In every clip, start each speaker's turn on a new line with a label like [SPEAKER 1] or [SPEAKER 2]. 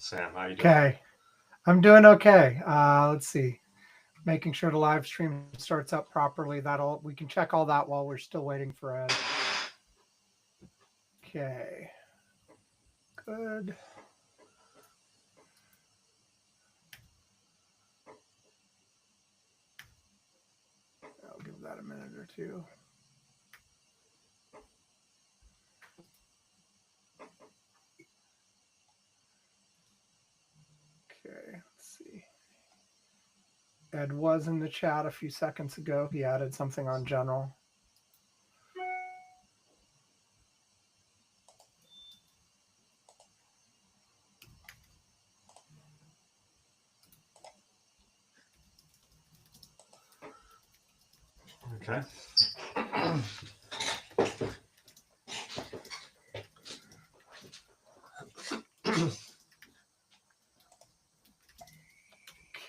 [SPEAKER 1] Sam, how you doing?
[SPEAKER 2] Okay, I'm doing okay. Let's see, making sure the live stream starts up properly. That'll we can check all that while we're still waiting for Ed. Okay, good. I'll give that a minute or two. Okay, let's see. Ed was in the chat a few seconds ago. He added something on general.
[SPEAKER 1] Okay.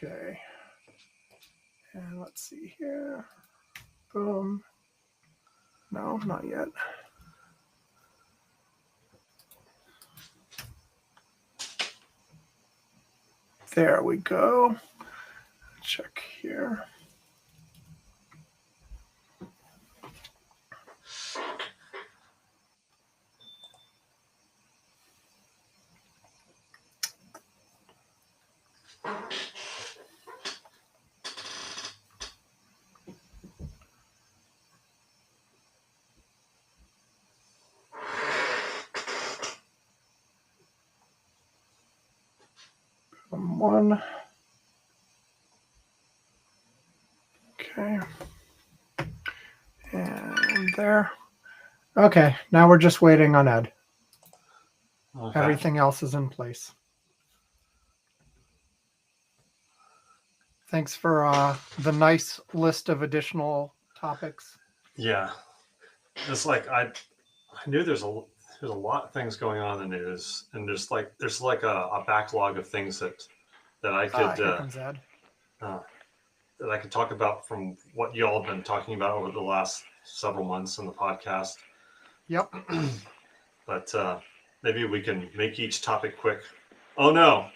[SPEAKER 2] Okay, and let's see here. Boom. No, not yet. There we go. Check here. One. Okay. And there. Okay, now we're just waiting on Ed.
[SPEAKER 1] Okay.
[SPEAKER 2] Everything else is in place. Thanks for the nice list of additional topics.
[SPEAKER 1] Yeah, it's like I knew there's a lot of things going on in the news, and there's like a backlog of things that I could
[SPEAKER 2] Here comes Ed.
[SPEAKER 1] that I could talk about from what you all have been talking about over the last several months in the podcast.
[SPEAKER 2] Yep.
[SPEAKER 1] But maybe we can make each topic quick. Oh no.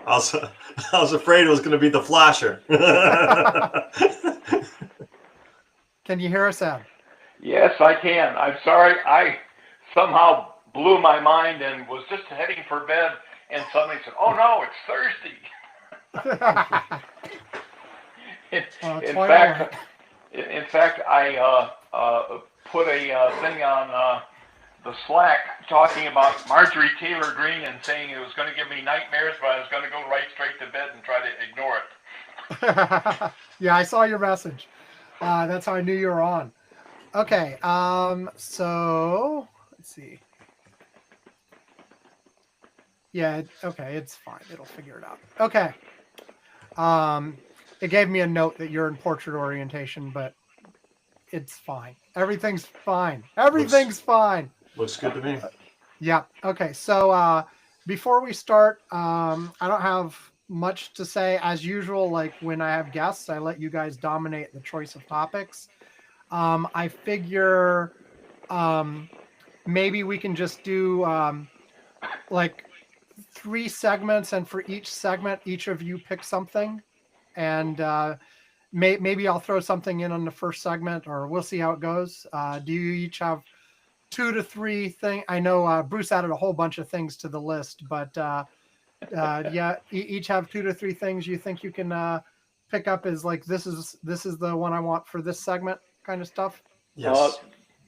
[SPEAKER 1] I was afraid it was going to be the flasher.
[SPEAKER 2] Can you hear us, Ed?
[SPEAKER 3] Yes, I can. I'm sorry. I somehow blew my mind and was just heading for bed, and somebody said, "Oh no, it's Thursday." In fact, I put a thing on the Slack talking about Marjorie Taylor Greene and saying it was going to give me nightmares, but I was going to go right straight to bed and try to ignore it.
[SPEAKER 2] Yeah, I saw your message. That's how I knew you were on. Okay, so let's see. Yeah, okay, it's fine. It'll figure it out. Okay. It gave me a note that you're in portrait orientation, but it's fine. Everything's fine. Everything's fine.
[SPEAKER 1] Looks good to me.
[SPEAKER 2] Yeah. Okay. So before we start, I don't have much to say. As usual, like when I have guests, I let you guys dominate the choice of topics. I figure maybe we can just do like 3 segments, and for each segment, each of you pick something, and maybe I'll throw something in on the first segment, or we'll see how it goes. Do you each have 2 to 3 things? I know Bruce added a whole bunch of things to the list, but yeah, each have 2 to 3 things you think you can pick up as like this is the one I want for this segment kind of stuff.
[SPEAKER 1] Yes.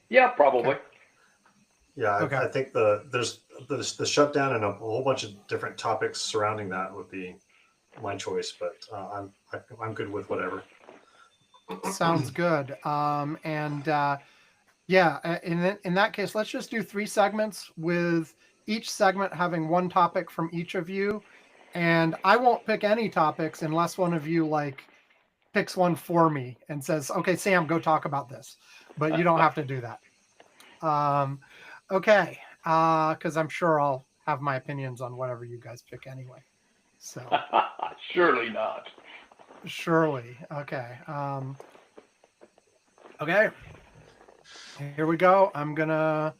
[SPEAKER 3] Yeah, probably.
[SPEAKER 2] Okay.
[SPEAKER 1] Yeah,
[SPEAKER 2] Okay.
[SPEAKER 1] I think there's the shutdown and a whole bunch of different topics surrounding that would be my choice, but I'm good with whatever.
[SPEAKER 2] Sounds good. Yeah, in that case, let's just do 3 segments with each segment having one topic from each of you, and I won't pick any topics unless one of you like picks one for me and says, "Okay, Sam, go talk about this," but you don't have to do that. Okay, because I'm sure I'll have my opinions on whatever you guys pick anyway. So
[SPEAKER 3] surely not.
[SPEAKER 2] Surely. Okay. Okay. Here we go. I'm gonna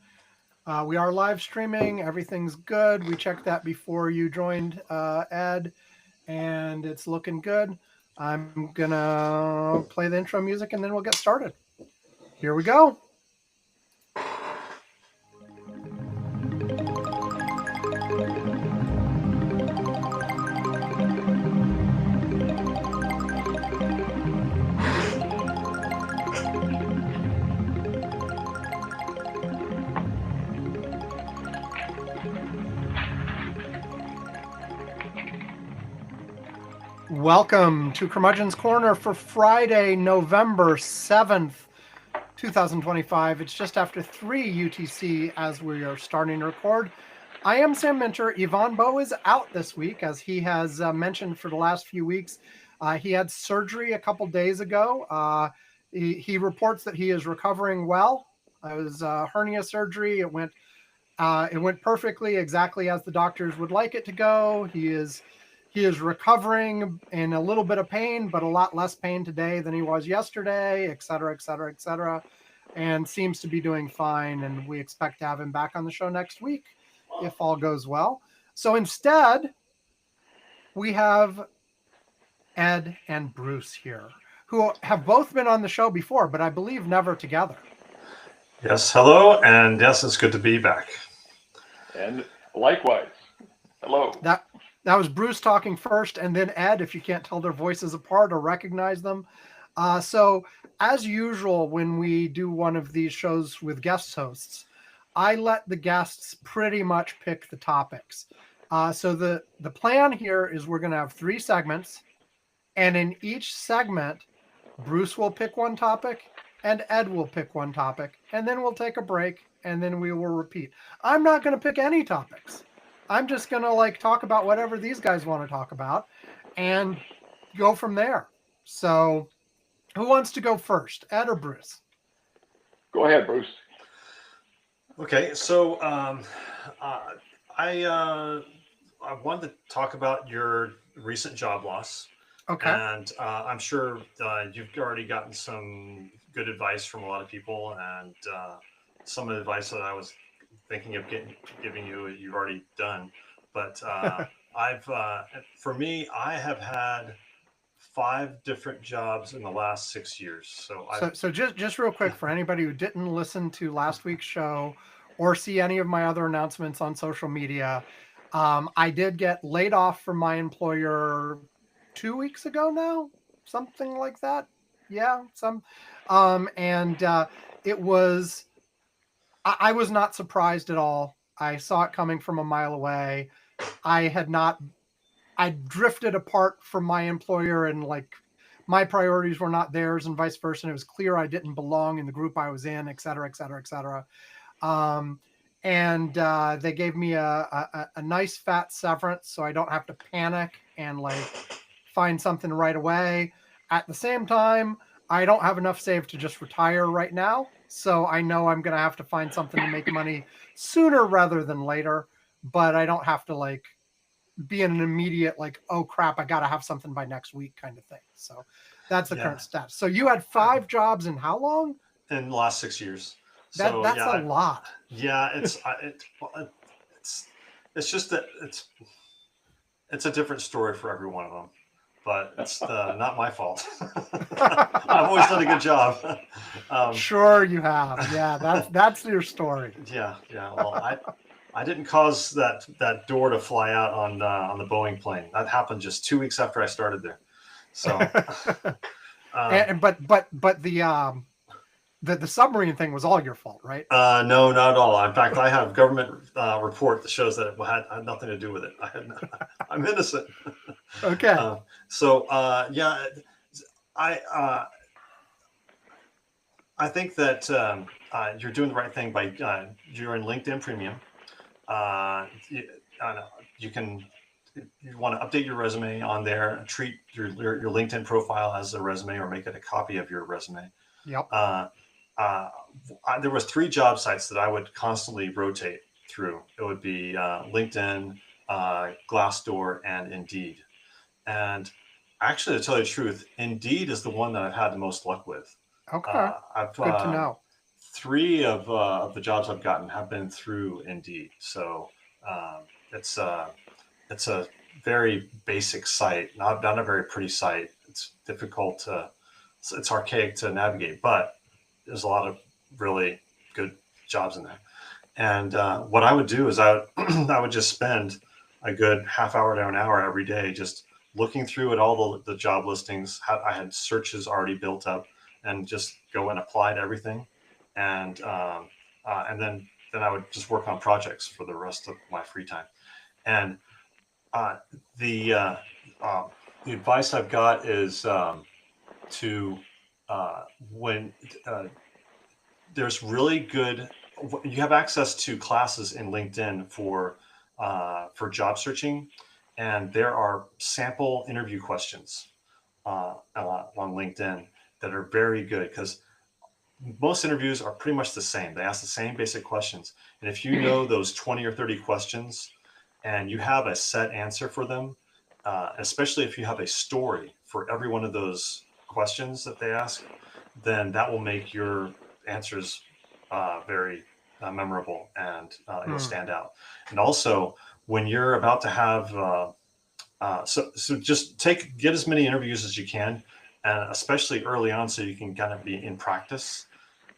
[SPEAKER 2] We are live streaming. Everything's good. We checked that before you joined, Ed, and it's looking good. I'm going to play the intro music and then we'll get started. Here we go. Welcome to Curmudgeon's Corner for Friday, November 7th, 2025. It's just after 3 UTC as we are starting to record. I am Sam Minter. Yvonne Bowe is out this week, as he has mentioned for the last few weeks. He had surgery a couple days ago. He reports that he is recovering well. It was hernia surgery. It went perfectly, exactly as the doctors would like it to go. He is recovering in a little bit of pain, but a lot less pain today than he was yesterday, et cetera, et cetera, et cetera, and seems to be doing fine. And we expect to have him back on the show next week if all goes well. So instead, we have Ed and Bruce here, who have both been on the show before, but I believe never together.
[SPEAKER 1] Yes, hello, and yes, it's good to be back.
[SPEAKER 3] And likewise, hello.
[SPEAKER 2] That was Bruce talking first, and then Ed, if you can't tell their voices apart or recognize them. So, as usual, when we do one of these shows with guest hosts, I let the guests pretty much pick the topics. So the plan here is we're going to have 3 segments, and in each segment, Bruce will pick one topic, and Ed will pick one topic, and then we'll take a break, and then we will repeat. I'm not going to pick any topics. I'm just going to talk about whatever these guys want to talk about and go from there. So who wants to go first, Ed or Bruce?
[SPEAKER 3] Go ahead, Bruce.
[SPEAKER 1] Okay, so I wanted to talk about your recent job loss.
[SPEAKER 2] Okay.
[SPEAKER 1] And I'm sure you've already gotten some good advice from a lot of people, and some of the advice that I was thinking of giving you, you've already done. But for me, I have had 5 different jobs in the last 6 years. So
[SPEAKER 2] just real quick, for anybody who didn't listen to last week's show or see any of my other announcements on social media, I did get laid off from my employer 2 weeks ago now, something like that. Yeah, it was. I was not surprised at all. I saw it coming from a mile away. I drifted apart from my employer, and my priorities were not theirs and vice versa. And it was clear I didn't belong in the group I was in, et cetera, et cetera, et cetera. They gave me a nice fat severance so I don't have to panic and find something right away. At the same time, I don't have enough saved to just retire right now. So I know I'm going to have to find something to make money sooner rather than later, but I don't have to be in an immediate, oh crap, I got to have something by next week kind of thing. So that's the current status. So you had 5 jobs in how long?
[SPEAKER 1] In the last 6 years.
[SPEAKER 2] That's a lot.
[SPEAKER 1] Yeah, it's just that it's a different story for every one of them. But it's not my fault. I've always done a good job.
[SPEAKER 2] Sure you have. Yeah, that's your story.
[SPEAKER 1] Yeah. Well, I didn't cause that door to fly out on the Boeing plane. That happened just 2 weeks after I started there. So,
[SPEAKER 2] but the submarine thing was all your fault, right?
[SPEAKER 1] No, not at all. In fact, I have government report that shows that it had nothing to do with it. I'm innocent.
[SPEAKER 2] Okay.
[SPEAKER 1] I think that you're doing the right thing by you're in LinkedIn Premium. You want to update your resume on there, treat your LinkedIn profile as a resume, or make it a copy of your resume.
[SPEAKER 2] Yep.
[SPEAKER 1] There was 3 job sites that I would constantly rotate through. It would be LinkedIn, Glassdoor, and Indeed. And actually, to tell you the truth, Indeed is the one that I've had the most luck with.
[SPEAKER 2] Okay. Good to know.
[SPEAKER 1] 3 of the jobs I've gotten have been through Indeed. So um, it's it's a very basic site, not a very pretty site. It's difficult to, it's archaic to navigate, but there's a lot of really good jobs in there. And what I would do is I would just spend a good half hour to an hour every day just looking through at all the job listings. I had searches already built up, and just go and apply to everything, and then I would just work on projects for the rest of my free time. And uh, the uh, uh, the advice I've got is to when there's really good, you have access to classes in LinkedIn for job searching, and there are sample interview questions on LinkedIn that are very good, because most interviews are pretty much the same. They ask the same basic questions, and if you know those 20 or 30 questions and you have a set answer for them, especially if you have a story for every one of those questions that they ask, then that will make your answers very memorable, and you'll
[SPEAKER 2] Hmm.
[SPEAKER 1] stand out. And also, when you're about to have, so just get as many interviews as you can, and especially early on, so you can kind of be in practice,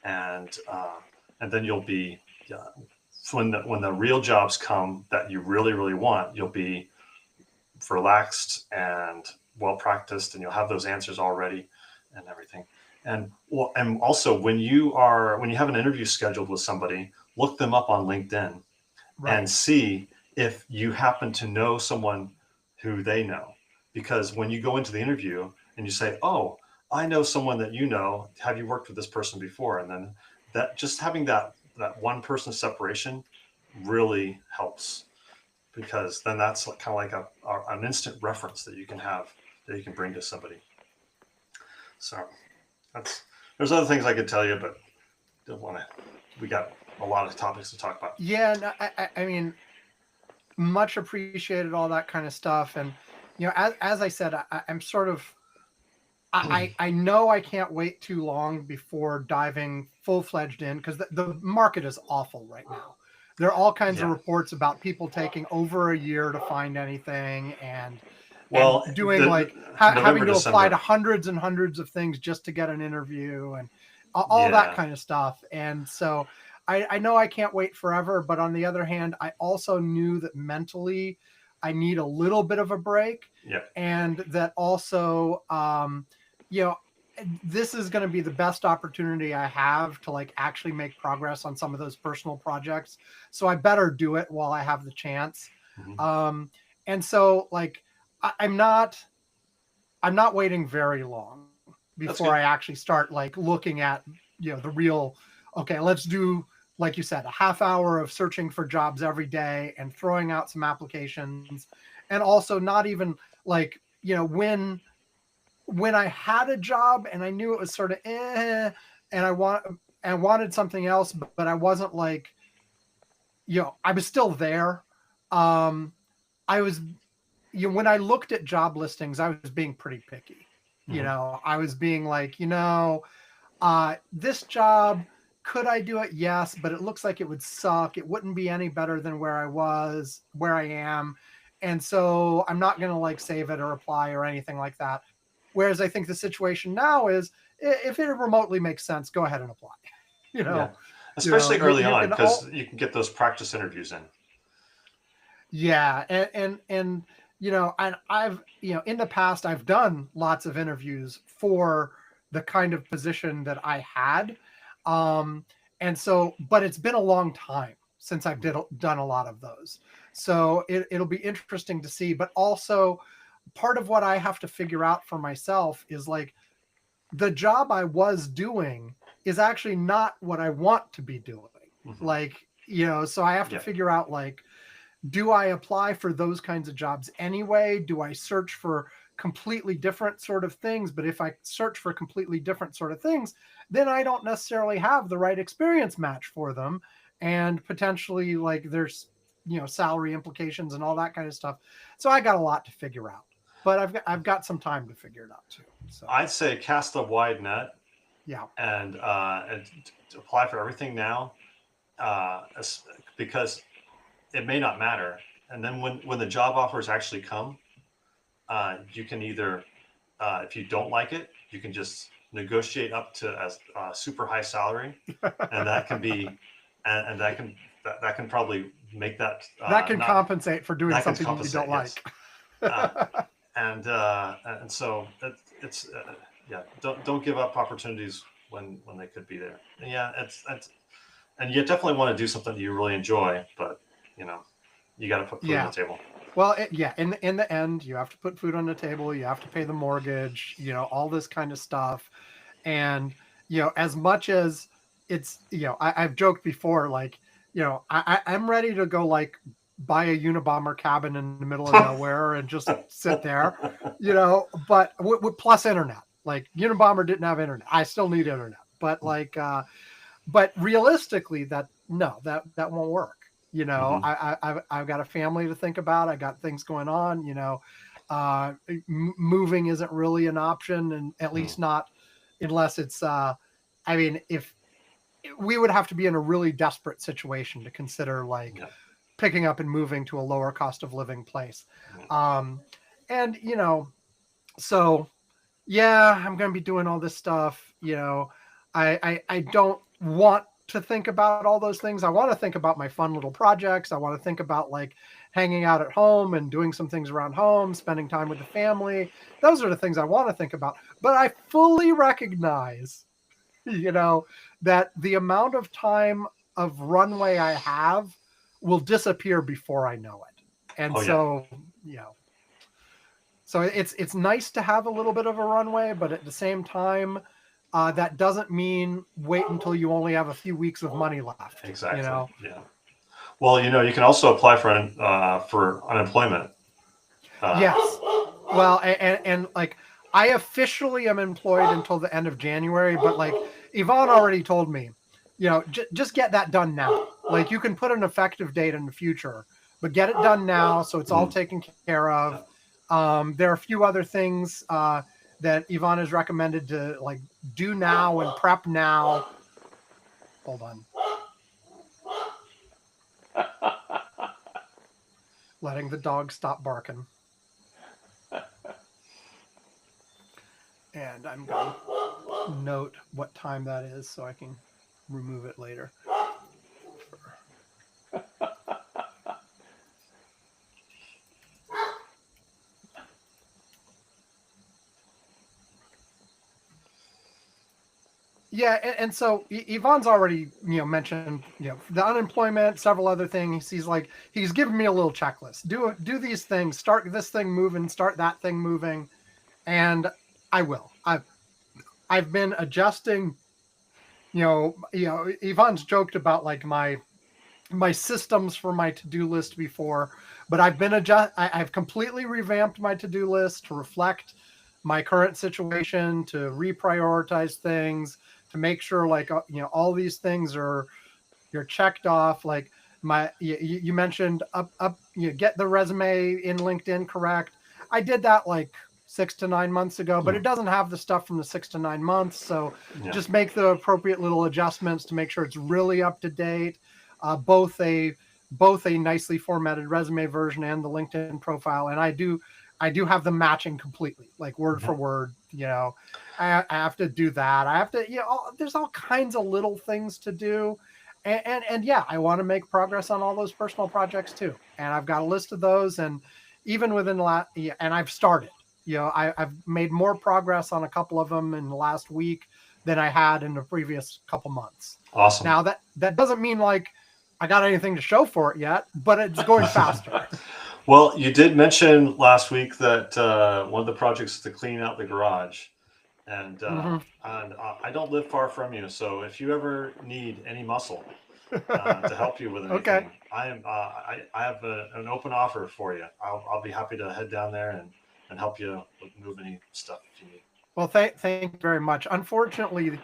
[SPEAKER 1] and then you'll be, uh, when the real jobs come that you really want, you'll be relaxed and well practiced, and you'll have those answers already and everything. And well, and also when you have an interview scheduled with somebody, look them up on LinkedIn and
[SPEAKER 2] Right.
[SPEAKER 1] see if you happen to know someone who they know. Because when you go into the interview and you say, "Oh, I know someone that you know. Have you worked with this person before?" And then that, just having that one person separation really helps, because then that's kind of like an instant reference that you can have, that you can bring to somebody. So that's, there's other things I could tell you, but don't want to. We got a lot of topics to talk about.
[SPEAKER 2] Yeah, no, I mean, much appreciated all that kind of stuff. And as I said, I'm sort of I know I can't wait too long before diving full fledged in, because the market is awful right now. There are all kinds of
[SPEAKER 1] Yeah.
[SPEAKER 2] reports about people taking over a year to find anything, and
[SPEAKER 1] Well,
[SPEAKER 2] doing like having
[SPEAKER 1] November,
[SPEAKER 2] to apply to
[SPEAKER 1] December.
[SPEAKER 2] hundreds and hundreds of things just to get an interview, and all that
[SPEAKER 1] Yeah.
[SPEAKER 2] kind of stuff. And so I know I can't wait forever, but on the other hand, I also knew that mentally I need a little bit of a break,
[SPEAKER 1] Yeah.
[SPEAKER 2] and that also you know this is going to be the best opportunity I have to like actually make progress on some of those personal projects, so I better do it while I have the chance.
[SPEAKER 1] Mhm.
[SPEAKER 2] um and so like I'm not waiting very long
[SPEAKER 1] That's
[SPEAKER 2] before
[SPEAKER 1] good.
[SPEAKER 2] I actually start like looking at the real, okay, let's do, like you said, a half hour of searching for jobs every day and throwing out some applications. And also not even like, when I had a job and I knew it was sort of and I wanted something else, but I wasn't like, I was still there. Um, I was, when I looked at job listings, I was being pretty picky.
[SPEAKER 1] Hmm.
[SPEAKER 2] I was being like, this job, could I do it? Yes, but it looks like it would suck. It wouldn't be any better than where I am. And so I'm not going to like save it or apply or anything like that. Whereas I think the situation now is, if it remotely makes sense, go ahead and apply. you
[SPEAKER 1] Yeah.
[SPEAKER 2] know,
[SPEAKER 1] Especially
[SPEAKER 2] you
[SPEAKER 1] early
[SPEAKER 2] you
[SPEAKER 1] on,
[SPEAKER 2] can
[SPEAKER 1] because
[SPEAKER 2] all,
[SPEAKER 1] you can get those practice interviews in.
[SPEAKER 2] yeah, and and I've in the past I've done lots of interviews for the kind of position that I had, um, and so but it's been a long time since done a lot of those, so it'll be interesting to see. But also, part of what I have to figure out for myself is like, the job I was doing is actually not what I want to be doing.
[SPEAKER 1] Hmm.
[SPEAKER 2] Like, so I have to
[SPEAKER 1] Yeah.
[SPEAKER 2] figure out like, do I apply for those kinds of jobs anyway? Do I search for completely different sort of things? But if I search for completely different sort of things, then I don't necessarily have the right experience match for them. And potentially like there's, salary implications and all that kind of stuff. So I got a lot to figure out, but I've got some time to figure it out too. So
[SPEAKER 1] I'd say cast a wide net,
[SPEAKER 2] Yeah.
[SPEAKER 1] and apply for everything now, because it may not matter. And then when the job offers actually come, you can either, if you don't like it, you can just negotiate up to a super high salary, and that can be, and that can probably make that
[SPEAKER 2] That can
[SPEAKER 1] not
[SPEAKER 2] compensate for doing
[SPEAKER 1] that can
[SPEAKER 2] something you
[SPEAKER 1] compensate,
[SPEAKER 2] don't
[SPEAKER 1] yes.
[SPEAKER 2] like.
[SPEAKER 1] And so it's yeah, don't give up opportunities when they could be there. And yeah, it's and you definitely want to do something that you really enjoy, but you know, you got to put food on
[SPEAKER 2] Yeah.
[SPEAKER 1] the table.
[SPEAKER 2] Well, yeah, in the end, you have to put food on the table. You have to pay the mortgage. All this kind of stuff. And as much as it's I've joked before, like I'm ready to go like buy a Unabomber cabin in the middle of nowhere and just sit there, but with plus internet. Like Unabomber didn't have internet. I still need internet, but but realistically, that won't work.
[SPEAKER 1] Mhm.
[SPEAKER 2] I've got a family to think about. I got things going on. Moving isn't really an option, and at least not unless it's. I mean, if we would have to be in a really desperate situation to consider like
[SPEAKER 1] Yeah.
[SPEAKER 2] picking up and moving to a lower cost of living place, and so yeah, I'm going to be doing all this stuff. I don't want to think about all those things. I want to think about my fun little projects. I want to think about like hanging out at home and doing some things around home, spending time with the family. Those are the things I want to think about. But I fully recognize, that the amount of time of runway I have will disappear before I know it. And
[SPEAKER 1] Oh, yeah.
[SPEAKER 2] so, so it's nice to have a little bit of a runway, but at the same time, that doesn't mean wait until you only have a few weeks of money left.
[SPEAKER 1] Exactly. Yeah. Well, you can also apply for unemployment.
[SPEAKER 2] Yes. Well, and like I officially am employed until the end of January, but like Yvonne already told me, just get that done now. Like you can put an effective date in the future, but get it done now so it's all taken care of. There are a few other things that Yvonne has recommended to like do now and prep now. Hold on. Letting the dog stop barking. And I'm going to note what time that is so I can remove it later. Yeah, and so Yvonne's already mentioned the unemployment, several other things. He's given me a little checklist. Do these things, start this thing moving, start that thing moving, and I will. I've been adjusting. Yvonne's joked about like my systems for my to-do list before, but I've completely revamped my to-do list to reflect my current situation, to reprioritize things, to make sure like all these things you're checked off. Like you mentioned get the resume in LinkedIn correct. I did that like 6 to 9 months ago, but it doesn't have the stuff from the 6 to 9 months. So just make the appropriate little adjustments to make sure it's really up to date. Both a nicely formatted resume version and the LinkedIn profile, and I do have them matching completely, like word for word. I have to do that. I have to, there's all kinds of little things to do, and yeah, I want to make progress on all those personal projects too, and I've got a list of those, and even within the last, and I've started. I've made more progress on a couple of them in the last week than I had in the previous couple months.
[SPEAKER 1] Awesome.
[SPEAKER 2] Now that doesn't mean like I got anything to show for it yet, but it's going faster.
[SPEAKER 1] Well, you did mention last week that one of the projects is to clean out the garage, and I don't live far from you, so if you ever need any muscle to help you with anything,
[SPEAKER 2] Okay.
[SPEAKER 1] I have an open offer for you. I'll be happy to head down there and help you move any stuff if you need.
[SPEAKER 2] Well, thank you very much. Unfortunately,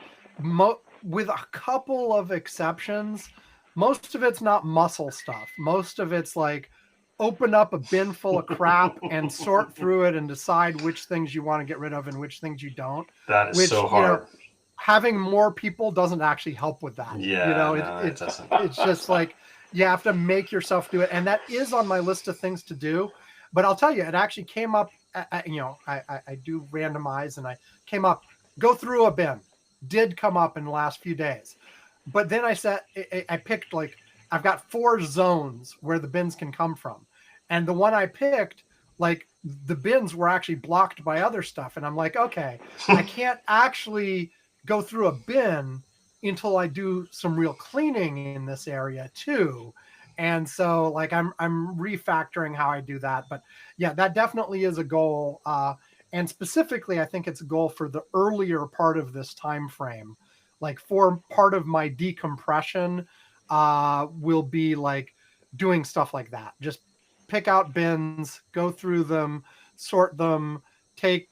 [SPEAKER 2] with a couple of exceptions, most of it's not muscle stuff. Most of it's like open up a bin full of crap and sort through it and decide which things you want to get rid of and which things you don't.
[SPEAKER 1] That is
[SPEAKER 2] Which,
[SPEAKER 1] so hard.
[SPEAKER 2] having more people doesn't actually help with that.
[SPEAKER 1] Yeah, no, it doesn't.
[SPEAKER 2] It's just like you have to make yourself do it, and that is on my list of things to do. But I'll tell you, it actually came up. I do randomize, and I came up, go through a bin. Did come up in the last few days, but then I picked, like, I've got 4 zones where the bins can come from, and the one I picked, like, the bins were actually blocked by other stuff, and I'm like, okay, I can't actually go through a bin until I do some real cleaning in this area too. And so, like, I'm refactoring how I do that. But yeah, that definitely is a goal. And specifically, I think it's a goal for the earlier part of this time frame. Like, for part of my decompression, will be like doing stuff like that. Just pick out bins, go through them, sort them, take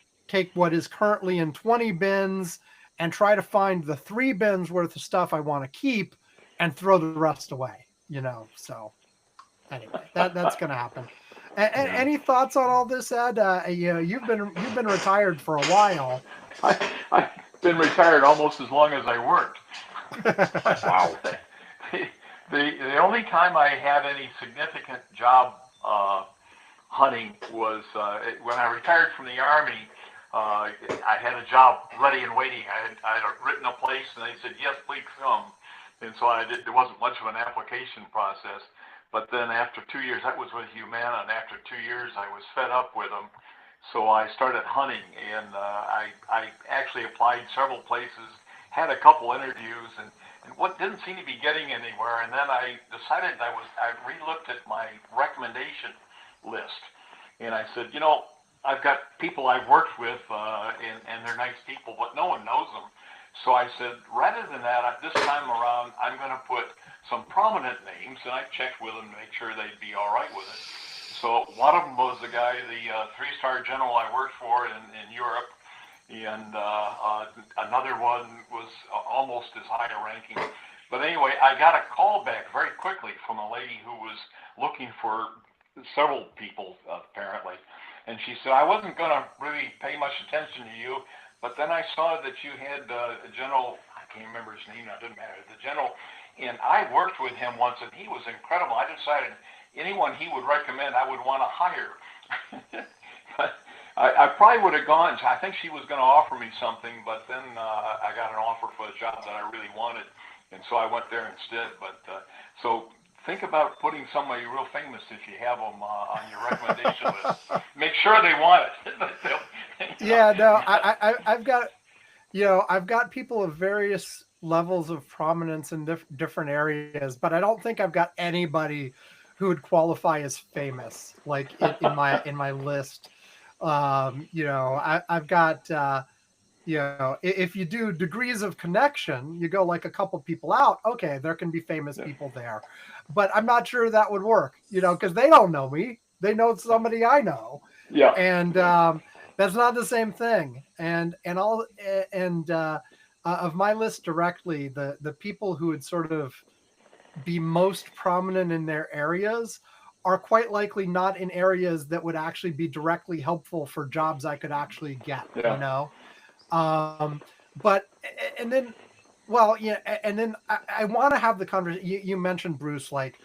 [SPEAKER 2] what is currently in 20 bins, and try to find the 3 bins worth of stuff I want to keep and throw the rest away, So anyway, that's going to happen. Any thoughts on all this, Ed? You've been retired for a while.
[SPEAKER 3] I've been retired almost as long as I worked.
[SPEAKER 1] Wow.
[SPEAKER 3] The only time I had any significant job hunting was when I retired from the Army. I had a job ready and waiting. I had written a place, and they said, yes, please come. And so there wasn't much of an application process. But then after 2 years, that was with Humana, and after 2 years, I was fed up with them. So I started hunting, and I actually applied several places, had a couple interviews, and what didn't seem to be getting anywhere. And then I decided I re-looked at my recommendation list, and I said, I've got people I've worked with, and they're nice people, but no one knows them. So I said, rather than that, this time around, I'm going to put some prominent names, and I checked with them to make sure they'd be all right with it. So one of them was the guy, the 3-star general I worked for in Europe, and another one was almost as high a ranking. But anyway, I got a call back very quickly from a lady who was looking for several people, apparently. And she said, I wasn't going to really pay much attention to you, but then I saw that you had a general, I can't remember his name, it doesn't matter, the general, and I worked with him once, and he was incredible. I decided anyone he would recommend, I would want to hire. But I probably would have gone. I think she was going to offer me something, but then I got an offer for a job that I really wanted, and so I went there instead. But so think about putting somebody real famous if you have them on your recommendation list. Make sure they want it.
[SPEAKER 2] Yeah, no, I've got, I've got people of various levels of prominence in different areas, but I don't think I've got anybody who would qualify as famous, like in my list. I've got, if you do degrees of connection, you go like a couple people out. Okay, there can be famous people there, but I'm not sure that would work, because they don't know me. They know somebody I know.
[SPEAKER 3] Yeah.
[SPEAKER 2] And that's not the same thing. And of my list directly, the people who would sort of be most prominent in their areas are quite likely not in areas that would actually be directly helpful for jobs I could actually get, but, and then, well, and then I want to have the conversation. You mentioned, Bruce, like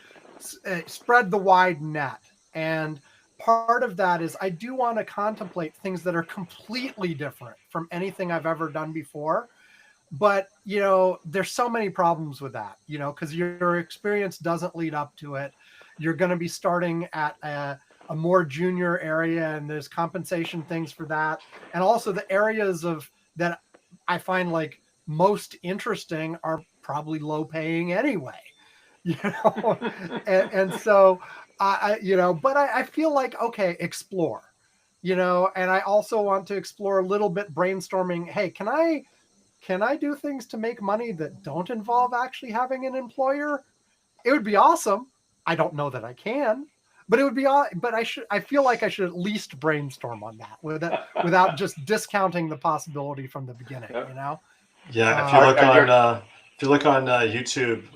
[SPEAKER 2] spread the wide net. And part of that is I do want to contemplate things that are completely different from anything I've ever done before. But, there's so many problems with that, because your experience doesn't lead up to it. You're going to be starting at a more junior area, and there's compensation things for that. And also the areas that I find like most interesting are probably low paying anyway, and so but I feel like, okay, explore, and I also want to explore a little bit brainstorming. Hey, can I do things to make money that don't involve actually having an employer? It would be awesome. I don't know that I can, but it would be, but I feel like I should at least brainstorm on that without just discounting the possibility from the beginning,
[SPEAKER 1] Yeah. If you look on YouTube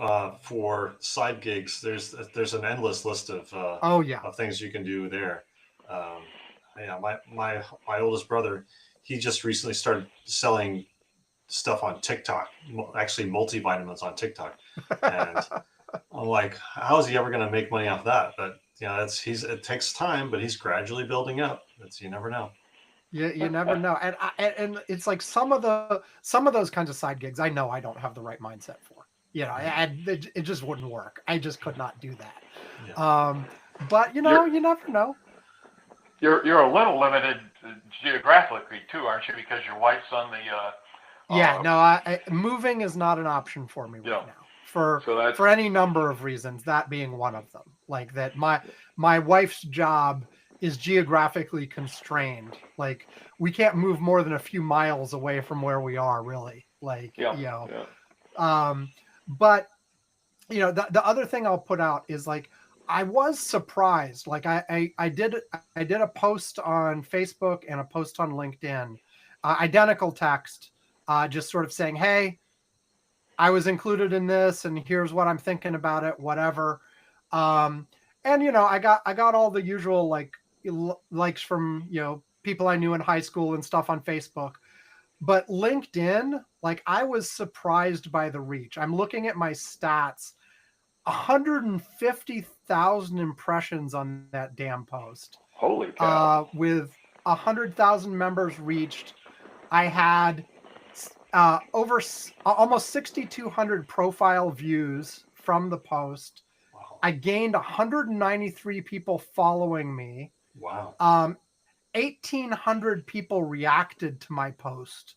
[SPEAKER 1] for side gigs, there's an endless list of of things you can do there. My oldest brother, he just recently started selling stuff on TikTok, actually multivitamins on TikTok. And I'm like, how is he ever going to make money off that? But it takes time, but he's gradually building up. You never know.
[SPEAKER 2] You never know. And it's like some of those kinds of side gigs, I know I don't have the right mindset for, and it just wouldn't work. I just could not do that.
[SPEAKER 1] Yeah.
[SPEAKER 2] But you never know.
[SPEAKER 3] You're a little limited geographically too, aren't you? Because your wife's on the.
[SPEAKER 2] Yeah, no, moving is not an option for me right now for any number of reasons. That being one of them. Like that, my wife's job is geographically constrained. Like we can't move more than a few miles away from where we are, really. Like but the other thing I'll put out is like I was surprised. Like I did a post on Facebook and a post on LinkedIn, identical text, just sort of saying, hey, I was included in this and here's what I'm thinking about it, whatever. And I got all the usual likes from people I knew in high school and stuff on Facebook. But LinkedIn, like I was surprised by the reach. I'm looking at my stats. 150,000 impressions on that damn post.
[SPEAKER 3] Holy cow.
[SPEAKER 2] With 100,000 members reached. I had over almost 6,200 profile views from the post.
[SPEAKER 1] Wow.
[SPEAKER 2] I gained 193 people following me.
[SPEAKER 1] Wow.
[SPEAKER 2] 1,800 people reacted to my post.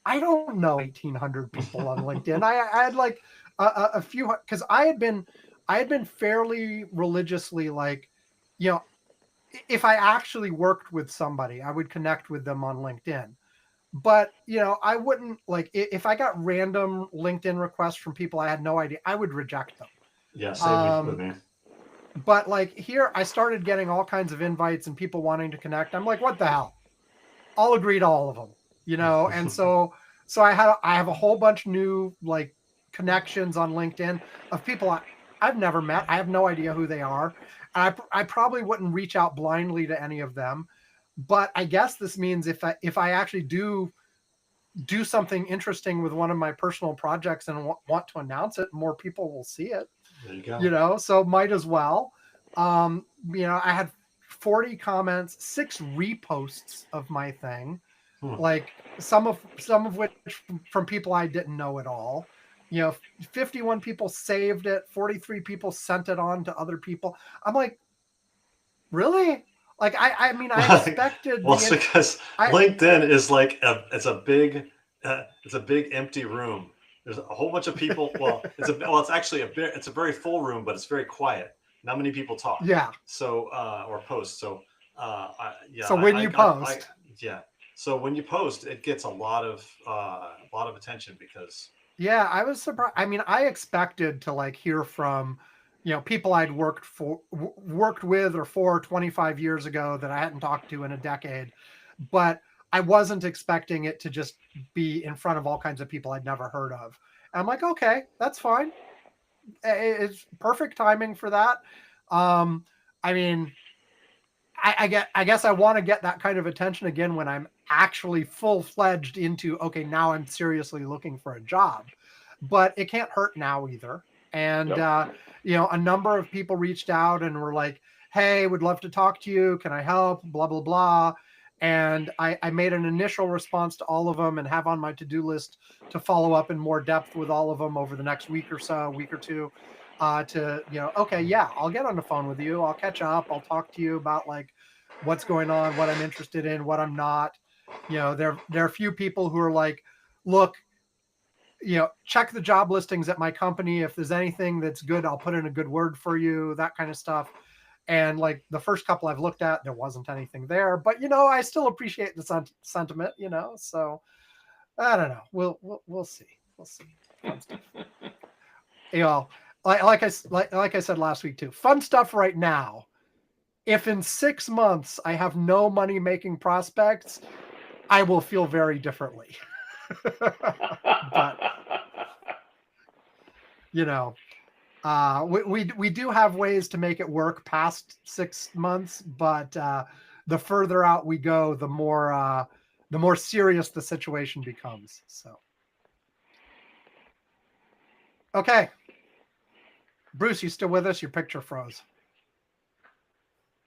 [SPEAKER 2] I don't know 1,800 people on LinkedIn. I had like a few, because I had been fairly religiously if I actually worked with somebody, I would connect with them on LinkedIn. But I wouldn't if I got random LinkedIn requests from people I had no idea, I would reject them.
[SPEAKER 1] Yeah, same with me.
[SPEAKER 2] But like here, I started getting all kinds of invites and people wanting to connect. I'm like, what the hell? I'll agree to all of them, And so I have a whole bunch of new connections on LinkedIn of people I've never met. I have no idea who they are. I probably wouldn't reach out blindly to any of them. But I guess this means if I actually do something interesting with one of my personal projects and want to announce it, more people will see it.
[SPEAKER 1] There you go.
[SPEAKER 2] So might as well. I had 40 comments, 6 reposts of my thing, like some of which from people I didn't know at all. 51 people saved it, 43 people sent it on to other people. I'm like, really? Like I mean, I expected.
[SPEAKER 1] Well, it's because LinkedIn is like it's a big empty room. There's a whole bunch of people. Well, it's actually it's a very full room, but it's very quiet. Not many people talk.
[SPEAKER 2] Yeah.
[SPEAKER 1] So or post. So
[SPEAKER 2] So when you post,
[SPEAKER 1] So when you post, it gets a lot of attention because.
[SPEAKER 2] Yeah, I was surprised. I mean, I expected to hear from, people I'd worked with or for 25 years ago that I hadn't talked to in a decade, but I wasn't expecting it to just be in front of all kinds of people I'd never heard of. And I'm like, okay, that's fine. It's perfect timing for that. I mean, I guess I want to get that kind of attention again when I'm actually full-fledged into, okay, now I'm seriously looking for a job. But it can't hurt now either. And, a number of people reached out and were like, hey, would love to talk to you. Can I help? Blah, blah, blah. And I made an initial response to all of them and have on my to-do list to follow up in more depth with all of them over the next week or two. Okay, yeah, I'll get on the phone with you. I'll catch up. I'll talk to you about what's going on, what I'm interested in, what I'm not. There are a few people who are like, look, check the job listings at my company. If there's anything that's good, I'll put in a good word for you, that kind of stuff. And the first couple I've looked at, there wasn't anything there, but I still appreciate the sentiment, so I don't know. We'll see. We'll see. Fun stuff. Like I said last week too, fun stuff right now. If in 6 months I have no money making prospects, I will feel very differently. But we do have ways to make it work past 6 months, but the further out we go, the more serious the situation becomes. So Okay. Bruce, you still with us? Your picture froze.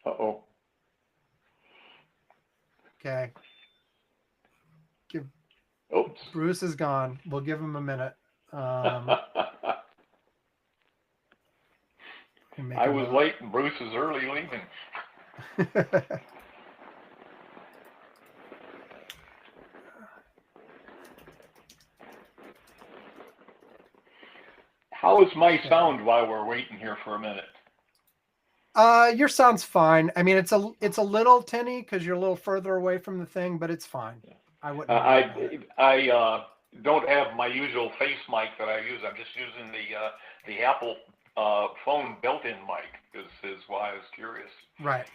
[SPEAKER 3] Uh-oh.
[SPEAKER 2] Okay.
[SPEAKER 3] Oops.
[SPEAKER 2] Bruce is gone. We'll give him a minute.
[SPEAKER 3] I was late and Bruce is early leaving. How is my sound while we're waiting here for a minute?
[SPEAKER 2] Your sound's fine. I mean, it's a little tinny because you're a little further away from the thing, but it's fine. I wouldn't.
[SPEAKER 3] I don't have my usual face mic that I use. I'm just using the Apple phone built-in mic. Is why I was curious.
[SPEAKER 2] Right.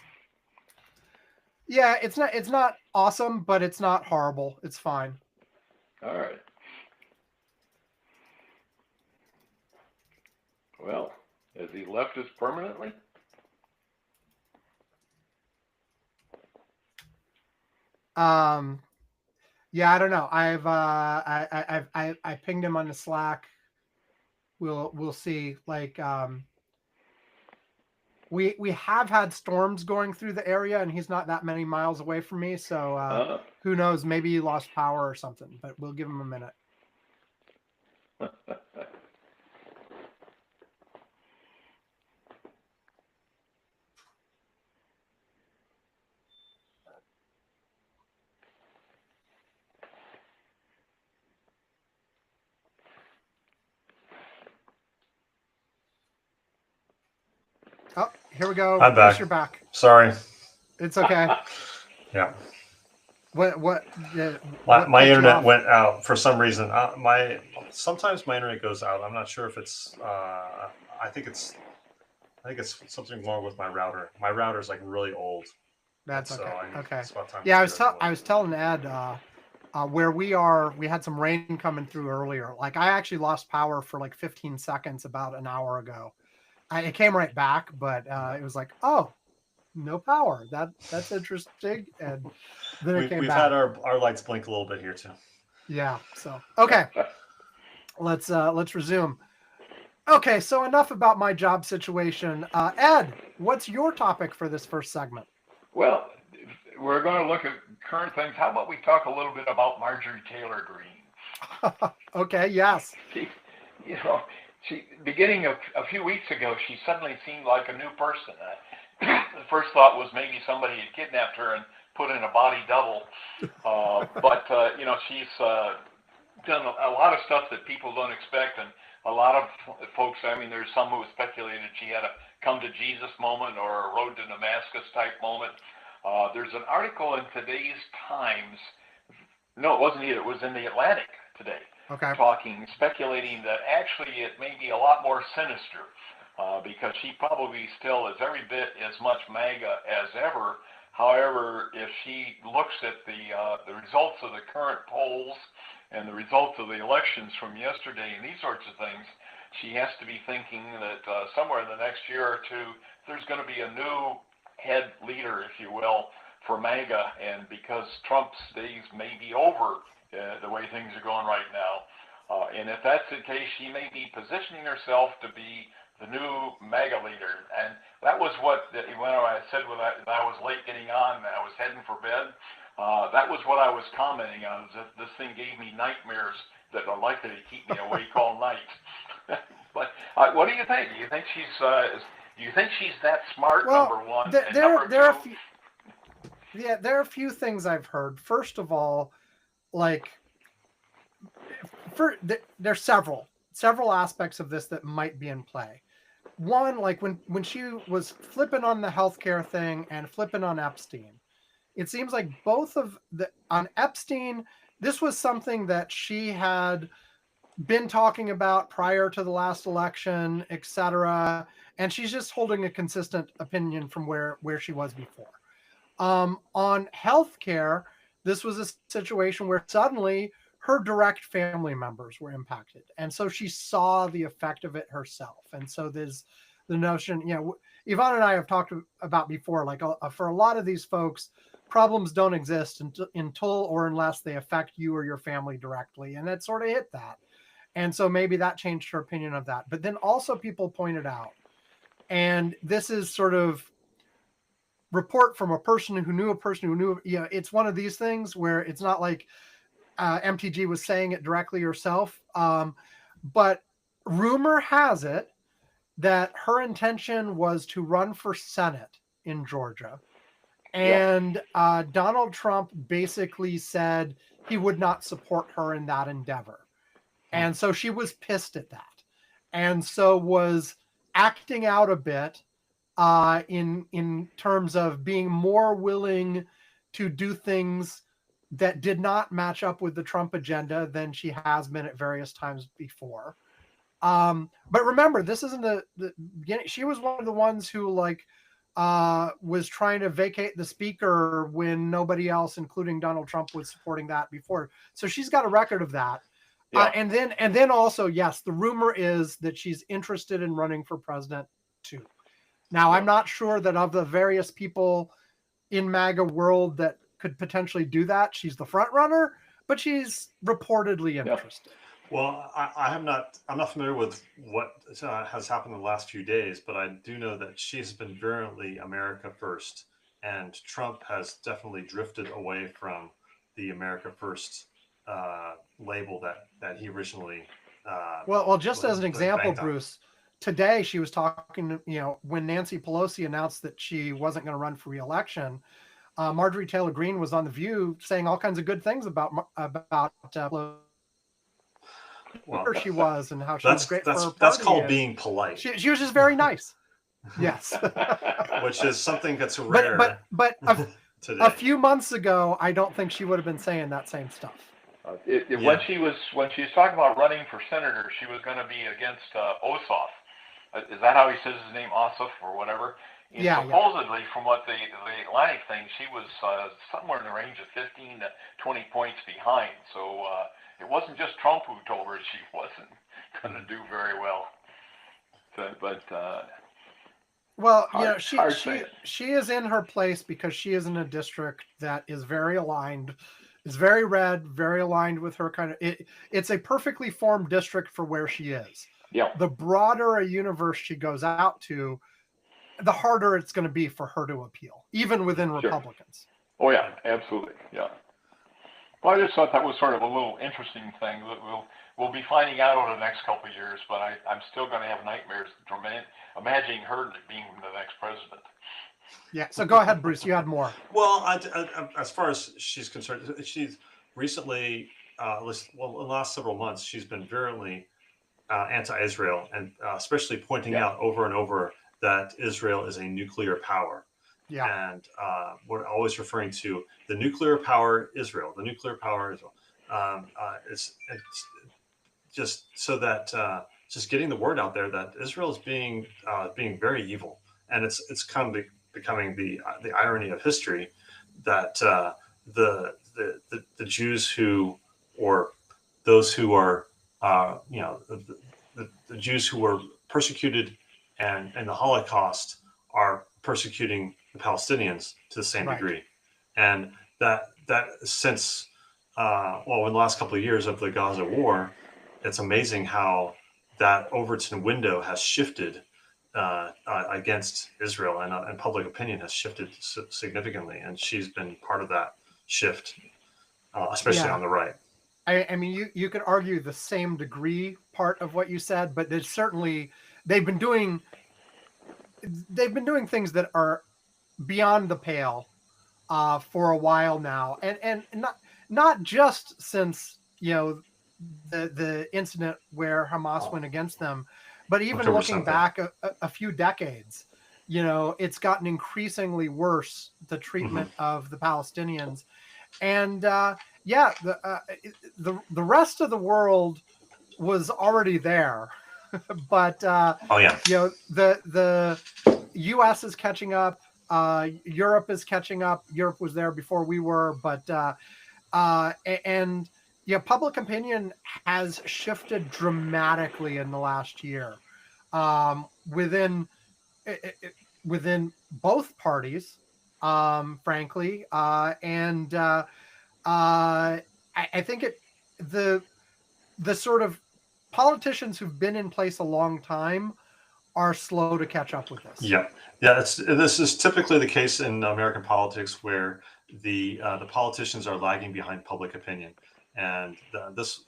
[SPEAKER 2] Yeah, it's not awesome, but it's not horrible. It's fine.
[SPEAKER 3] All right. Well, has he left us permanently?
[SPEAKER 2] Yeah, I don't know. I pinged him on the Slack. We'll see. Like, we have had storms going through the area, and he's not that many miles away from me. So who knows? Maybe he lost power or something. But we'll give him a minute. Oh, here we go.
[SPEAKER 1] I'm back.
[SPEAKER 2] Bruce, you're back.
[SPEAKER 1] Sorry.
[SPEAKER 2] It's okay.
[SPEAKER 1] Yeah.
[SPEAKER 2] My
[SPEAKER 1] internet went out for some reason. Sometimes my internet goes out. I'm not sure if it's. I think it's something wrong with my router. My router is like really old.
[SPEAKER 2] That's okay.
[SPEAKER 1] So
[SPEAKER 2] Okay.
[SPEAKER 1] it's about time
[SPEAKER 2] Yeah, I was telling Ed where we are. We had some rain coming through earlier. Like I actually lost power for like 15 seconds about an hour ago. It came right back, but it was like, oh, no power. That's interesting. And then it came
[SPEAKER 1] we've
[SPEAKER 2] back.
[SPEAKER 1] had our lights blink a little bit here too.
[SPEAKER 2] Yeah. So okay, let's resume. Okay, so enough about my job situation. Ed, what's your topic for this first segment?
[SPEAKER 3] Well, we're going to look at current things. How about we talk a little bit about Marjorie Taylor Greene?
[SPEAKER 2] Okay. Yes.
[SPEAKER 3] Beginning a few weeks ago, she suddenly seemed like a new person. The first thought was maybe somebody had kidnapped her and put in a body double. But she's done a lot of stuff that people don't expect, and a lot of folks. I mean, there's some who speculated she had a come to Jesus moment or a road to Damascus type moment. There's an article in today's Times. No, it wasn't either. It was in the Atlantic today.
[SPEAKER 2] Okay.
[SPEAKER 3] Speculating that actually it may be a lot more sinister because she probably still is every bit as much MAGA as ever. However, if she looks at the results of the current polls and the results of the elections from yesterday and these sorts of things, she has to be thinking that somewhere in the next year or two, there's going to be a new head leader, if you will, for MAGA. And because Trump's days may be over, the way things are going right now. And if that's the case, she may be positioning herself to be the new MAGA leader. And that was what, when I said when I was late getting on, I was heading for bed, that was what I was commenting on, is that this thing gave me nightmares that are likely to keep me awake all night. But what do you think? Do you think she's that smart,
[SPEAKER 2] well,
[SPEAKER 3] number one?
[SPEAKER 2] There are a few things I've heard. First of all, like, there's several aspects of this that might be in play. One, like when she was flipping on the healthcare thing and flipping on Epstein, it seems like on Epstein, this was something that she had been talking about prior to the last election, etc. And she's just holding a consistent opinion from where she was before. On healthcare, this was a situation where suddenly her direct family members were impacted. And so she saw the effect of it herself. And so there's the notion, Yvonne and I have talked about before, like for a lot of these folks, problems don't exist until or unless they affect you or your family directly. And that sort of hit that. And so maybe that changed her opinion of that. But then also people pointed out, and this is sort of report from a person who knew a person who knew, it's one of these things where it's not like MTG was saying it directly herself. But rumor has it that her intention was to run for Senate in Georgia. And Donald Trump basically said he would not support her in that endeavor. And so she was pissed at that. And so was acting out a bit in terms of being more willing to do things that did not match up with the Trump agenda than she has been at various times before. But remember, this isn't the beginning. She was one of the ones who was trying to vacate the speaker when nobody else, including Donald Trump, was supporting that before. So she's got a record of that. Yeah. And then also, yes, the rumor is that she's interested in running for president too. Now, I'm not sure that of the various people in MAGA world that could potentially do that, she's the front runner, but she's reportedly interested.
[SPEAKER 1] Well, I'm not familiar with what has happened in the last few days, but I do know that she has been virulently America first, and Trump has definitely drifted away from the America first label that he originally.
[SPEAKER 2] Well, just as an example, Bruce, today she was talking, when Nancy Pelosi announced that she wasn't going to run for re-election, Marjorie Taylor Greene was on The View saying all kinds of good things about she was and how she was great for her party.
[SPEAKER 1] That's called being polite.
[SPEAKER 2] She was just very nice. Yes.
[SPEAKER 1] Which is something that's rare.
[SPEAKER 2] But a few months ago, I don't think she would have been saying that same stuff.
[SPEAKER 3] When she was talking about running for senator, she was going to be against Ossoff. Is that how he says his name, Ossoff or whatever? And supposedly, from what the Atlantic thing, she was somewhere in the range of 15 to 20 points behind. So it wasn't just Trump who told her she wasn't going to do very well.
[SPEAKER 2] She is in her place because she is in a district that is very aligned. It's very red, very aligned with her kind of. It's a perfectly formed district for where she is.
[SPEAKER 3] Yeah.
[SPEAKER 2] The broader a universe she goes out to, the harder it's going to be for her to appeal, even within Republicans.
[SPEAKER 3] Oh yeah, absolutely. Yeah. Well, I just thought that was sort of a little interesting thing that we'll be finding out over the next couple of years, but I'm still going to have nightmares imagining her being the next president.
[SPEAKER 2] Yeah. So go ahead, Bruce. You had more.
[SPEAKER 1] Well, as far as she's concerned, she's recently, in the last several months, she's been virulently anti-Israel, and especially pointing out over and over that Israel is a nuclear power.
[SPEAKER 2] Yeah.
[SPEAKER 1] And we're always referring to the nuclear power Israel, the nuclear power Israel. It's just so that just getting the word out there that Israel is being very evil, and it's kind of becoming the irony of history that the Jews or those who are the Jews who were persecuted and in the Holocaust are persecuting the Palestinians to the same degree, and that since in the last couple of years of the Gaza war, it's amazing how that Overton window has shifted against Israel, and public opinion has shifted significantly, and she's been part of that shift, especially on the right.
[SPEAKER 2] I mean, you could argue the same degree part of what you said, but there's certainly they've been doing things that are beyond the pale for a while now, and not just since the incident where Hamas went against them, but even looking back a few decades, it's gotten increasingly worse, the treatment of the Palestinians, and the rest of the world was already there, but the U.S. is catching up. Europe is catching up. Europe was there before we were, but public opinion has shifted dramatically in the last year within both parties, frankly, and I think the sort of politicians who've been in place a long time are slow to catch up with this.
[SPEAKER 1] Yeah, this is typically the case in American politics where the politicians are lagging behind public opinion, and as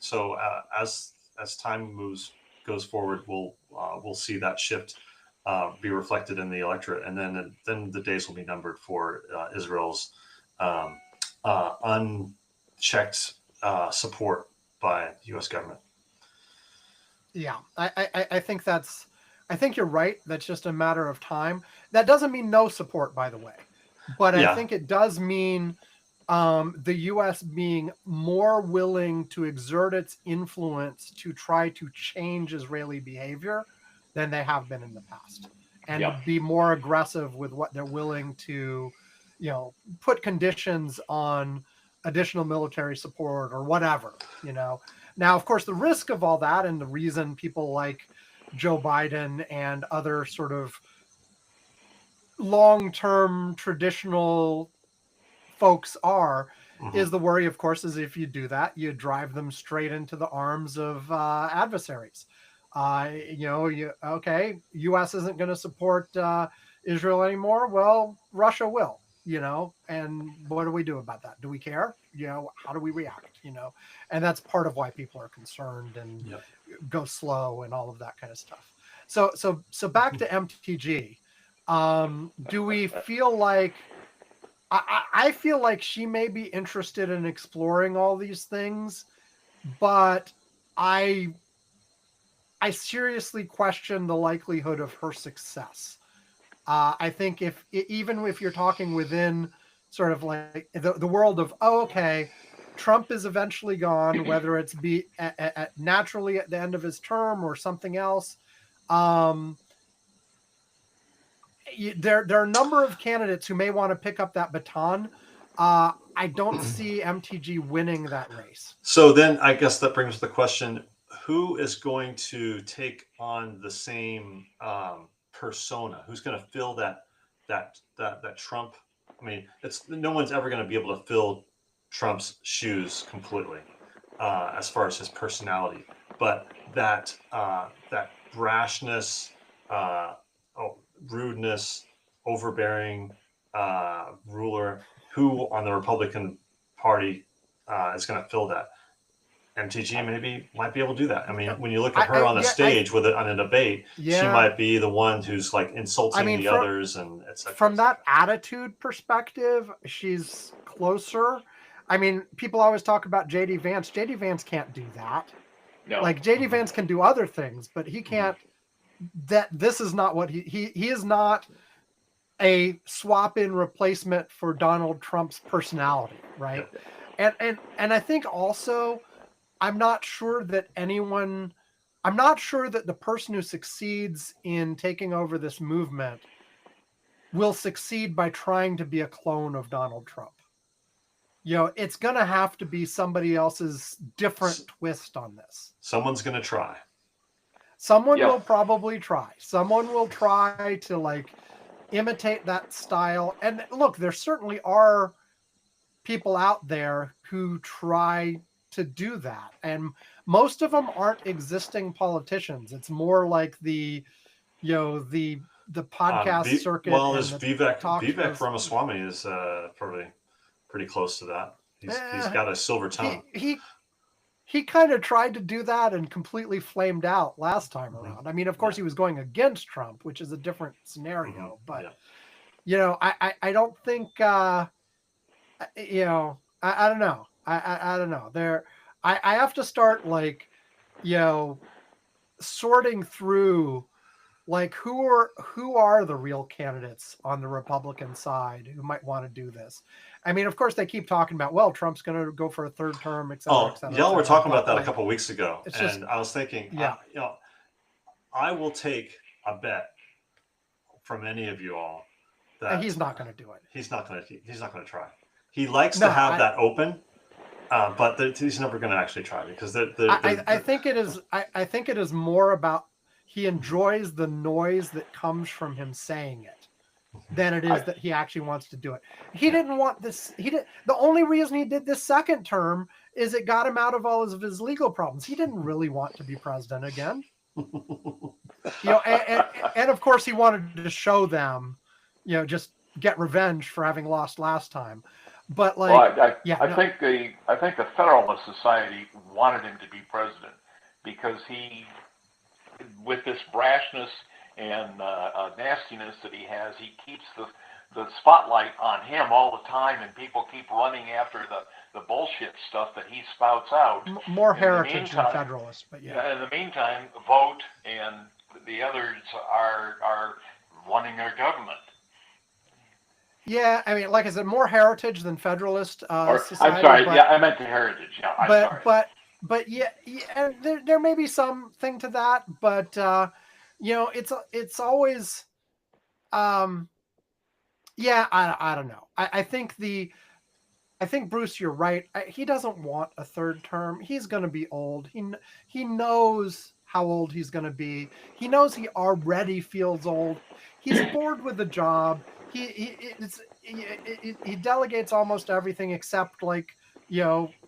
[SPEAKER 1] time goes forward, we'll see that shift be reflected in the electorate, and then the days will be numbered for Israel's um, unchecked support by the U.S. government.
[SPEAKER 2] Yeah, I think I think you're right. That's just a matter of time. That doesn't mean no support, by the way, but I
[SPEAKER 1] Yeah.
[SPEAKER 2] think it does mean the U.S. being more willing to exert its influence to try to change Israeli behavior than they have been in the past, and
[SPEAKER 3] Yeah.
[SPEAKER 2] to be more aggressive with what they're willing to, put conditions on additional military support or whatever. Now, of course, the risk of all that, and the reason people like Joe Biden and other sort of long-term traditional folks
[SPEAKER 1] Mhm.
[SPEAKER 2] is the worry, of course, is if you do that, you drive them straight into the arms of adversaries. U.S. isn't going to support Israel anymore. Well, Russia will, and what do we do about that? Do we care? How do we react? And that's part of why people are concerned and
[SPEAKER 1] Yep.
[SPEAKER 2] go slow and all of that kind of stuff. So back to MTG. Do we feel like I feel like she may be interested in exploring all these things, but I seriously question the likelihood of her success. I think even if you're talking within sort of like the world of, okay, Trump is eventually gone, whether it's be naturally at the end of his term or something else. There are a number of candidates who may want to pick up that baton. I don't see MTG winning that race.
[SPEAKER 1] So then I guess that brings the question, who is going to take on the same persona? Who's going to fill that Trump? I mean, no one's ever going to be able to fill Trump's shoes completely as far as his personality, but that brashness, rudeness, overbearing ruler who on the Republican Party is going to fill that. MTG maybe might be able to do that. I mean, when you look at her on a stage on a debate, she might be the one who's like insulting the others and etc.
[SPEAKER 2] From that attitude perspective, she's closer. I mean, people always talk about JD Vance. JD Vance can't do that.
[SPEAKER 3] No.
[SPEAKER 2] Like JD Vance can do other things, but he can't. This is not what he is not a swap-in replacement for Donald Trump's personality, right? Yeah. And I think also, I'm not sure that the person who succeeds in taking over this movement will succeed by trying to be a clone of Donald Trump. It's going to have to be somebody else's different twist on this.
[SPEAKER 1] Someone's going to try.
[SPEAKER 2] Someone will probably try. Someone will try to imitate that style. And look, there certainly are people out there who try to do that, and most of them aren't existing politicians. It's more like the podcast circuit.
[SPEAKER 1] Well, there's Vivek Ramaswamy is probably pretty close to that. He's got a silver tongue.
[SPEAKER 2] He kind of tried to do that and completely flamed out last time around. I mean, of course, he was going against Trump, which is a different scenario. But I don't think I don't know. I don't know. I have to start sorting through who are the real candidates on the Republican side who might want to do this. I mean, of course, they keep talking about, well, Trump's going to go for a third term, et cetera, et cetera.
[SPEAKER 1] Y'all were talking about that a couple of weeks ago, and I was thinking,
[SPEAKER 2] yeah,
[SPEAKER 1] I will take a bet from any of you all that
[SPEAKER 2] he's not going to do it.
[SPEAKER 1] He's not going to try. He likes to have that open, but he's never going to actually try because
[SPEAKER 2] I think it is. I think it is more about he enjoys the noise that comes from him saying it than it is that he actually wants to do it. He didn't want this. The only reason he did this second term is it got him out of all of his legal problems. He didn't really want to be president again. And of course he wanted to show them, just get revenge for having lost last time. But
[SPEAKER 3] I think the Federalist Society wanted him to be president because he, with this brashness and nastiness that he has, he keeps the spotlight on him all the time, and people keep running after the bullshit stuff that he spouts out.
[SPEAKER 2] More heritage than Federalist, but yeah.
[SPEAKER 3] In the meantime, Vote and the others are running their government.
[SPEAKER 2] Yeah, I mean, like I said, more heritage than Federalist society.
[SPEAKER 3] I'm sorry, I meant the heritage. Yeah, sorry.
[SPEAKER 2] But yeah, and there may be something to that, but it's always, yeah, I don't know. I think Bruce, you're right. He doesn't want a third term. He's going to be old. He knows how old he's going to be. He knows he already feels old. He's bored with the job. He delegates almost everything except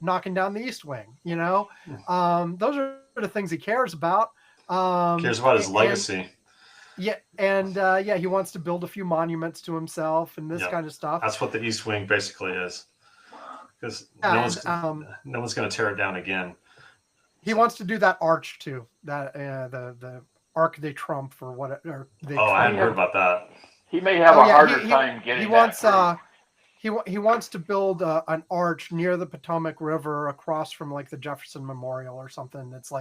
[SPEAKER 2] knocking down the East Wing. Those are the things he cares about.
[SPEAKER 1] Cares about his legacy.
[SPEAKER 2] He wants to build a few monuments to himself and this kind of stuff.
[SPEAKER 1] That's what the East Wing basically is. Because no one's going to tear it down again.
[SPEAKER 2] He wants to do that arch too. That the Arc de Triomphe or whatever.
[SPEAKER 1] I hadn't heard about that.
[SPEAKER 3] He may have a harder time getting that.
[SPEAKER 2] He wants to build an arch near the Potomac River across from the Jefferson Memorial or something that's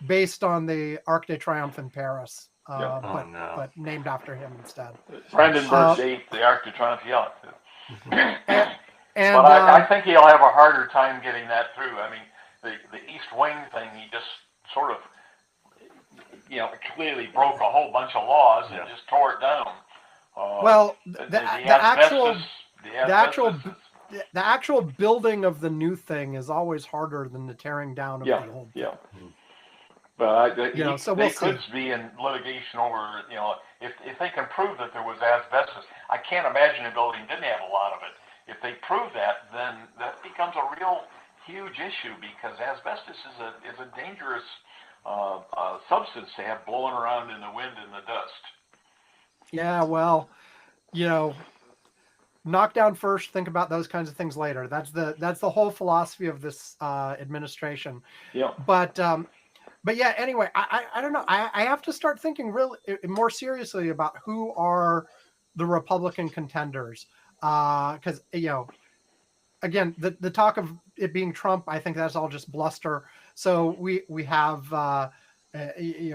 [SPEAKER 2] based on the Arc de Triomphe in Paris, but named after him instead.
[SPEAKER 3] Brandenburg ate the Arc de Triomphe,
[SPEAKER 2] And,
[SPEAKER 3] but I think he'll have a harder time getting that through. I mean, the East Wing thing, he just sort of, clearly broke a whole bunch of laws and just tore it down.
[SPEAKER 2] The actual building of the new thing is always harder than the tearing down of the old.
[SPEAKER 3] Yeah. But
[SPEAKER 2] so
[SPEAKER 3] they could be in litigation over, if they can prove that there was asbestos. I can't imagine a building didn't have a lot of it. If they prove that, then that becomes a real huge issue because asbestos is a dangerous substance to have blowing around in the wind and the dust.
[SPEAKER 2] Yeah, well, knock down first, think about those kinds of things later. That's the whole philosophy of this administration.
[SPEAKER 3] Yeah.
[SPEAKER 2] But yeah, anyway, I don't know. I have to start thinking really more seriously about who are the Republican contenders. Because again, the talk of it being Trump, I think that's all just bluster. So we have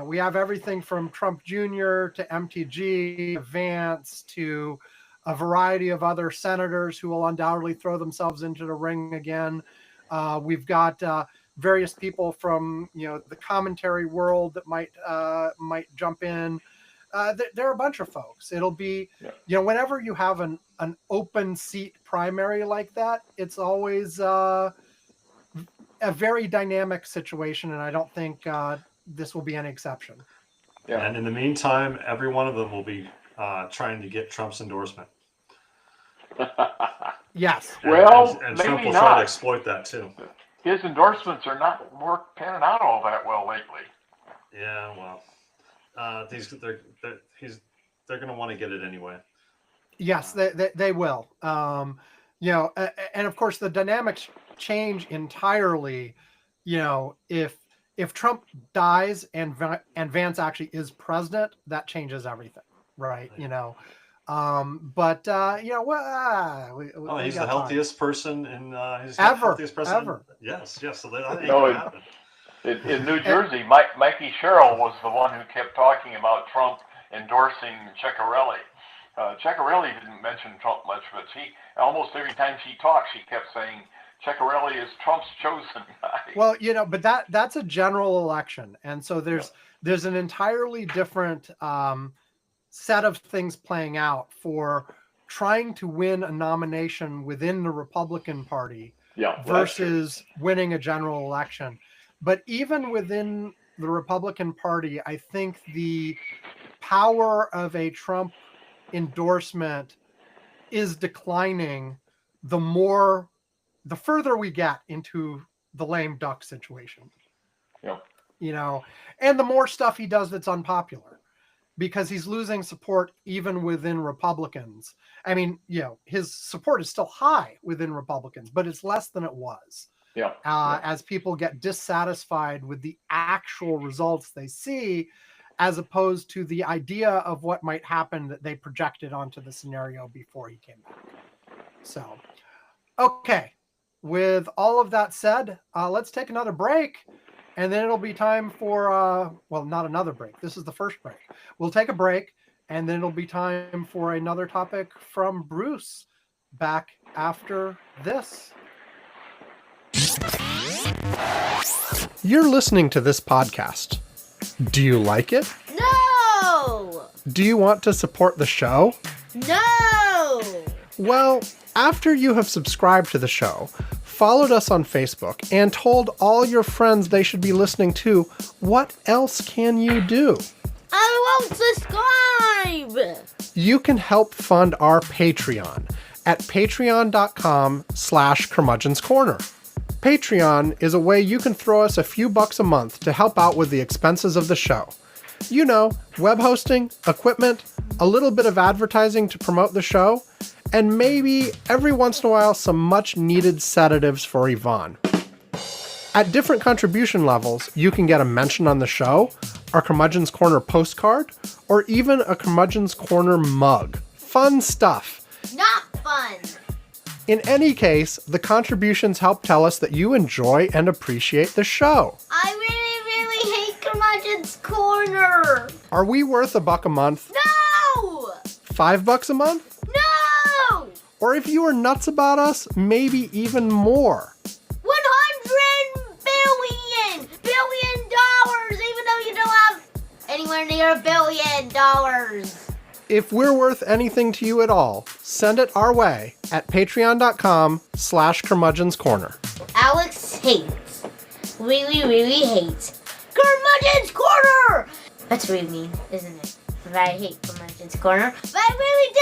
[SPEAKER 2] we have everything from Trump Jr. to MTG, Vance, to a variety of other senators who will undoubtedly throw themselves into the ring again. We've got various people from the commentary world that might jump in. There are a bunch of folks. It'll be whenever you have an open seat primary like that, it's always a very dynamic situation, and I don't think this will be any exception.
[SPEAKER 1] Yeah. And in the meantime, every one of them will be trying to get Trump's endorsement.
[SPEAKER 2] Yes.
[SPEAKER 1] And Trump will try to exploit that too.
[SPEAKER 3] His endorsements are not panning out all that well lately.
[SPEAKER 1] Yeah, well, they're going to want to get it anyway.
[SPEAKER 2] Yes, they will. And of course the dynamics change entirely. If Trump dies and Vance actually is president, that changes everything, right?
[SPEAKER 1] He's the healthiest person he's the healthiest president
[SPEAKER 2] ever.
[SPEAKER 1] Yes. So that ain't gonna happen.
[SPEAKER 3] In New Jersey, Mikey Sherrill was the one who kept talking about Trump endorsing Ciccarelli. Ciccarelli didn't mention Trump much, but almost every time she talked, she kept saying Ciccarelli is Trump's chosen guy.
[SPEAKER 2] Well, but that's a general election, and so there's an entirely different set of things playing out for trying to win a nomination within the Republican Party versus winning a general election. But even within the Republican Party, I think the power of a Trump endorsement is declining the further we get into the lame duck situation.
[SPEAKER 3] Yep.
[SPEAKER 2] You know, and the more stuff he does that's unpopular, because he's losing support even within Republicans. I mean, you know, his support is still high within Republicans, but it's less than it was.
[SPEAKER 3] Yeah.
[SPEAKER 2] As people get dissatisfied with the actual results they see, as opposed to the idea of what might happen that they projected onto the scenario before he came back. So, okay. With all of that said, let's take another break. And then it'll be time for, well, not another break. This is the first break. We'll take a break, and then it'll be time for another topic from Bruce back after this. You're listening to this podcast. Do you like it?
[SPEAKER 4] No!
[SPEAKER 2] Do you want to support the show?
[SPEAKER 4] No!
[SPEAKER 2] Well, after you have subscribed to the show, followed us on Facebook, and told all your friends they should be listening to, what else can you do?
[SPEAKER 4] I won't subscribe!
[SPEAKER 2] You can help fund our Patreon at patreon.com/Curmudgeon's Corner. Patreon is a way you can throw us a few bucks a month to help out with the expenses of the show. You know, web hosting, equipment, a little bit of advertising to promote the show, and maybe every once in a while some much needed sedatives for Yvonne. At different contribution levels, you can get a mention on the show, our Curmudgeon's Corner postcard, or even a Curmudgeon's Corner mug. Fun stuff.
[SPEAKER 4] Not fun!
[SPEAKER 2] In any case, the contributions help tell us that you enjoy and appreciate the show.
[SPEAKER 4] I really hate Curmudgeon's Corner!
[SPEAKER 2] Are we worth $1 a month?
[SPEAKER 4] No!
[SPEAKER 2] $5 a month?
[SPEAKER 4] No!
[SPEAKER 2] Or if you are nuts about us, maybe even more.
[SPEAKER 4] 100 billion dollars, even though you don't have anywhere near $1 billion.
[SPEAKER 2] If we're worth anything to you at all, send it our way at patreon.com/Curmudgeon's Corner.
[SPEAKER 4] Alex hates, really hates Curmudgeon's Corner! That's really mean, isn't it? But I hate Curmudgeon's Corner, but I really do!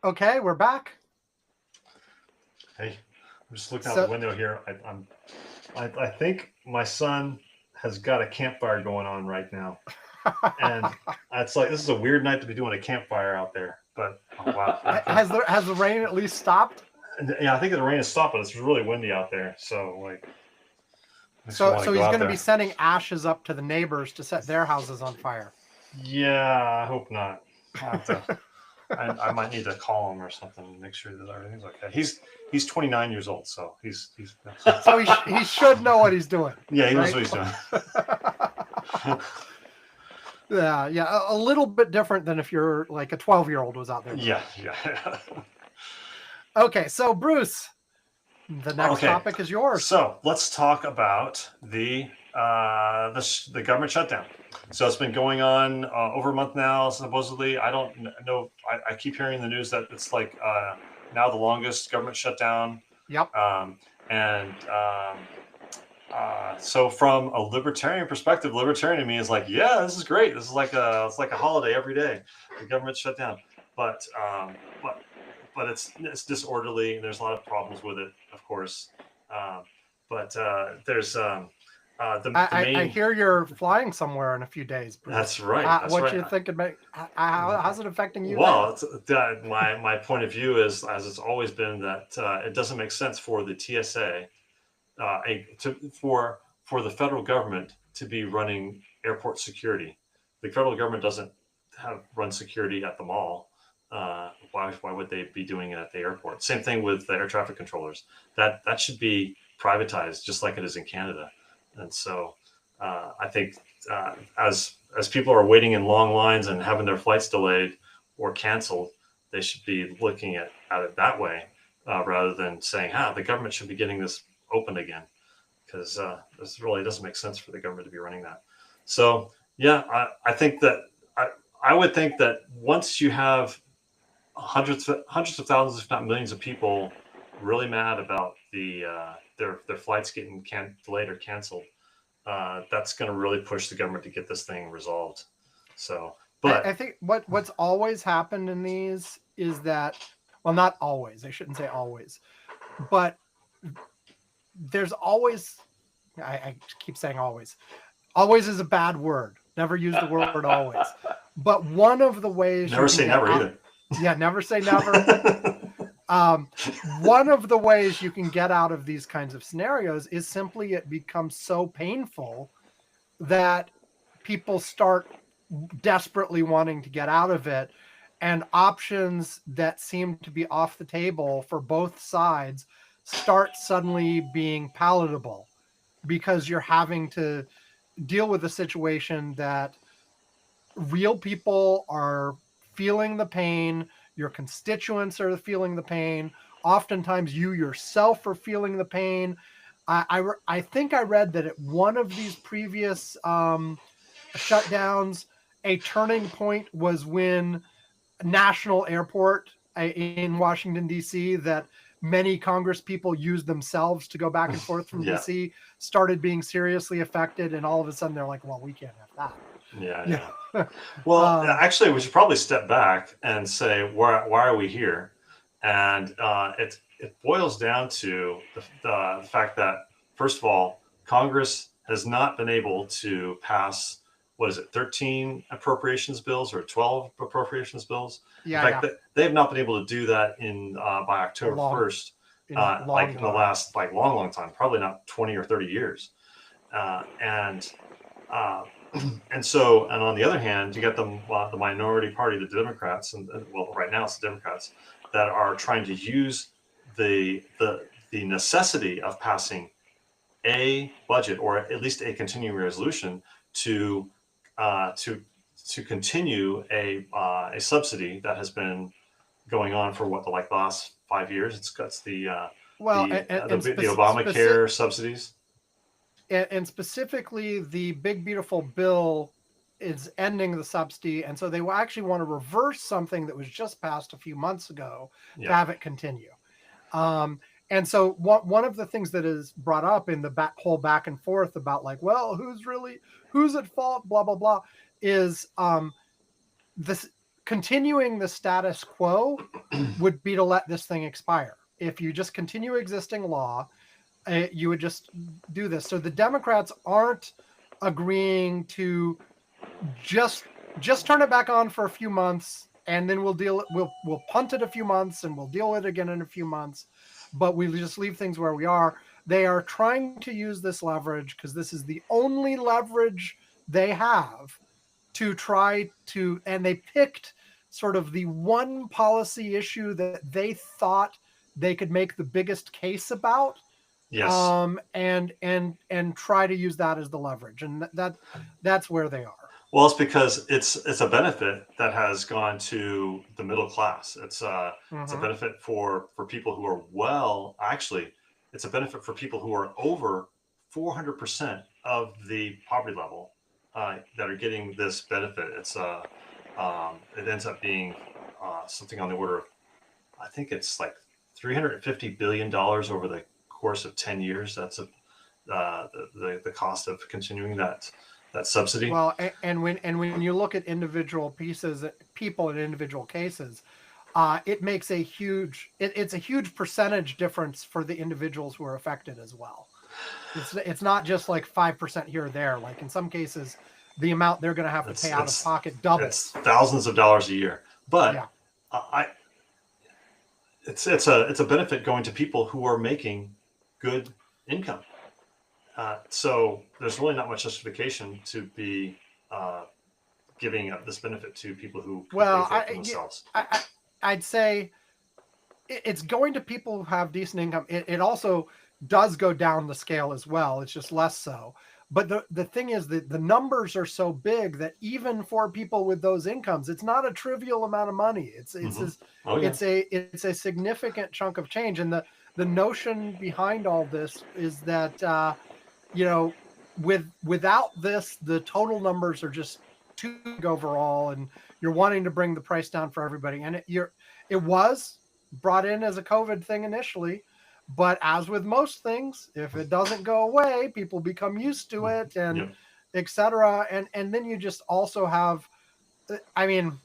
[SPEAKER 2] Okay, we're back.
[SPEAKER 1] Hey, I'm just looking out the window here. I think my son has got a campfire going on right now, and it's like this is a weird night to be doing a campfire out there. But oh, wow,
[SPEAKER 2] Has the rain at least stopped?
[SPEAKER 1] yeah, I think the rain has stopped, but it's really windy out there. So like,
[SPEAKER 2] So he's going to be sending ashes up to the neighbors to set their houses on fire.
[SPEAKER 1] Yeah, I hope not. I might need to call him or something and make sure that everything's okay. He's 29 years old, so he's
[SPEAKER 2] so he should know what he's doing.
[SPEAKER 1] Yeah, he knows
[SPEAKER 2] right?
[SPEAKER 1] what he's doing.
[SPEAKER 2] Yeah, a little bit different than if you're like a 12-year-old was out there.
[SPEAKER 1] Yeah.
[SPEAKER 2] Okay, so Bruce, the next topic is yours.
[SPEAKER 1] So let's talk about the government shutdown. So it's been going on over a month now, supposedly. I don't know. I keep hearing in the news that it's like now the longest government shutdown.
[SPEAKER 2] Yep.
[SPEAKER 1] So from a libertarian perspective, libertarian to me is like, yeah, this is great. This is like a holiday every day. The government shut down, but it's disorderly and there's a lot of problems with it, of course. There's
[SPEAKER 2] I hear you're flying somewhere in a few days, Bruce.
[SPEAKER 1] That's right.
[SPEAKER 2] What you thinking about? How's it affecting you?
[SPEAKER 1] Well, my point of view is, as it's always been, that it doesn't make sense for the TSA, for the federal government to be running airport security. The federal government doesn't run security at the mall. Why would they be doing it at the airport? Same thing with the air traffic controllers. That should be privatized, just like it is in Canada. And so I think as people are waiting in long lines and having their flights delayed or canceled, they should be looking at it that way rather than saying, the government should be getting this open again, because this really doesn't make sense for the government to be running that. So, yeah, I think that I would think that once you have hundreds of thousands, if not millions of people really mad about their flights getting delayed or canceled, that's going to really push the government to get this thing resolved. So, but
[SPEAKER 2] I think what's always happened in these is that, well, not always, I shouldn't say always, but there's always, I keep saying always. Always is a bad word. Never use the word always. But one of the ways
[SPEAKER 1] Never say never either.
[SPEAKER 2] Yeah, never say never. One of the ways you can get out of these kinds of scenarios is simply it becomes so painful that people start desperately wanting to get out of it, and options that seem to be off the table for both sides start suddenly being palatable because you're having to deal with a situation that real people are feeling the pain, your constituents are feeling the pain, oftentimes you yourself are feeling the pain. I think I read that at one of these previous shutdowns, a turning point was when National Airport in Washington, D.C., that many Congress people used themselves to go back and forth from
[SPEAKER 1] Yeah.
[SPEAKER 2] D.C., started being seriously affected. And all of a sudden they're like, well, we can't have that.
[SPEAKER 1] Yeah. Well, actually, we should probably step back and say, why are we here? And it boils down to the fact that, first of all, Congress has not been able to pass, what is it, 13 appropriations bills or 12 appropriations bills?
[SPEAKER 2] Yeah,
[SPEAKER 1] in fact, they have not been able to do that by October 1st, in the last long time, probably not 20 or 30 years. And so, and on the other hand, you got the minority party, the Democrats, and well, right now it's the Democrats that are trying to use the necessity of passing a budget or at least a continuing resolution to continue a subsidy that has been going on for the last 5 years. It's the Obamacare subsidies.
[SPEAKER 2] And specifically, the big beautiful bill is ending the subsidy, and so they actually want to reverse something that was just passed a few months ago to have it continue. And so one of the things that is brought up in the whole back and forth about well, who's at fault, blah blah blah, is this continuing the status quo would be to let this thing expire. If you just continue existing law, you would just do this. So the Democrats aren't agreeing to just turn it back on for a few months, and then we'll punt it a few months, and we'll deal with it again in a few months, but we'll just leave things where we are. They are trying to use this leverage because this is the only leverage they have to try to, and they picked sort of the one policy issue that they thought they could make the biggest case about.
[SPEAKER 1] Yes.
[SPEAKER 2] And try to use that as the leverage, and that's where they are.
[SPEAKER 1] Well, it's because it's a benefit that has gone to the middle class. It's a benefit for people who are actually, it's a benefit for people who are over 400% of the poverty level that are getting this benefit. It's it ends up being something on the order of, I think it's like $350 billion over the course of 10 years. That's the cost of continuing that subsidy.
[SPEAKER 2] Well, and when you look at individual people in individual cases, it makes it's a huge percentage difference for the individuals who are affected as well. It's not just like 5% here or there. Like in some cases, the amount they're going to have to pay out of pocket doubles.
[SPEAKER 1] It's thousands of dollars a year. But it's a benefit going to people who are making good income. So there's really not much justification to be giving this benefit to people who pay for it themselves.
[SPEAKER 2] I'd say it's going to people who have decent income. It also does go down the scale as well. It's just less so. But the thing is that the numbers are so big that even for people with those incomes, it's not a trivial amount of money. It's a significant chunk of change. And the notion behind all this is that without this, the total numbers are just too big overall, and you're wanting to bring the price down for everybody. And it was brought in as a COVID thing initially, but as with most things, if it doesn't go away, people become used to it, and et cetera. And then you just also have, I mean,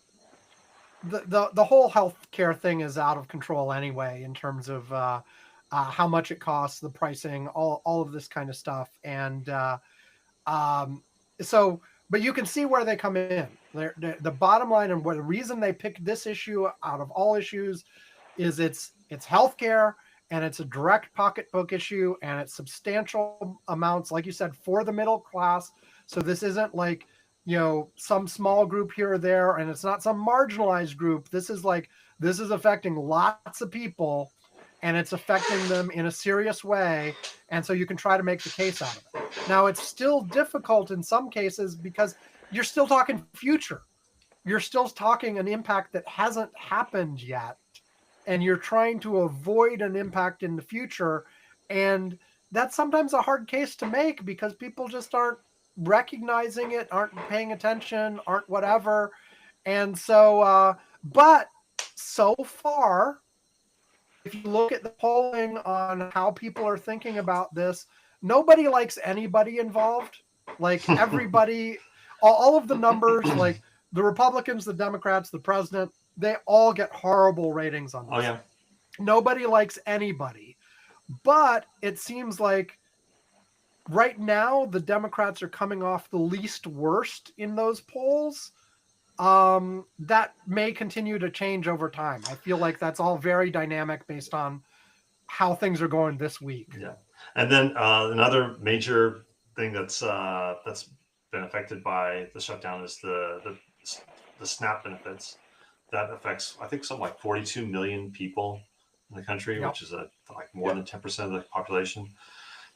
[SPEAKER 2] the whole healthcare thing is out of control anyway in terms of how much it costs, the pricing, all of this kind of stuff. And so, but you can see where they come in. The bottom line and what the reason they picked this issue out of all issues is it's healthcare, and it's a direct pocketbook issue, and it's substantial amounts, like you said, for the middle class. So this isn't like, some small group here or there, and it's not some marginalized group. This is affecting lots of people, and it's affecting them in a serious way. And so you can try to make the case out of it. Now, it's still difficult in some cases because you're still talking future. You're still talking an impact that hasn't happened yet, and you're trying to avoid an impact in the future. And that's sometimes a hard case to make because people just aren't recognizing it, aren't paying attention, aren't whatever. And so, but so far, if you look at the polling on how people are thinking about this, nobody likes anybody involved. Like everybody, all of the numbers, like the Republicans, the Democrats, the president, they all get horrible ratings on this.
[SPEAKER 1] Oh, yeah.
[SPEAKER 2] Nobody likes anybody. But it seems like right now the Democrats are coming off the least worst in those polls. That may continue to change over time. I feel like that's all very dynamic based on how things are going this week.
[SPEAKER 1] Yeah. And then another major thing that's been affected by the shutdown is the SNAP benefits. That affects, I think, something like 42 million people in the country,
[SPEAKER 2] Yep.
[SPEAKER 1] which is like more than 10% of the population.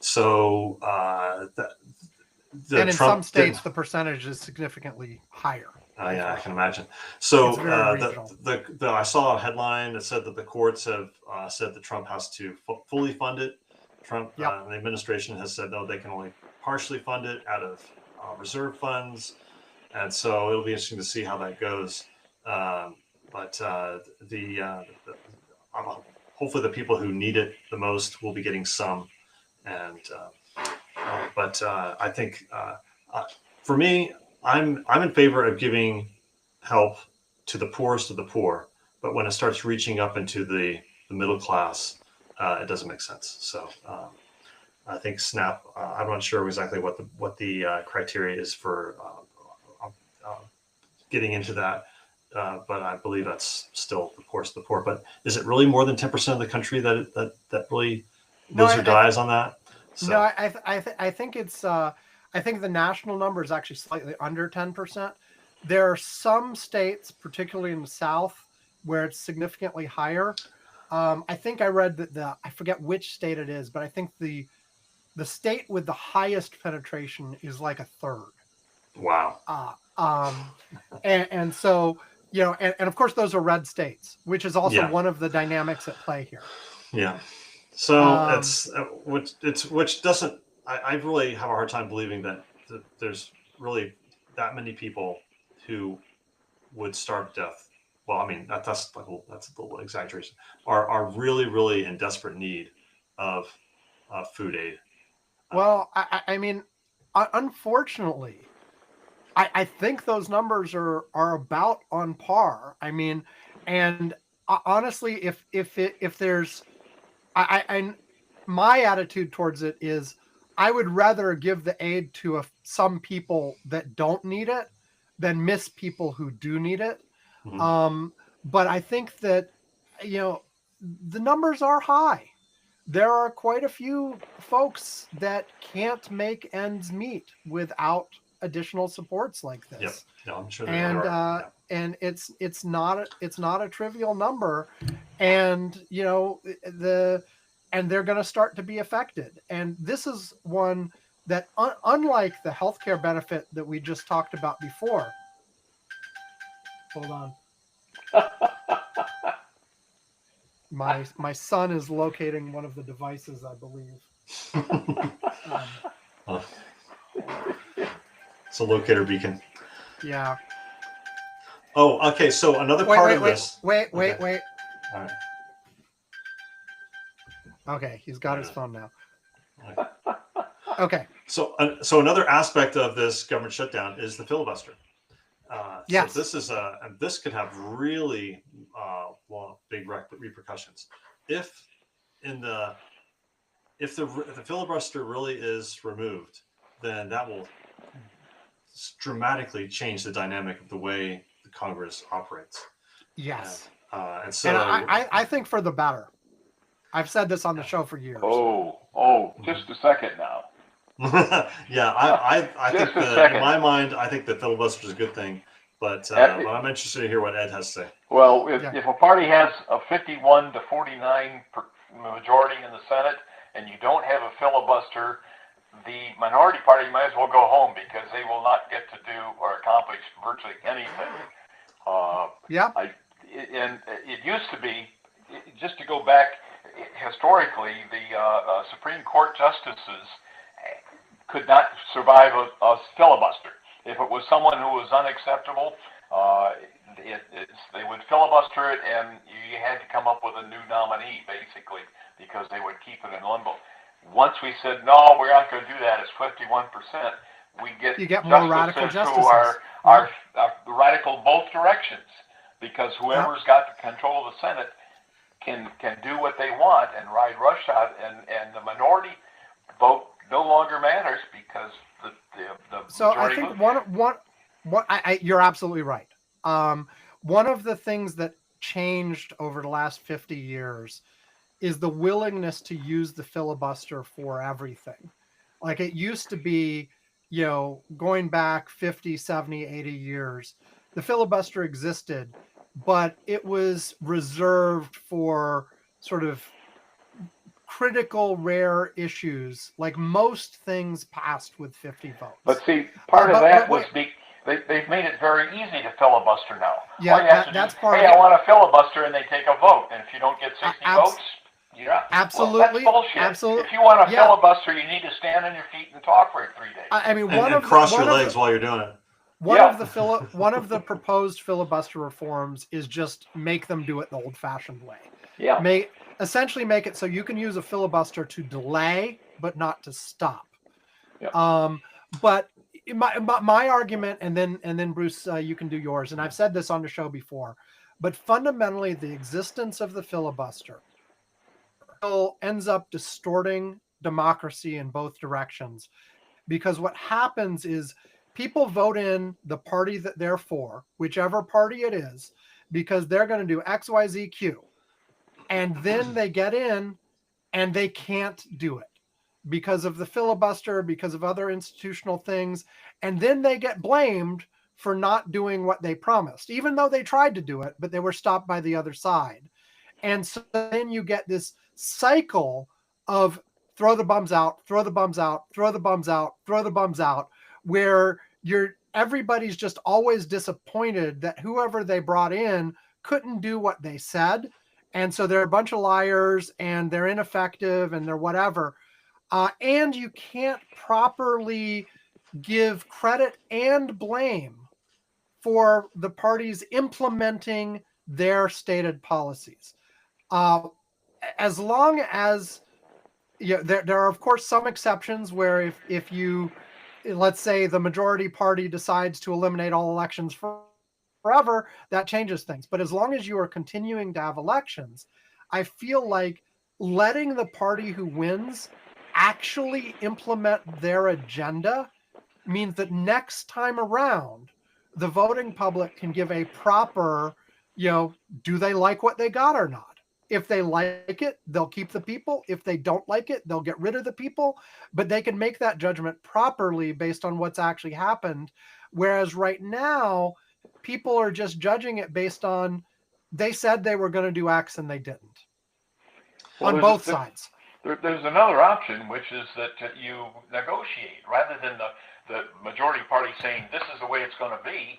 [SPEAKER 1] So
[SPEAKER 2] and in some states, the percentage is significantly higher.
[SPEAKER 1] Yeah, I can imagine. So
[SPEAKER 2] It's very regional.
[SPEAKER 1] I saw a headline that said that the courts have said that Trump has to fully fund it. Trump,
[SPEAKER 2] Yep.
[SPEAKER 1] the administration has said, no, they can only partially fund it out of reserve funds. And so it'll be interesting to see how that goes. But hopefully the people who need it the most will be getting some. And but I think for me, I'm in favor of giving help to the poorest of the poor. But when it starts reaching up into the middle class, it doesn't make sense. So I think SNAP. I'm not sure exactly what the criteria is for getting into that. But I believe that's still the poorest of the poor. But is it really more than 10% of the country that really lives or dies on that? So.
[SPEAKER 2] No, I think it's I think the national number is actually slightly under 10%. There are some states, particularly in the South, where it's significantly higher. I think I read that I forget which state it is, but I think the state with the highest penetration is like a third.
[SPEAKER 1] Wow.
[SPEAKER 2] And so, and of course those are red states, which is also
[SPEAKER 1] Yeah.
[SPEAKER 2] one of the dynamics at play here.
[SPEAKER 1] Yeah. So which doesn't, I really have a hard time believing that there's really that many people who would starve to death. Well, I mean, that's a little exaggeration, are really, really in desperate need of food aid.
[SPEAKER 2] Well, I mean, unfortunately, I think those numbers are about on par. I mean, and honestly, if there's, my attitude towards it is, I would rather give the aid to some people that don't need it than miss people who do need it.
[SPEAKER 1] Mm-hmm.
[SPEAKER 2] But I think that, the numbers are high. There are quite a few folks that can't make ends meet without additional supports like this.
[SPEAKER 1] Yep. No, I'm sure
[SPEAKER 2] And
[SPEAKER 1] there are. Yeah.
[SPEAKER 2] and it's not a trivial number, and and they're going to start to be affected. And this is one that, unlike the healthcare benefit that we just talked about before. Hold on. My son is locating one of the devices, I believe.
[SPEAKER 1] It's a locator beacon.
[SPEAKER 2] Yeah.
[SPEAKER 1] Oh, okay. So another part of this.
[SPEAKER 2] Wait.
[SPEAKER 1] All right.
[SPEAKER 2] Okay, he's got his phone now.
[SPEAKER 1] All right.
[SPEAKER 2] Okay.
[SPEAKER 1] So another aspect of this government shutdown is the filibuster.
[SPEAKER 2] Yes.
[SPEAKER 1] So this could have really big repercussions if if the filibuster really is removed, then that will dramatically change the dynamic of the way the Congress operates.
[SPEAKER 2] Yes.
[SPEAKER 1] And so
[SPEAKER 2] And I think for the better. I've said this on the show for years.
[SPEAKER 3] Just a second now.
[SPEAKER 1] yeah, I think
[SPEAKER 3] Just a
[SPEAKER 1] in
[SPEAKER 3] second.
[SPEAKER 1] my mind, I think the filibuster is a good thing, but I'm interested to hear what Ed has to say.
[SPEAKER 3] Well, if a party has a 51 to 49 majority in the Senate, and you don't have a filibuster, the minority party might as well go home because they will not get to do or accomplish virtually anything. And it used to be, just to go back historically, the Supreme Court justices could not survive a filibuster. If it was someone who was unacceptable, they would filibuster it, and you had to come up with a new nominee, basically, because they would keep it in limbo. Once we said, no, we're not going to do that, it's 51%, you get
[SPEAKER 2] more radical justices
[SPEAKER 3] who are radical both directions, because whoever's got the control of the Senate can do what they want and ride roughshod, and the minority vote no longer matters because the
[SPEAKER 2] so
[SPEAKER 3] majority.
[SPEAKER 2] I think you're absolutely right. One of the things that changed over the last 50 years is the willingness to use the filibuster for everything. Like it used to be, going back 50, 70, 80 years, the filibuster existed, but it was reserved for sort of critical, rare issues. Like most things passed with 50 votes.
[SPEAKER 3] But see, part of that was they've made it very easy to filibuster now.
[SPEAKER 2] Yeah, that's part
[SPEAKER 3] of it. Hey, I want to filibuster, and they take a vote. And if you don't get 60 votes, you're out.
[SPEAKER 2] Absolutely.
[SPEAKER 3] Well, that's bullshit.
[SPEAKER 2] Absolutely.
[SPEAKER 3] If you want to filibuster, you need to stand on your feet and talk for 3 days.
[SPEAKER 2] I mean,
[SPEAKER 1] and cross your legs while you're doing it.
[SPEAKER 2] One of the proposed filibuster reforms is just make them do it the old-fashioned way.
[SPEAKER 3] Yeah.
[SPEAKER 2] Essentially make it so you can use a filibuster to delay, but not to stop.
[SPEAKER 3] Yeah.
[SPEAKER 2] But my argument, and then Bruce, you can do yours. And I've said this on the show before, but fundamentally, the existence of the filibuster ends up distorting democracy in both directions, because what happens is people vote in the party that they're for, whichever party it is, because they're going to do X, Y, Z, Q. And then they get in and they can't do it because of the filibuster, because of other institutional things. And then they get blamed for not doing what they promised, even though they tried to do it, but they were stopped by the other side. And so then you get this cycle of throw the bums out, throw the bums out, throw the bums out, throw the bums out, where everybody's just always disappointed that whoever they brought in couldn't do what they said. And so they're a bunch of liars and they're ineffective and they're whatever. And you can't properly give credit and blame for the parties implementing their stated policies. As long as there are, of course, some exceptions where if you, let's say the majority party decides to eliminate all elections forever, that changes things. But as long as you are continuing to have elections, I feel like letting the party who wins actually implement their agenda means that next time around, the voting public can give a proper, do they like what they got or not? If they like it, they'll keep the people. If they don't like it, they'll get rid of the people. But they can make that judgment properly based on what's actually happened. Whereas right now, people are just judging it based on they said they were going to do X and they didn't. On both sides.
[SPEAKER 3] There's another option, which is that you negotiate rather than the majority party saying this is the way it's going to be.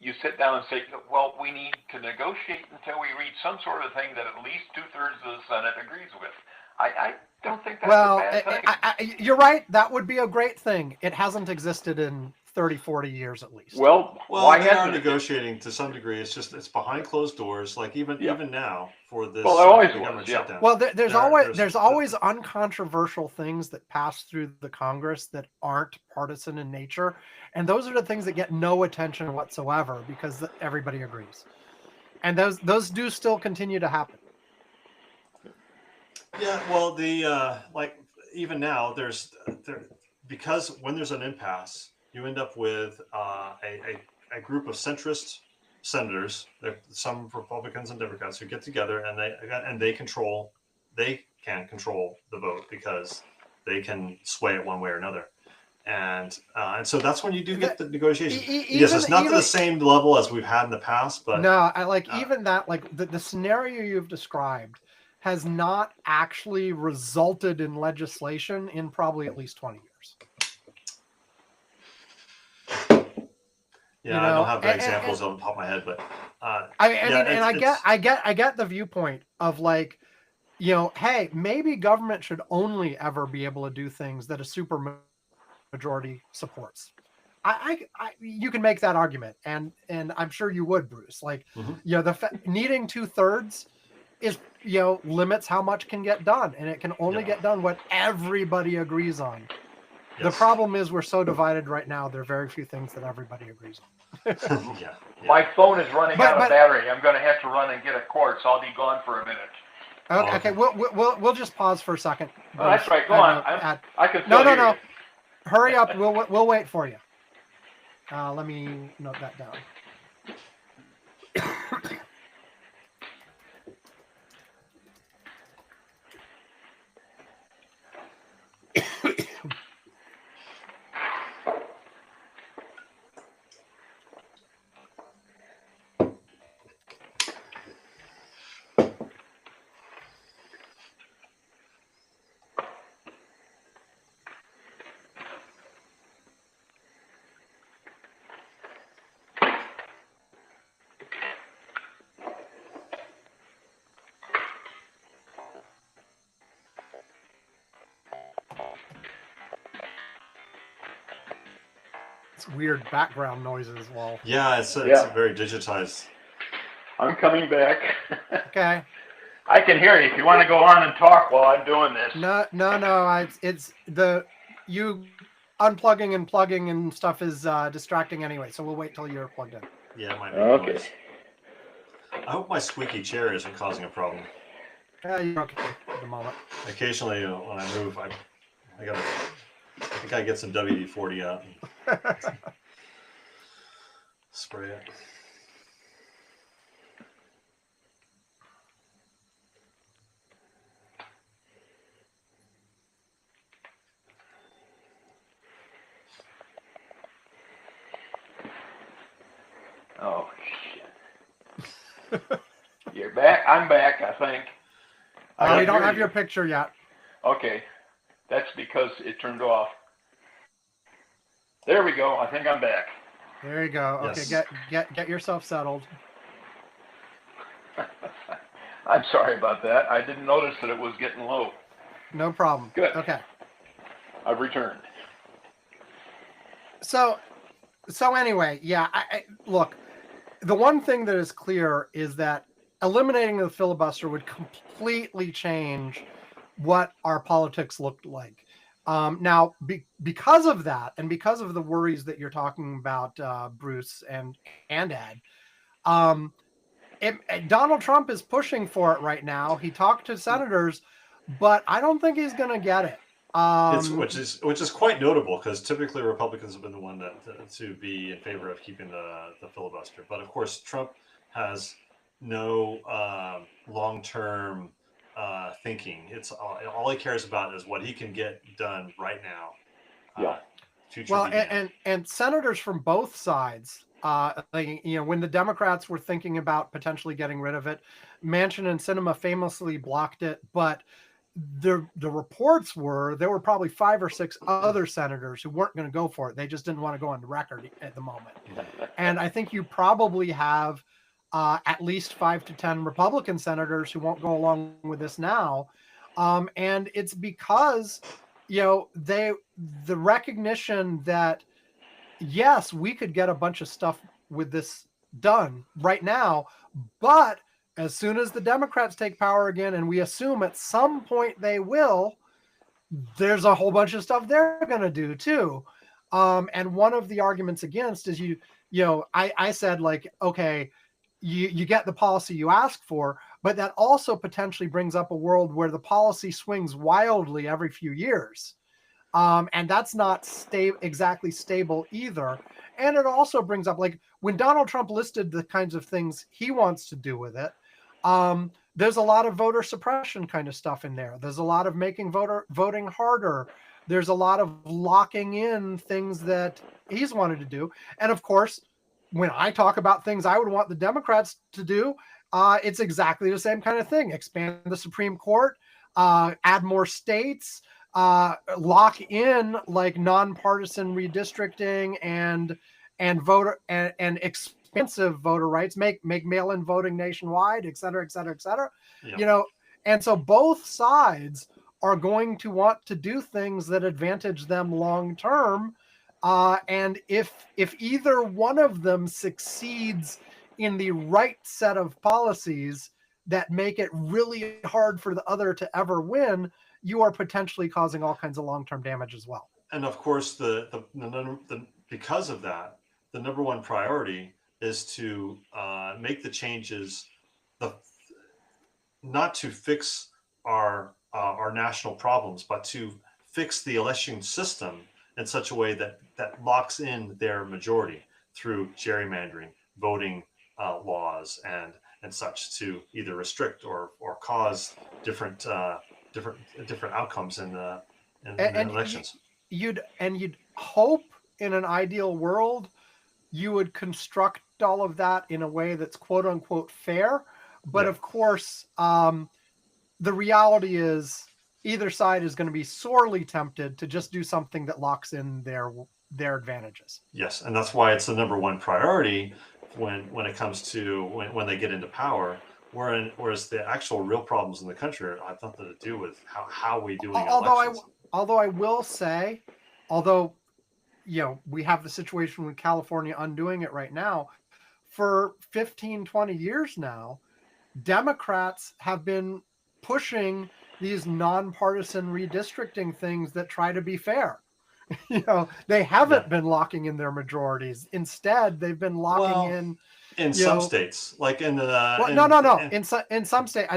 [SPEAKER 3] You sit down and say, well, we need to negotiate until we reach some sort of thing that at least 2/3 of the Senate agrees with. I don't think that's a bad thing.
[SPEAKER 2] You're right. That would be a great thing. It hasn't existed in 30, 40 years at least.
[SPEAKER 3] Well,
[SPEAKER 1] they are negotiating to some degree. It's behind closed doors. Like even now for this government shutdown.
[SPEAKER 2] Well, there's always uncontroversial things that pass through the Congress that aren't partisan in nature, and those are the things that get no attention whatsoever because everybody agrees, and those do still continue to happen.
[SPEAKER 1] Yeah, well, the like even now there because when there's an impasse, you end up with a group of centrist senators, some Republicans and Democrats who get together and they can control the vote because they can sway it one way or another. And so that's when you do get the negotiation. Yes, it's not to the same level as we've had in the past, but
[SPEAKER 2] no, I like even that, like the scenario you've described has not actually resulted in legislation in probably at least 20 years.
[SPEAKER 1] Yeah, I don't have the examples on the top of my head, but
[SPEAKER 2] I get the viewpoint of like, hey, maybe government should only ever be able to do things that a super majority supports. You can make that argument, and I'm sure you would, Bruce. Like, needing 2/3 is limits how much can get done, and it can only get done what everybody agrees on. Yes. The problem is we're so divided right now. There are very few things that everybody agrees on.
[SPEAKER 3] Yeah. My phone is running out of battery. I'm going to have to run and get a cord, so I'll be gone for a minute.
[SPEAKER 2] Okay. We'll just pause for a second.
[SPEAKER 3] Oh, that's right. Go on. I can still hear you.
[SPEAKER 2] Hurry up. We'll wait for you. Let me note that down. Weird background noises. Well,
[SPEAKER 1] yeah, it's very digitized.
[SPEAKER 3] I'm coming back.
[SPEAKER 2] Okay.
[SPEAKER 3] I can hear you if you want to go on and talk while I'm doing this.
[SPEAKER 2] No. It's you unplugging and plugging and stuff is distracting anyway. So we'll wait till you're plugged in.
[SPEAKER 1] Yeah, it might be.
[SPEAKER 3] Okay.
[SPEAKER 1] Noise. I hope my squeaky chair isn't causing a problem.
[SPEAKER 2] You're okay at the moment.
[SPEAKER 1] Occasionally, when I move, I think I get some WD-40 out and spray it.
[SPEAKER 3] Oh, shit. You're back? I'm back, I think.
[SPEAKER 2] We don't have your picture yet.
[SPEAKER 3] Okay. That's because it turned off. There we go. I think I'm back.
[SPEAKER 2] There you go.
[SPEAKER 1] Yes.
[SPEAKER 2] Okay, get yourself settled.
[SPEAKER 3] I'm sorry about that. I didn't notice that it was getting low.
[SPEAKER 2] No problem.
[SPEAKER 3] Good.
[SPEAKER 2] Okay.
[SPEAKER 3] I've returned.
[SPEAKER 2] So anyway, yeah. Look, the one thing that is clear is that eliminating the filibuster would completely change what our politics looked like. Now, because of that, and because of the worries that you're talking about, Bruce and Ed, Donald Trump is pushing for it right now. He talked to senators, but I don't think he's going to get it.
[SPEAKER 1] Which is quite notable because typically Republicans have been the one to be in favor of keeping the filibuster. But of course, Trump has no long-term thinking. It's all he cares about is what he can get done right now.
[SPEAKER 2] Yeah. And senators from both sides, when the Democrats were thinking about potentially getting rid of it, Manchin and Sinema famously blocked it, but the reports were there were probably 5 or 6 other senators who weren't going to go for it. They just didn't want to go on the record at the moment. And I think you probably have at least 5 to 10 Republican senators who won't go along with this now. And it's because, the recognition that, yes, we could get a bunch of stuff with this done right now, but as soon as the Democrats take power again, and we assume at some point they will, there's a whole bunch of stuff they're going to do too. And one of the arguments against is I said, like, okay, you get the policy you ask for, but that also potentially brings up a world where the policy swings wildly every few years. And that's not exactly stable either. And it also brings up, like, when Donald Trump listed the kinds of things he wants to do with it, there's a lot of voter suppression kind of stuff in there. There's a lot of making voting harder. There's a lot of locking in things that he's wanted to do. And of course, when I talk about things I would want the Democrats to do, it's exactly the same kind of thing. Expand the Supreme Court, add more states, lock in like nonpartisan redistricting and voter and expensive voter rights, make mail-in voting nationwide, et cetera, et cetera, et cetera.
[SPEAKER 1] Yeah.
[SPEAKER 2] And so both sides are going to want to do things that advantage them long term. And if either one of them succeeds in the right set of policies that make it really hard for the other to ever win, you are potentially causing all kinds of long-term damage as well.
[SPEAKER 1] And of course, because of that, the number one priority is to make the changes, not to fix our national problems, but to fix the election system in such a way that locks in their majority through gerrymandering, voting laws, and such, to either restrict or cause different outcomes in the elections.
[SPEAKER 2] You'd hope in an ideal world you would construct all of that in a way that's quote unquote fair, but of course the reality is either side is going to be sorely tempted to just do something that locks in their advantages.
[SPEAKER 1] Yes, and that's why it's the number one priority when it comes to when they get into power. Whereas the actual real problems in the country have nothing to do with how we doing elections.
[SPEAKER 2] Although I will say, we have the situation with California undoing it right now. For 15, 20 years now, Democrats have been pushing these nonpartisan redistricting things that try to be fair. They haven't been locking in their majorities. Instead, they've been locking in
[SPEAKER 1] some states, like in the
[SPEAKER 2] in some states,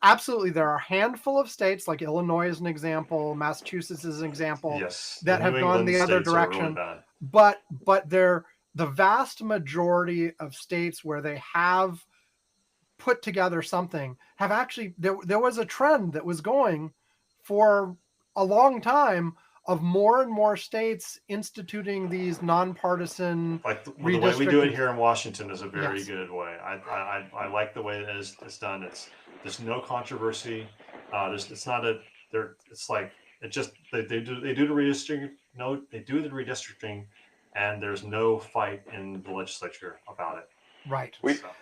[SPEAKER 2] absolutely, there are a handful of states, like Illinois is an example, Massachusetts is an example, that have gone the other direction. Really, but they're the vast majority of states where they have put together something have actually there was a trend that was going for a long time of more and more states instituting these nonpartisan,
[SPEAKER 1] like the way we do it here in Washington is a very good way. I like the way it's done. There's no controversy. It's not a there. It's like it just they do the redistricting. No, they do the redistricting, and there's no fight in the legislature about it.
[SPEAKER 2] Right.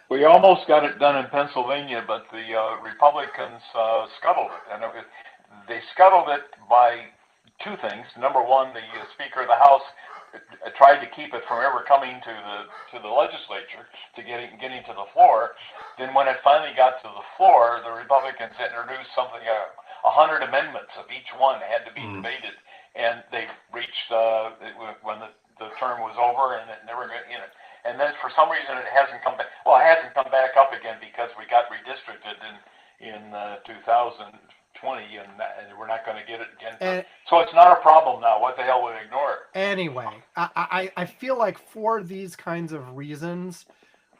[SPEAKER 3] We almost got it done in Pennsylvania, but the Republicans scuttled it, and they scuttled it by two things. Number one, the Speaker of the House tried to keep it from ever coming to the legislature, to getting to the floor. Then when it finally got to the floor, the Republicans introduced something, 100 amendments of each one had to be debated, and they reached when the term was over, and it never got in it. And then for some reason it hasn't come back. Well, it hasn't come back up again because we got redistricted in 2020, and we're not going to get it again. So it's not a problem now. What the hell would ignore it?
[SPEAKER 2] Anyway, I feel like for these kinds of reasons,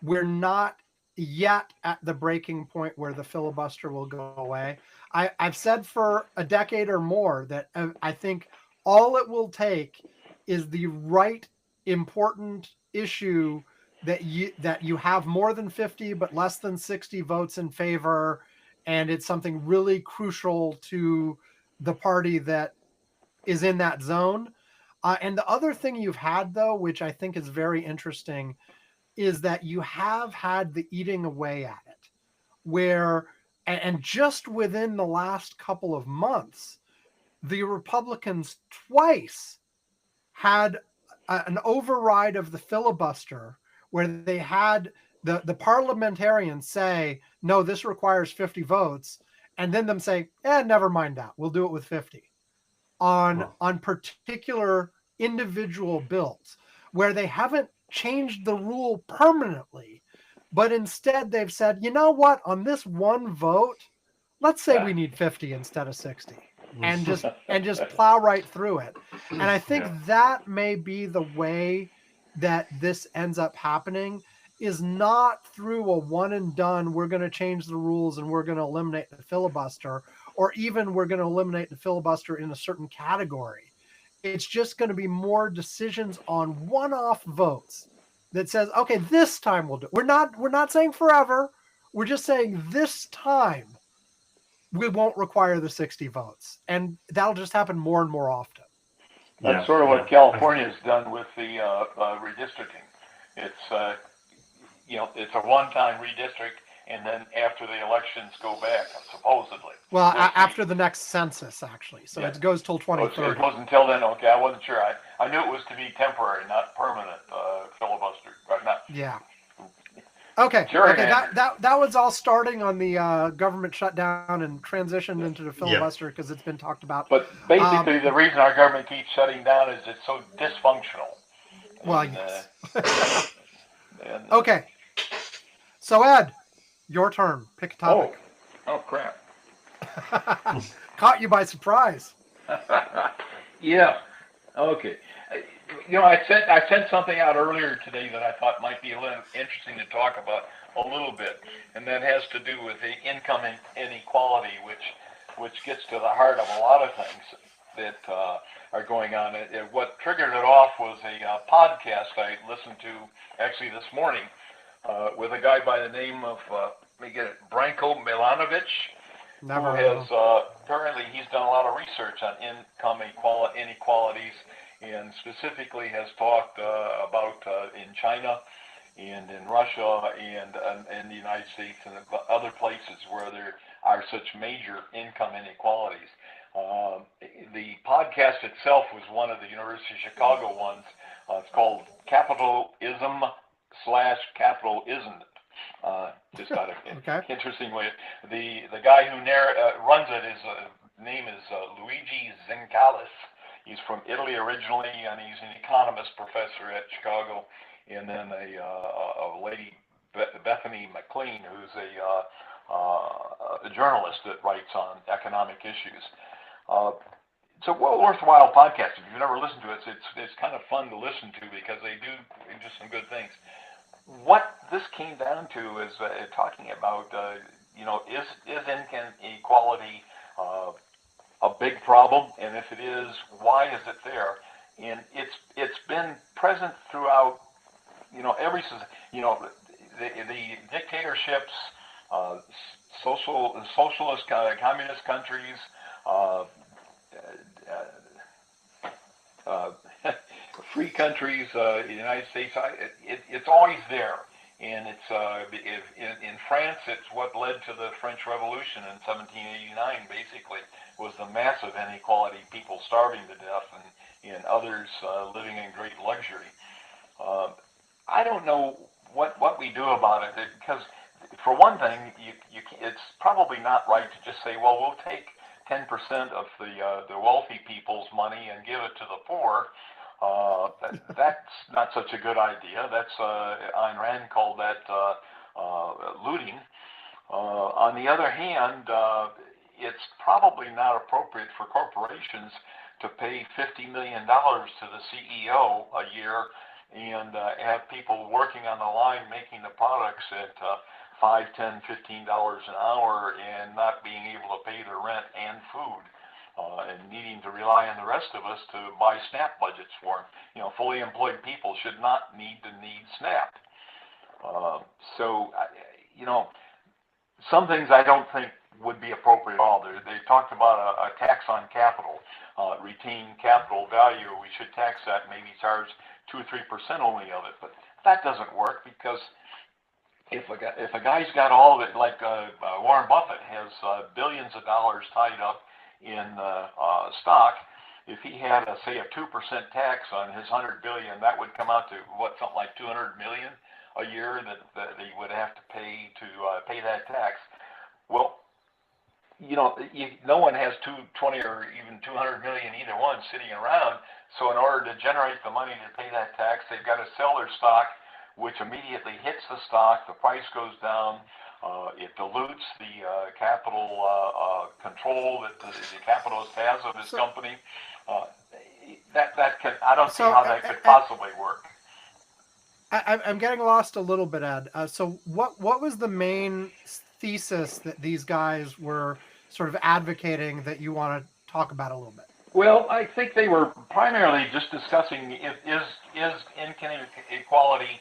[SPEAKER 2] we're not yet at the breaking point where the filibuster will go away. I've said for a decade or more that I think all it will take is the right important issue that you have more than 50 but less than 60 votes in favor, and it's something really crucial to the party that is in that zone. And the other thing you've had, though, which I think is very interesting, is that you have had the eating away at it, where, and just within the last couple of months, the Republicans twice had an override of the filibuster where they had the parliamentarians say, no, this requires 50 votes, and then them say, never mind that, we'll do it with 50 on particular individual bills where they haven't changed the rule permanently, But instead, they've said, you know what? On this one vote, let's say we need 50 instead of 60, and just plow right through it. And I think that may be the way that this ends up happening, is not through a one and done, we're going to change the rules and we're going to eliminate the filibuster, or even we're going to eliminate the filibuster in a certain category. It's just going to be more decisions on one-off votes that says, okay, this time we'll do it. We're not saying forever. We're just saying this time we won't require the 60 votes. And that'll just happen more and more often.
[SPEAKER 3] That's sort of what California has done with the redistricting. It's it's a one-time redistrict, and then after the elections go back, supposedly.
[SPEAKER 2] Well, after the next census, actually. So it goes till 2030.
[SPEAKER 3] It wasn't until then. Okay, I wasn't sure. I knew it was to be temporary, not permanent filibuster. Right? Not.
[SPEAKER 2] Yeah. Okay.
[SPEAKER 3] Sure,
[SPEAKER 2] okay. That was all starting on the government shutdown and transitioned into the filibuster because it's been talked about.
[SPEAKER 3] But basically, the reason our government keeps shutting down is it's so dysfunctional.
[SPEAKER 2] Well, yes. Okay. So Ed, your turn. Pick a topic.
[SPEAKER 3] Oh crap!
[SPEAKER 2] Caught you by surprise.
[SPEAKER 3] Yeah. Okay. I sent something out earlier today that I thought might be a little interesting to talk about a little bit, and that has to do with the income inequality, which gets to the heart of a lot of things that are going on. What triggered it off was a podcast I listened to actually this morning with a guy by the name of Branko Milanovic, who has apparently he's done a lot of research on income inequalities, and specifically has talked about in China and in Russia and in the United States and other places where there are such major income inequalities. The podcast itself was one of the University of Chicago ones. It's called Capitalism/Capital Isn't It? Just got an interesting way. The guy who runs it, his name is Luigi Zincalis. He's from Italy originally, and he's an economist professor at Chicago. And then a lady, Bethany McLean, who's a journalist that writes on economic issues. It's a worthwhile podcast. If you've never listened to it, it's kind of fun to listen to because they do some good things. What this came down to is talking about, is income inequality a big problem, and if it is, why is it there? And it's been present throughout, the dictatorships, socialist communist countries, free countries, the United States. It's always there. And it's in France, it's what led to the French Revolution in 1789. Basically, was the massive inequality, people starving to death, and others living in great luxury. I don't know what we do about it, because for one thing, it's probably not right to just say, well, we'll take 10% of the wealthy people's money and give it to the poor. That's not such a good idea. That's Ayn Rand called that looting. On the other hand, it's probably not appropriate for corporations to pay $50 million to the CEO a year and have people working on the line making the products at $5, $10, $15 an hour and not being able to pay their rent and food. And needing to rely on the rest of us to buy SNAP budgets for them. Fully employed people should not need SNAP. Some things I don't think would be appropriate at all. They talked about a tax on capital, retained capital value. We should tax that, maybe charge 2 or 3% only of it. But that doesn't work, because if a guy's got all of it, like Warren Buffett has billions of dollars tied up in stock. If he had say a 2% tax on his $100 billion, that would come out to something like $200 million a year that he would have to pay to pay that tax. Well, no one has 220 or even 200 million, either one, sitting around. So in order to generate the money to pay that tax, they've got to sell their stock which immediately hits the stock. The price goes down. It dilutes the capital control that the capitalist has of his company. That can, I don't see how that could possibly work.
[SPEAKER 2] I'm getting lost a little bit, Ed. So what was the main thesis that these guys were sort of advocating that you want to talk about a little bit?
[SPEAKER 3] Well, I think they were primarily just discussing is income inequality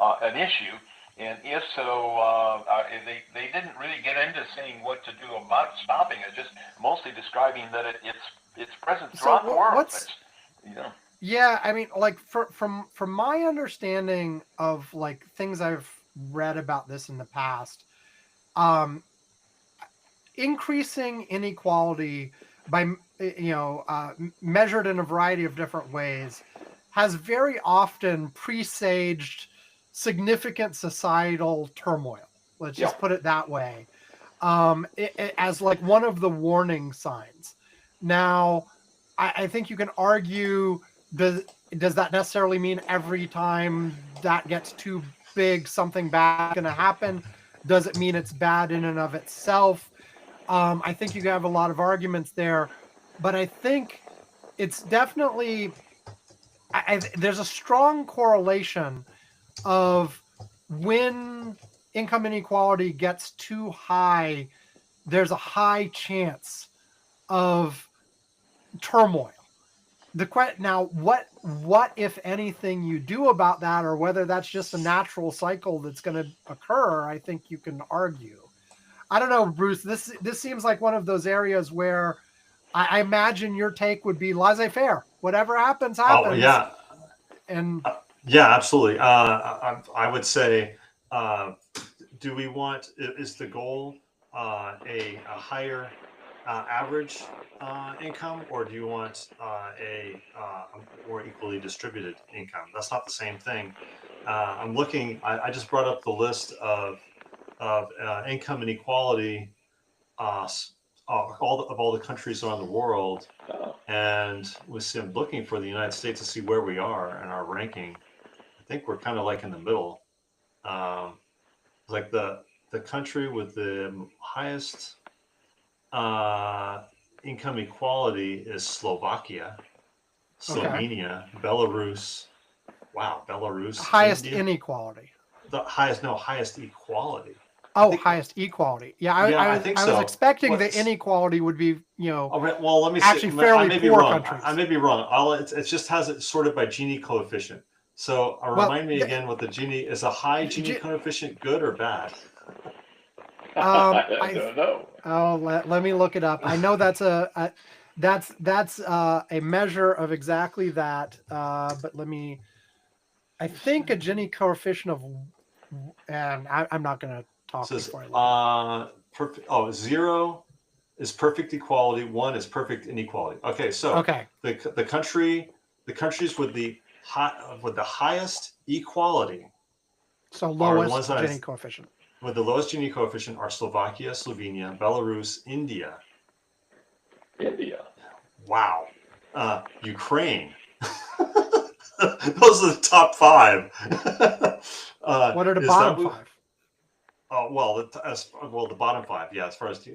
[SPEAKER 3] an issue, and if so, they didn't really get into saying what to do about stopping it. Just mostly describing that it's present throughout the world.
[SPEAKER 2] Yeah, I mean, like from my understanding of like things I've read about this in the past, increasing inequality by measured in a variety of different ways has very often presaged significant societal turmoil. Let's just put it that way, as like one of the warning signs. Now, I think you can argue, does that necessarily mean every time that gets too big, something bad is going to happen? Does it mean it's bad in and of itself? I think you have a lot of arguments there, but I think it's definitely, there's a strong correlation of when income inequality gets too high, there's a high chance of turmoil. Now, what if anything you do about that, or whether that's just a natural cycle that's going to occur, I think you can argue. I don't know, Bruce. This seems like one of those areas where I imagine your take would be laissez-faire. Whatever happens, happens.
[SPEAKER 1] Oh yeah,
[SPEAKER 2] and
[SPEAKER 1] yeah, absolutely. I would say, do we want? Is the goal a higher average income, or do you want a more equally distributed income? That's not the same thing. I'm looking. I just brought up the list of income inequality all the countries around the world, and I'm looking for the United States to see where we are in our ranking. I think we're kind of like in the middle. Like the country with the highest income equality is Slovakia, Slovenia, Belarus. Wow, Belarus.
[SPEAKER 2] Highest
[SPEAKER 1] India.
[SPEAKER 2] Inequality.
[SPEAKER 1] The highest equality.
[SPEAKER 2] Oh, highest equality. Yeah, I think so. I was expecting the inequality would be,
[SPEAKER 1] well, let me
[SPEAKER 2] actually
[SPEAKER 1] see.
[SPEAKER 2] fairly
[SPEAKER 1] I may be
[SPEAKER 2] poor
[SPEAKER 1] wrong.
[SPEAKER 2] countries.
[SPEAKER 1] I may be wrong. It just has it sorted by Gini coefficient. So remind me again what the Gini is. A high Gini coefficient good or bad?
[SPEAKER 3] I don't know.
[SPEAKER 2] Oh, let me look it up. I know that's a measure of exactly that. But let me. I think a Gini coefficient of, and I'm not going to talk before I look.
[SPEAKER 1] 0 is perfect equality. 1 is perfect inequality. Okay, so the countries with the highest equality.
[SPEAKER 2] So lowest Gini coefficient.
[SPEAKER 1] With the lowest Gini coefficient are Slovakia, Slovenia, Belarus, India. Wow. Ukraine. Those are the top 5.
[SPEAKER 2] What are the bottom 5?
[SPEAKER 1] Oh well, the bottom 5, yeah. As far as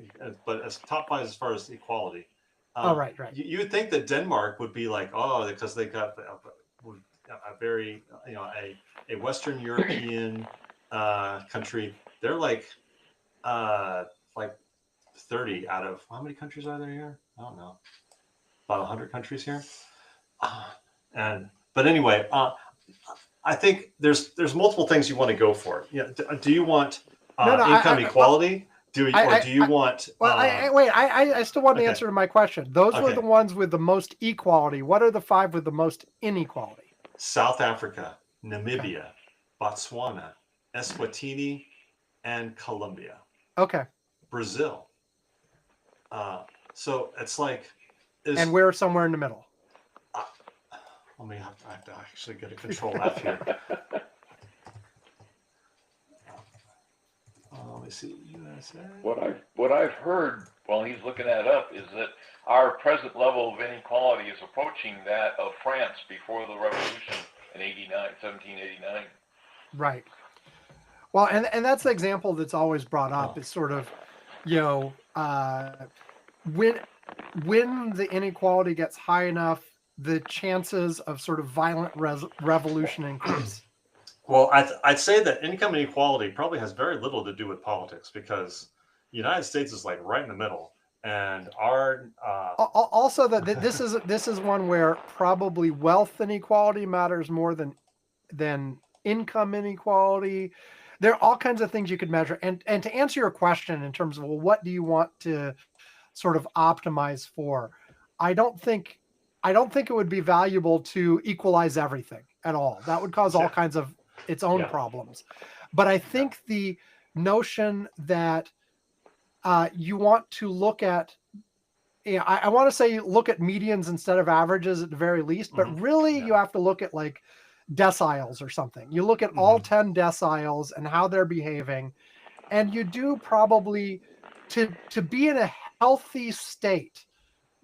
[SPEAKER 1] top 5 as far as equality.
[SPEAKER 2] Right.
[SPEAKER 1] You would think that Denmark would be like, because they got a very a Western European country. They're like 30 out of how many countries are there here? I don't know. About 100 countries here. But anyway, I think there's multiple things you want to go for. Do you want income equality? Do you want?
[SPEAKER 2] I still want the answer to my question. Those were the ones with the most equality. What are the 5 with the most inequality?
[SPEAKER 1] South Africa, Namibia, Botswana, Eswatini, and Colombia.
[SPEAKER 2] Okay.
[SPEAKER 1] Brazil. So it's like.
[SPEAKER 2] And we're somewhere in the middle.
[SPEAKER 1] I have to actually get a control F here. Let me see. USA.
[SPEAKER 3] What I've heard while he's looking that up is that our present level of inequality is approaching that of France before the revolution in 1789.
[SPEAKER 2] Right. Well, and that's the example that's always brought up. Is sort of, you know, when the inequality gets high enough, the chances of sort of violent revolution increase.
[SPEAKER 1] Well, I'd say that income inequality probably has very little to do with politics because the United States is like right in the middle, and our
[SPEAKER 2] Also, that this is one where probably wealth inequality matters more than income inequality. There are all kinds of things you could measure. And to answer your question in terms of, well, what do you want to sort of optimize for? I don't think it would be valuable to equalize everything at all. That would cause all
[SPEAKER 1] yeah,
[SPEAKER 2] kinds of its own
[SPEAKER 1] yeah,
[SPEAKER 2] problems. But I
[SPEAKER 1] yeah.
[SPEAKER 2] think the notion that you want to look at, I want to say look at medians instead of averages at the very least, but really
[SPEAKER 1] Yeah.
[SPEAKER 2] you have to look at like deciles or something. You look at all 10 deciles and how they're behaving, and you do probably to be in a healthy state.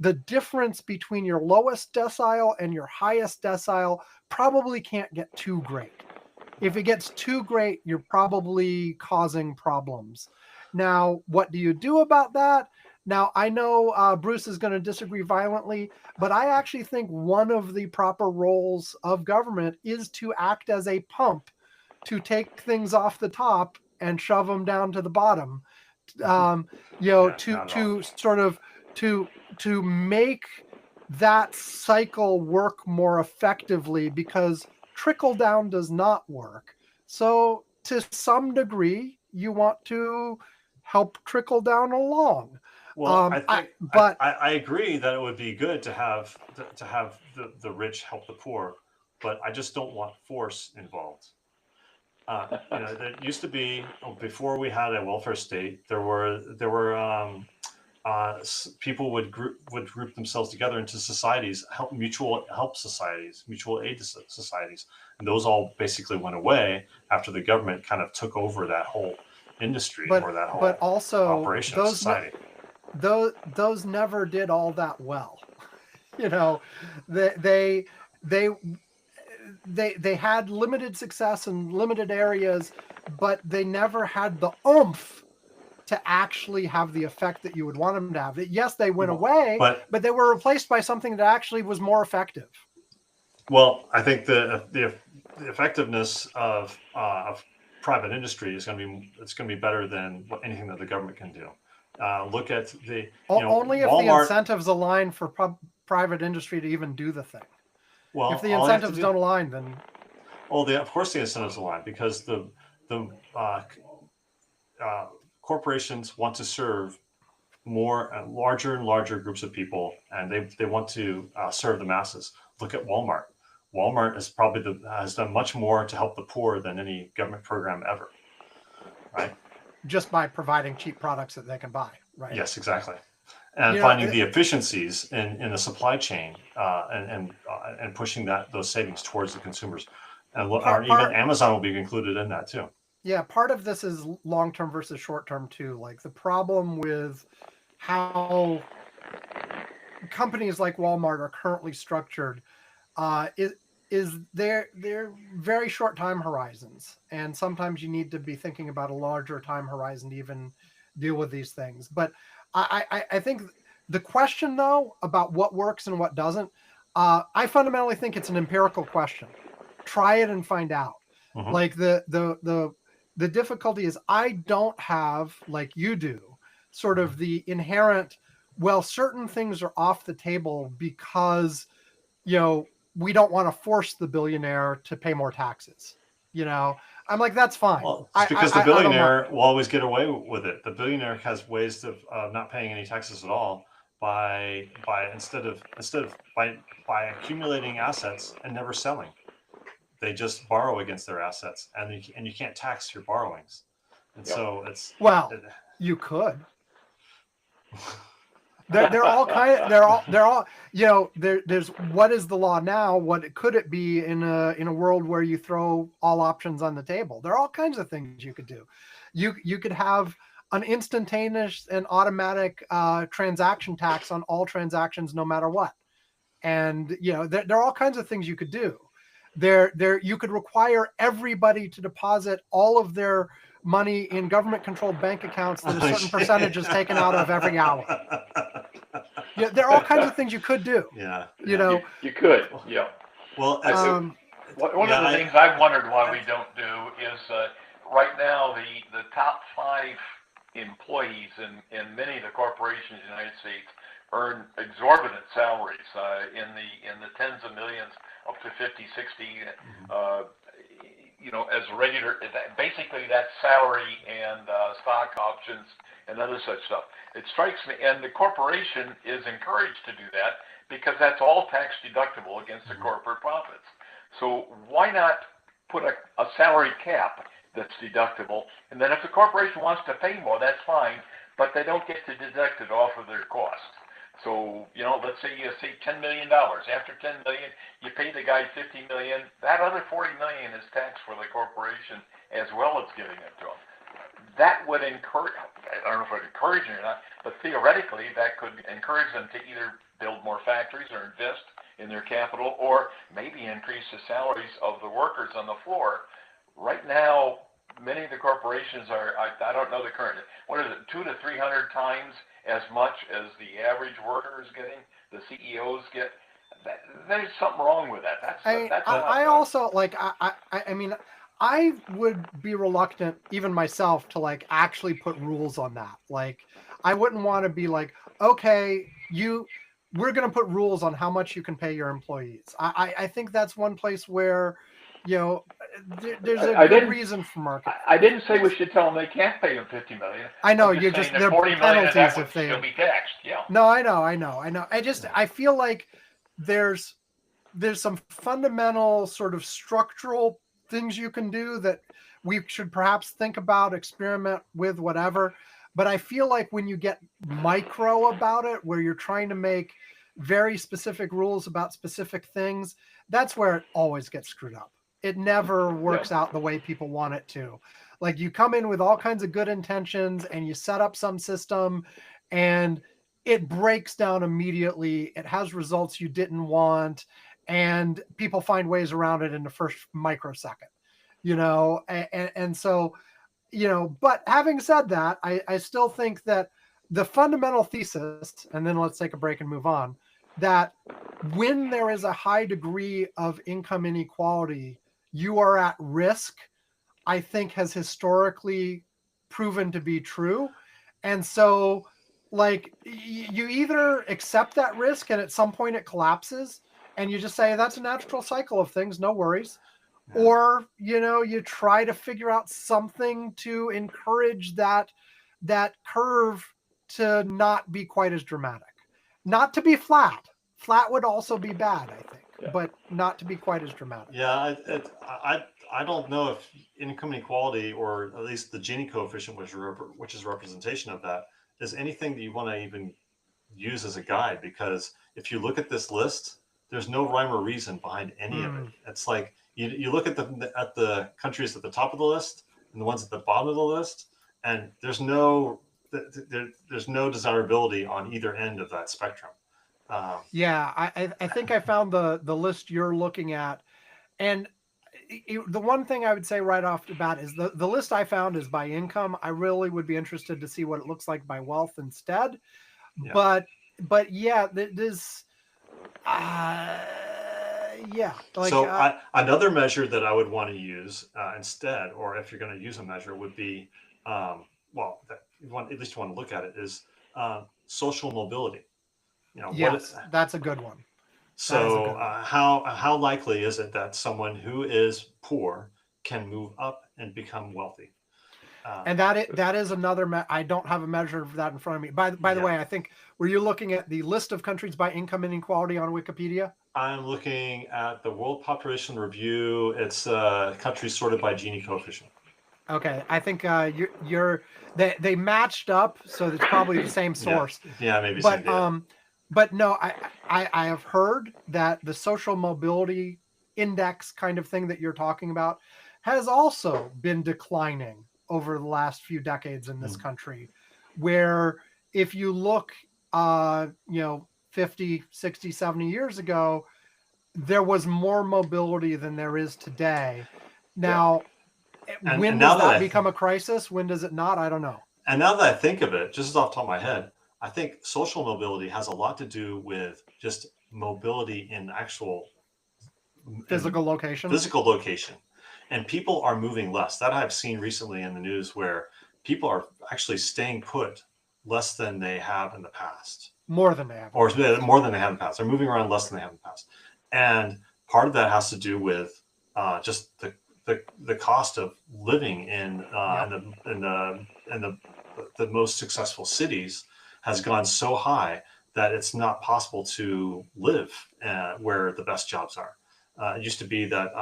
[SPEAKER 2] The difference between your lowest decile and your highest decile probably can't get too great. If it gets too great, you're probably causing problems. Now, what do you do about that? Now, I know Bruce is going to disagree violently, but I actually think one of the proper roles of government is to act as a pump to take things off the top and shove them down to the bottom. You know,
[SPEAKER 1] Yeah, not at all.
[SPEAKER 2] to sort of to make that cycle work more effectively, because trickle down does not work. So to some degree, you want to help trickle down along.
[SPEAKER 1] Well, I think
[SPEAKER 2] But
[SPEAKER 1] I agree that it would be good to have the rich help the poor, but I just don't want force involved. There used to be before we had a welfare state. People would group themselves together into societies, mutual help societies, mutual aid societies, and those all basically went away after the government kind of took over that whole industry or that whole
[SPEAKER 2] also
[SPEAKER 1] operation of society.
[SPEAKER 2] those never did all that well. You know, they had limited success in limited areas, but they never had the oomph to actually have the effect that you would want them to have. Yes, they went away, but they were replaced by something that actually was more effective.
[SPEAKER 1] Well, I think the effectiveness of private industry is going to be better than anything that the government can do. Look at
[SPEAKER 2] only if
[SPEAKER 1] Walmart,
[SPEAKER 2] the incentives align for private industry to even do the thing.
[SPEAKER 1] Well,
[SPEAKER 2] if the incentives don't align, then
[SPEAKER 1] of course the incentives align, because the corporations want to serve more and larger groups of people, and they want to serve the masses. Look at Walmart. Walmart is probably has done much more to help the poor than any government program ever, right?
[SPEAKER 2] Just by providing cheap products that they can buy, right?
[SPEAKER 1] Yes, exactly. And finding the efficiencies in the supply chain and pushing those savings towards the consumers, and even Amazon will be included in that too.
[SPEAKER 2] Yeah, part of this is long-term versus short-term too. Like the problem with how companies like Walmart are currently structured is they're very short time horizons, and sometimes you need to be thinking about a larger time horizon to even deal with these things. But I think the question though about what works and what doesn't, I fundamentally think it's an empirical question. Try it and find out. Mm-hmm. Like the difficulty is I don't have, like you do, sort of the inherent, well, certain things are off the table because, we don't want to force the billionaire to pay more taxes. I'm like, that's fine.
[SPEAKER 1] Well, it's because the billionaire will always get away with it. The billionaire has ways of not paying any taxes at all by accumulating assets and never selling. They just borrow against their assets, and you can't tax your borrowings. And so it's
[SPEAKER 2] you could. They're all kind of they're all there's what is the law now? What could it be in a world where you throw all options on the table? There are all kinds of things you could do. You could have an instantaneous and automatic transaction tax on all transactions, no matter what. And there are all kinds of things you could do. You could require everybody to deposit all of their money in government-controlled bank accounts that a certain percentage is taken out of every hour. Yeah, there are all kinds of things you could do.
[SPEAKER 1] Yeah.
[SPEAKER 2] You know,
[SPEAKER 3] You could, yeah.
[SPEAKER 1] Well,
[SPEAKER 3] One of the things I've wondered why we don't do is right now the top 5 employees in many of the corporations in the United States earn exorbitant salaries in the tens of millions up to 50, 60. As regular, basically that's salary and stock options and other such stuff. It strikes me, and the corporation is encouraged to do that because that's all tax deductible against the corporate profits. So why not put a salary cap that's deductible, and then if the corporation wants to pay more, that's fine, but they don't get to deduct it off of their cost. So, let's say you say $10 million. After $10 million, you pay the guy $50 million. That other $40 million is taxed for the corporation as well as giving it to them. That would encourage, I don't know if it would encourage it or not, but theoretically that could encourage them to either build more factories or invest in their capital, or maybe increase the salaries of the workers on the floor. Right now, many of the corporations are, I don't know the current, what is it, 200 to 300 times as much as the average worker is getting, the CEOs get. There's something wrong with that.
[SPEAKER 2] I also, like, I mean, I would be reluctant, even myself, to like actually put rules on that. Like, I wouldn't want to be like, okay, we're going to put rules on how much you can pay your employees. I think that's one place where, there's a good reason for market.
[SPEAKER 3] I didn't say we should tell them they can't pay them $50 million.
[SPEAKER 2] I know, you're just, there are penalties if they
[SPEAKER 3] will be taxed. Yeah.
[SPEAKER 2] No, I know. I feel like there's some fundamental sort of structural things you can do that we should perhaps think about, experiment with, whatever. But I feel like when you get micro about it, where you're trying to make very specific rules about specific things, that's where it always gets screwed up. It never works out the way people want it to. Like, you come in with all kinds of good intentions and you set up some system and it breaks down immediately. It has results you didn't want, and people find ways around it in the first microsecond, and so, but having said that, I still think that the fundamental thesis, and then let's take a break and move on, that when there is a high degree of income inequality, you are at risk, I think has historically proven to be true. And so, like, you either accept that risk and at some point it collapses and you just say, that's a natural cycle of things, no worries. Yeah. Or, you try to figure out something to encourage that curve to not be quite as dramatic. Not to be flat. Flat would also be bad, I think, but not to be quite as dramatic.
[SPEAKER 1] Yeah, I don't know if income inequality, or at least the Gini coefficient, which is representation of that, is anything that you want to even use as a guide. Because if you look at this list, there's no rhyme or reason behind any of it. It's like you look at the countries at the top of the list and the ones at the bottom of the list, and there's no desirability on either end of that spectrum.
[SPEAKER 2] I think I found the list you're looking at, and the one thing I would say right off the bat is the list I found is by income. I really would be interested to see what it looks like by wealth instead. Yeah. But yeah, this
[SPEAKER 1] so another measure that I would want to use instead, or if you're going to use a measure, would be at least you want to look at it, is social mobility.
[SPEAKER 2] Yes, that's a good one.
[SPEAKER 1] So how likely is it that someone who is poor can move up and become wealthy?
[SPEAKER 2] And that is another. I don't have a measure of that in front of me. By the way, I think, were you looking at the list of countries by income inequality on Wikipedia?
[SPEAKER 1] I'm looking at the World Population Review. It's countries sorted by Gini coefficient.
[SPEAKER 2] Okay, I think they matched up, so it's probably the same source.
[SPEAKER 1] Yeah, maybe. But
[SPEAKER 2] but no, I have heard that the social mobility index kind of thing that you're talking about has also been declining over the last few decades in this country, where if you look, 50, 60, 70 years ago, there was more mobility than there is today. Now,
[SPEAKER 1] And
[SPEAKER 2] when
[SPEAKER 1] now
[SPEAKER 2] does
[SPEAKER 1] that
[SPEAKER 2] that
[SPEAKER 1] I-
[SPEAKER 2] become a crisis? When does it not? I don't know.
[SPEAKER 1] And now that I think of it, just off the top of my head, I think social mobility has a lot to do with just mobility in actual
[SPEAKER 2] Physical location.
[SPEAKER 1] physical location. And people are moving less. That I've seen recently in the news where people are actually staying put less than they have in the past.
[SPEAKER 2] More than they have.
[SPEAKER 1] Or more than they have in the past. They're moving around less than they have in the past. And part of that has to do with just the cost of living in the most successful cities has gone so high that it's not possible to live where the best jobs are. It used to be that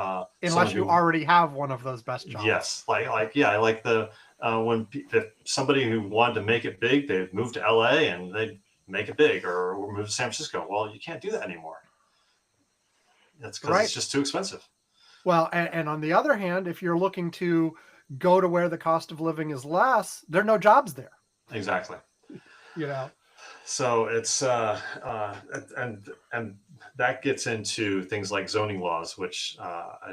[SPEAKER 2] Unless you already have one of those best jobs.
[SPEAKER 1] Yes, like the if somebody who wanted to make it big, they'd move to LA and they'd make it big, or move to San Francisco. Well, you can't do that anymore. That's because it's just too expensive.
[SPEAKER 2] Well, and on the other hand, if you're looking to go to where the cost of living is less, there are no jobs there.
[SPEAKER 1] Exactly.
[SPEAKER 2] So
[SPEAKER 1] it's and that gets into things like zoning laws, which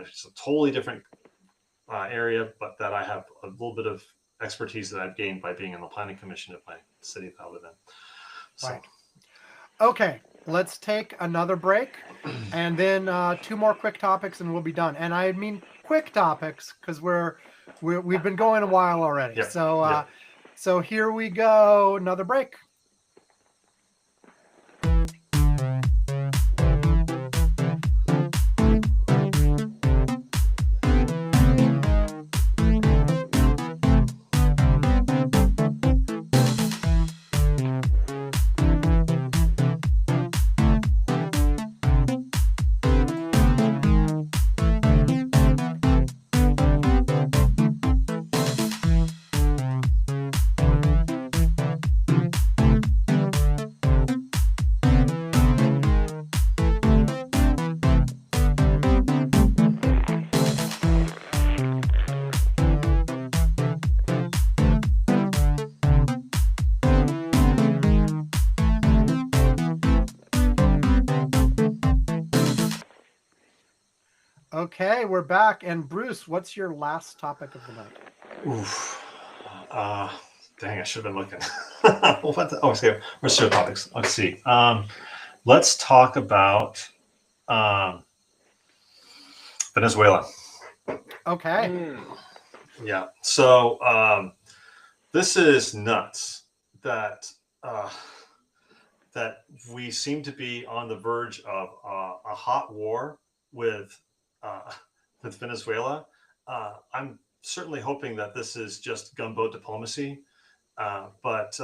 [SPEAKER 1] is a totally different area, but that I have a little bit of expertise that I've gained by being in the planning commission of my city that I live in. So.
[SPEAKER 2] Right. Okay, let's take another break, and then 2 more quick topics, and we'll be done. And I mean quick topics because we've been going a while already.
[SPEAKER 1] Yep.
[SPEAKER 2] So here we go. Another break. Okay, we're back. And Bruce, what's your last topic of the night?
[SPEAKER 1] Oof. Dang, I should have been looking. Okay. Where's your topics? Let's see. Let's talk about Venezuela.
[SPEAKER 2] Okay.
[SPEAKER 1] Yeah. So this is nuts that that we seem to be on the verge of a hot war with Venezuela. I'm certainly hoping that this is just gunboat diplomacy, but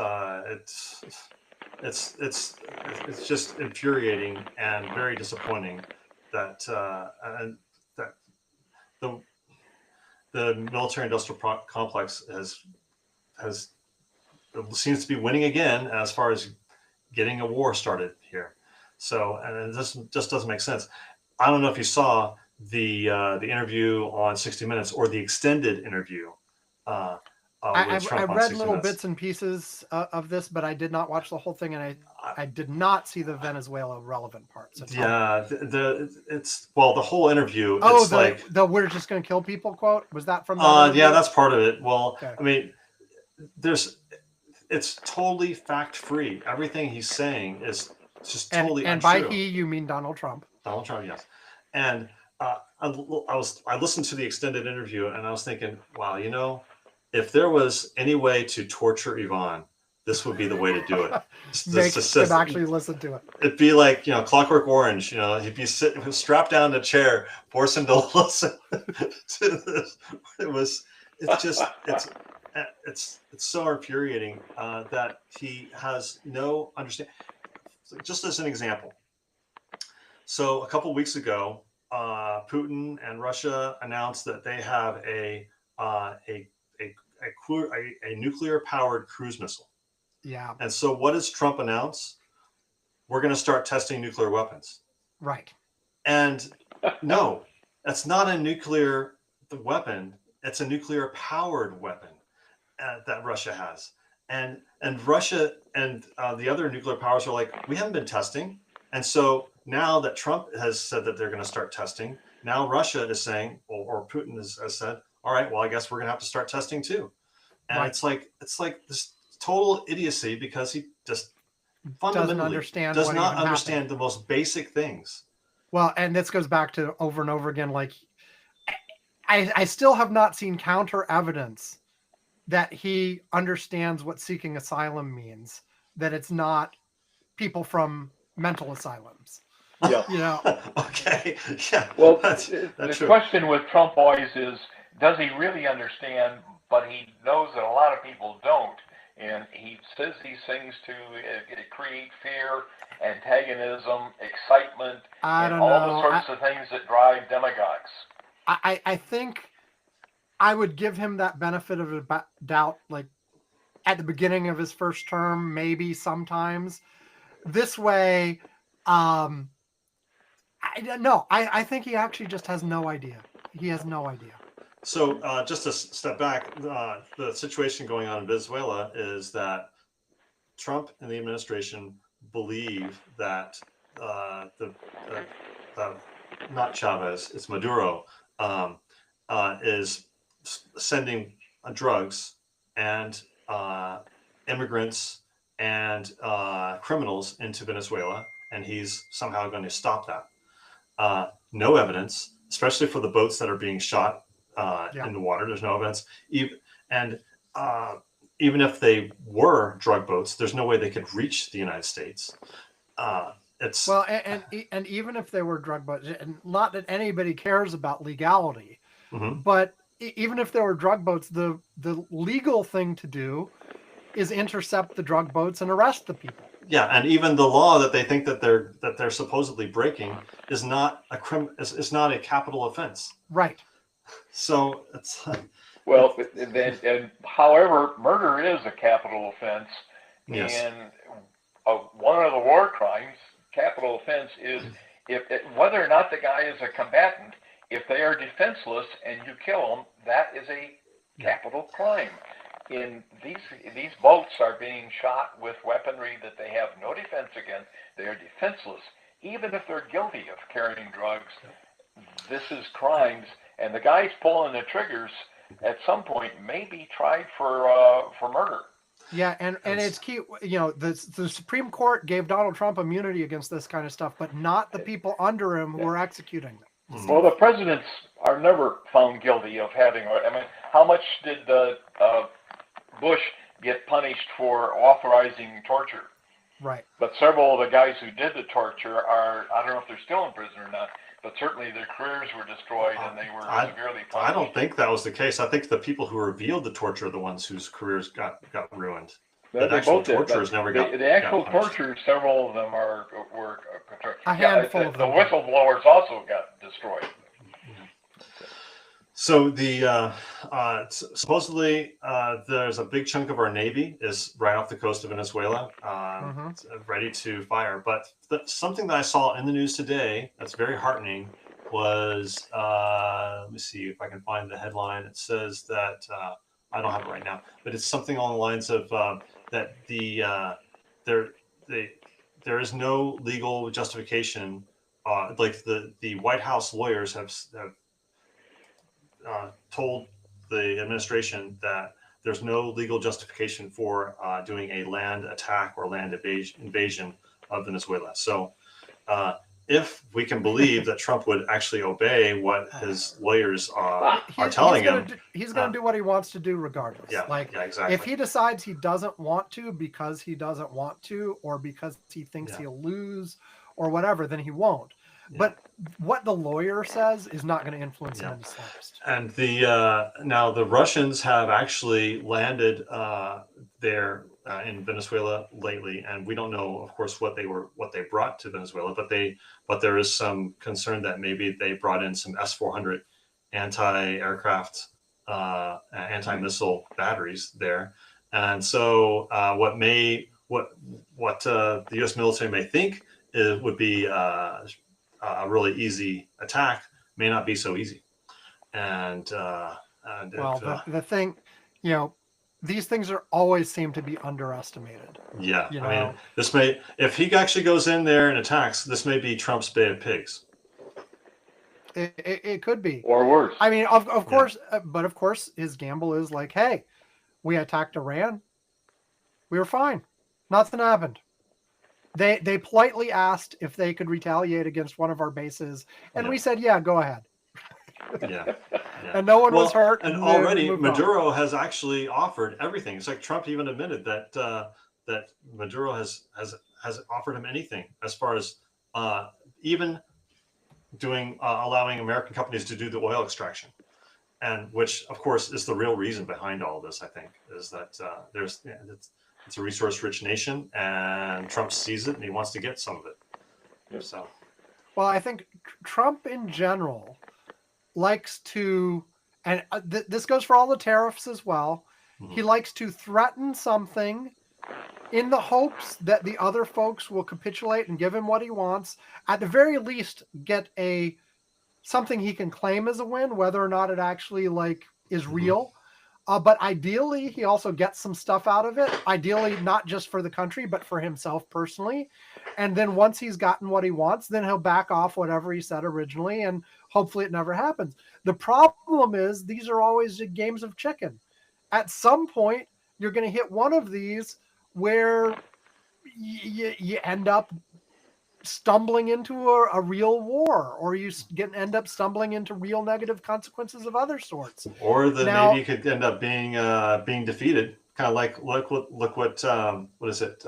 [SPEAKER 1] it's just infuriating and very disappointing that that the military-industrial complex seems to be winning again as far as getting a war started here. So, and this just doesn't make sense. I don't know if you saw the interview on 60 Minutes or the extended interview.
[SPEAKER 2] I
[SPEAKER 1] Trump on
[SPEAKER 2] read
[SPEAKER 1] 60
[SPEAKER 2] little
[SPEAKER 1] Minutes.
[SPEAKER 2] bits and pieces of this, but I did not watch the whole thing, and I did not see the Venezuela relevant part. So
[SPEAKER 1] it's the whole interview.
[SPEAKER 2] Oh,
[SPEAKER 1] it's
[SPEAKER 2] the "we're just going to kill people" quote, was that from?
[SPEAKER 1] Yeah, that's part of it. Well,
[SPEAKER 2] okay.
[SPEAKER 1] I mean, it's totally fact free. Everything he's saying is just totally
[SPEAKER 2] and
[SPEAKER 1] untrue.
[SPEAKER 2] by he you mean Donald Trump.
[SPEAKER 1] Donald Trump, yes. And I listened to the extended interview, and I was thinking, wow, if there was any way to torture Ivan, this would be the way to do it.
[SPEAKER 2] Make him actually listen to it.
[SPEAKER 1] It'd be like, Clockwork Orange. He'd be strapped down in a chair, force him to listen to this. It's so infuriating that he has no understanding. Just as an example, so a couple of weeks ago, Putin and Russia announced that they have a nuclear-powered cruise missile.
[SPEAKER 2] Yeah.
[SPEAKER 1] And so, what does Trump announce? We're going to start testing nuclear weapons.
[SPEAKER 2] Right.
[SPEAKER 1] And no, that's not a nuclear weapon. It's a nuclear-powered weapon that Russia has. And Russia and the other nuclear powers are like, we haven't been testing. And so now that Trump has said that they're going to start testing, now Russia is saying, or Putin has said, all right, well, I guess we're going to have to start testing too. And
[SPEAKER 2] Right.
[SPEAKER 1] it's like this total idiocy because he just fundamentally
[SPEAKER 2] understand
[SPEAKER 1] does
[SPEAKER 2] what
[SPEAKER 1] not
[SPEAKER 2] even
[SPEAKER 1] understand
[SPEAKER 2] happened.
[SPEAKER 1] the most basic things.
[SPEAKER 2] Well, and this goes back to over and over again. Like, I still have not seen counter evidence that he understands what seeking asylum means. That it's not people from mental asylums.
[SPEAKER 3] Yeah.
[SPEAKER 2] You know.
[SPEAKER 1] Okay. Yeah.
[SPEAKER 3] Well,
[SPEAKER 1] that's
[SPEAKER 3] the
[SPEAKER 1] true.
[SPEAKER 3] question with Trump always is, does he really understand? But he knows that a lot of people don't. And he says these things to create fear, antagonism, excitement,
[SPEAKER 2] I
[SPEAKER 3] and
[SPEAKER 2] don't
[SPEAKER 3] all
[SPEAKER 2] know.
[SPEAKER 3] the sorts of things that drive demagogues.
[SPEAKER 2] I think I would give him that benefit of the doubt, like at the beginning of his first term, maybe sometimes. This way, I think he actually just has no idea. He has no idea.
[SPEAKER 1] So just to step back, the situation going on in Venezuela is that Trump and the administration believe that the not Chavez, it's Maduro, is sending drugs and immigrants and criminals into Venezuela, and he's somehow going to stop that. No evidence, especially for the boats that are being shot in the water. There's no evidence. Even if they were drug boats, there's no way they could reach the United States. It's
[SPEAKER 2] well, and even if they were drug boats, and not that anybody cares about legality, but even if there were drug boats, the legal thing to do is intercept the drug boats and arrest the people.
[SPEAKER 1] Yeah, and even the law that they think that they're supposedly breaking is not is not a capital offense.
[SPEAKER 2] Right.
[SPEAKER 1] So it's
[SPEAKER 3] well, and however, murder is a capital offense,
[SPEAKER 1] yes.
[SPEAKER 3] And one of the war crimes, capital offense, is whether or not the guy is a combatant. If they are defenseless and you kill them, that is a capital crime. In these boats are being shot with weaponry that they have no defense against. They are defenseless, even if they're guilty of carrying drugs. This is crimes, and the guys pulling the triggers at some point may be tried for murder.
[SPEAKER 2] Yeah, and it's key. You know, the Supreme Court gave Donald Trump immunity against this kind of stuff, but not the people under him who are executing them.
[SPEAKER 3] Well, the presidents are never found guilty of having. I mean, how much did Bush get punished for authorizing torture?
[SPEAKER 2] Right.
[SPEAKER 3] But several of the guys who did the torture are, I don't know if they're still in prison or not, but certainly their careers were destroyed and they were severely punished.
[SPEAKER 1] I don't think that was the case. I think the people who revealed the torture are the ones whose careers got ruined. The actual torturers never got
[SPEAKER 3] the actual
[SPEAKER 1] got
[SPEAKER 3] torture, several of them were
[SPEAKER 2] a handful of them.
[SPEAKER 3] The whistleblowers also got destroyed.
[SPEAKER 1] So the supposedly there's a big chunk of our Navy is right off the coast of Venezuela, ready to fire. But something that I saw in the news today that's very heartening was, let me see if I can find the headline. It says that, I don't have it right now, but it's something along the lines of that there is no legal justification. Like the White House lawyers have told the administration that there's no legal justification for doing a land attack or land invasion of Venezuela. So if we can believe that Trump would actually obey what his lawyers are telling him,
[SPEAKER 2] he's going to do what he wants to do regardless.
[SPEAKER 1] Yeah, exactly.
[SPEAKER 2] If he decides he doesn't want to because he doesn't want to, or because he thinks he'll lose or whatever, then he won't. But what the lawyer says is not going to influence him in the slightest.
[SPEAKER 1] And now the Russians have actually landed there in Venezuela lately, and we don't know, of course, what they brought to Venezuela, but there is some concern that maybe they brought in some S-400 anti-aircraft, anti-missile batteries there, and so what the U.S. military may think would be a really easy attack may not be so easy. And
[SPEAKER 2] the thing, these things are always seem to be underestimated.
[SPEAKER 1] Yeah,
[SPEAKER 2] You
[SPEAKER 1] I mean,
[SPEAKER 2] know?
[SPEAKER 1] this may, if he actually goes in there and attacks, this may be Trump's Bay of Pigs.
[SPEAKER 2] It could be.
[SPEAKER 3] Or worse.
[SPEAKER 2] I mean, of course, but of course, his gamble is like, hey, we attacked Iran. We were fine. Nothing happened. They politely asked if they could retaliate against one of our bases, and we said, yeah, go ahead.
[SPEAKER 1] Yeah.
[SPEAKER 2] And no one was hurt.
[SPEAKER 1] And
[SPEAKER 2] they
[SPEAKER 1] already
[SPEAKER 2] moved on.
[SPEAKER 1] Maduro has actually offered everything. It's like Trump even admitted that that Maduro has offered him anything as far as even doing allowing American companies to do the oil extraction, and which of course is the real reason behind all this. I think is that it's a resource-rich nation, and Trump sees it and he wants to get some of it.
[SPEAKER 3] Yep.
[SPEAKER 1] So,
[SPEAKER 2] well, I think Trump in general likes to, and this goes for all the tariffs as well.
[SPEAKER 1] Mhm.
[SPEAKER 2] He likes to threaten something in the hopes that the other folks will capitulate and give him what he wants. At the very least, get something he can claim as a win, whether or not it actually is real. But ideally, he also gets some stuff out of it. Ideally, not just for the country, but for himself personally. And then once he's gotten what he wants, then he'll back off whatever he said originally, and hopefully it never happens. The problem is these are always games of chicken. At some point, you're going to hit one of these where you end up stumbling into a real war, or you end up stumbling into real negative consequences of other sorts.
[SPEAKER 1] Or
[SPEAKER 2] Now,
[SPEAKER 1] maybe you could end up being defeated, kind of like look what is it?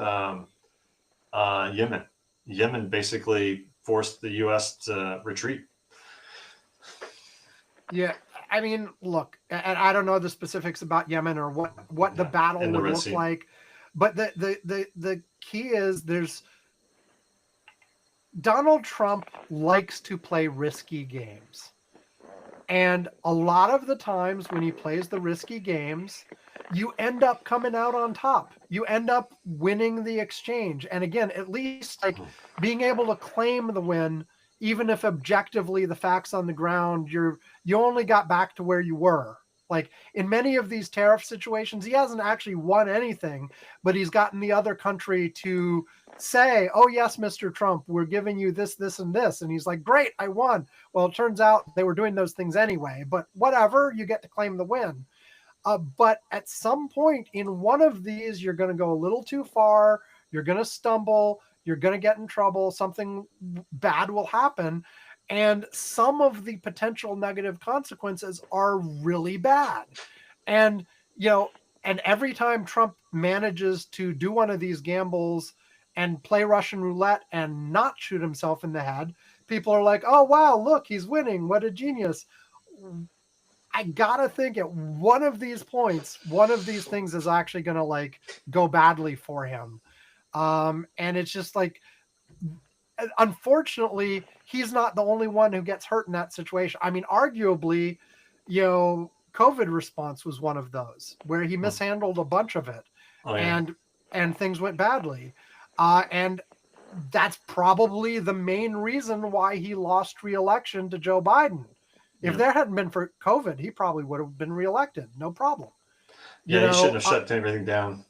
[SPEAKER 1] Yemen. Yemen basically forced the U.S. to retreat.
[SPEAKER 2] Yeah, I mean, look, and I don't know the specifics about Yemen or what the battle would look like, but the key is Donald Trump likes to play risky games. And a lot of the times when he plays the risky games, you end up coming out on top. You end up winning the exchange. And again, at least being able to claim the win, even if objectively the facts on the ground, you only got back to where you were. Like in many of these tariff situations, he hasn't actually won anything, but he's gotten the other country to say, oh, yes, Mr. Trump, we're giving you this, this, and this. And he's like, great, I won. Well, it turns out they were doing those things anyway, but whatever, you get to claim the win. But at some point in one of these, you're going to go a little too far. You're going to stumble. You're going to get in trouble. Something bad will happen. And some of the potential negative consequences are really bad. And, and every time Trump manages to do one of these gambles and play Russian roulette and not shoot himself in the head, people are like, oh, wow, look, he's winning. What a genius. I gotta think at one of these points, one of these things is actually going to go badly for him. And it's just unfortunately, he's not the only one who gets hurt in that situation. I mean, arguably, COVID response was one of those where he mishandled a bunch of it, and things went badly. And that's probably the main reason why he lost re-election to Joe Biden. If there hadn't been for COVID, he probably would have been reelected. No problem.
[SPEAKER 1] He shouldn't have shut everything down.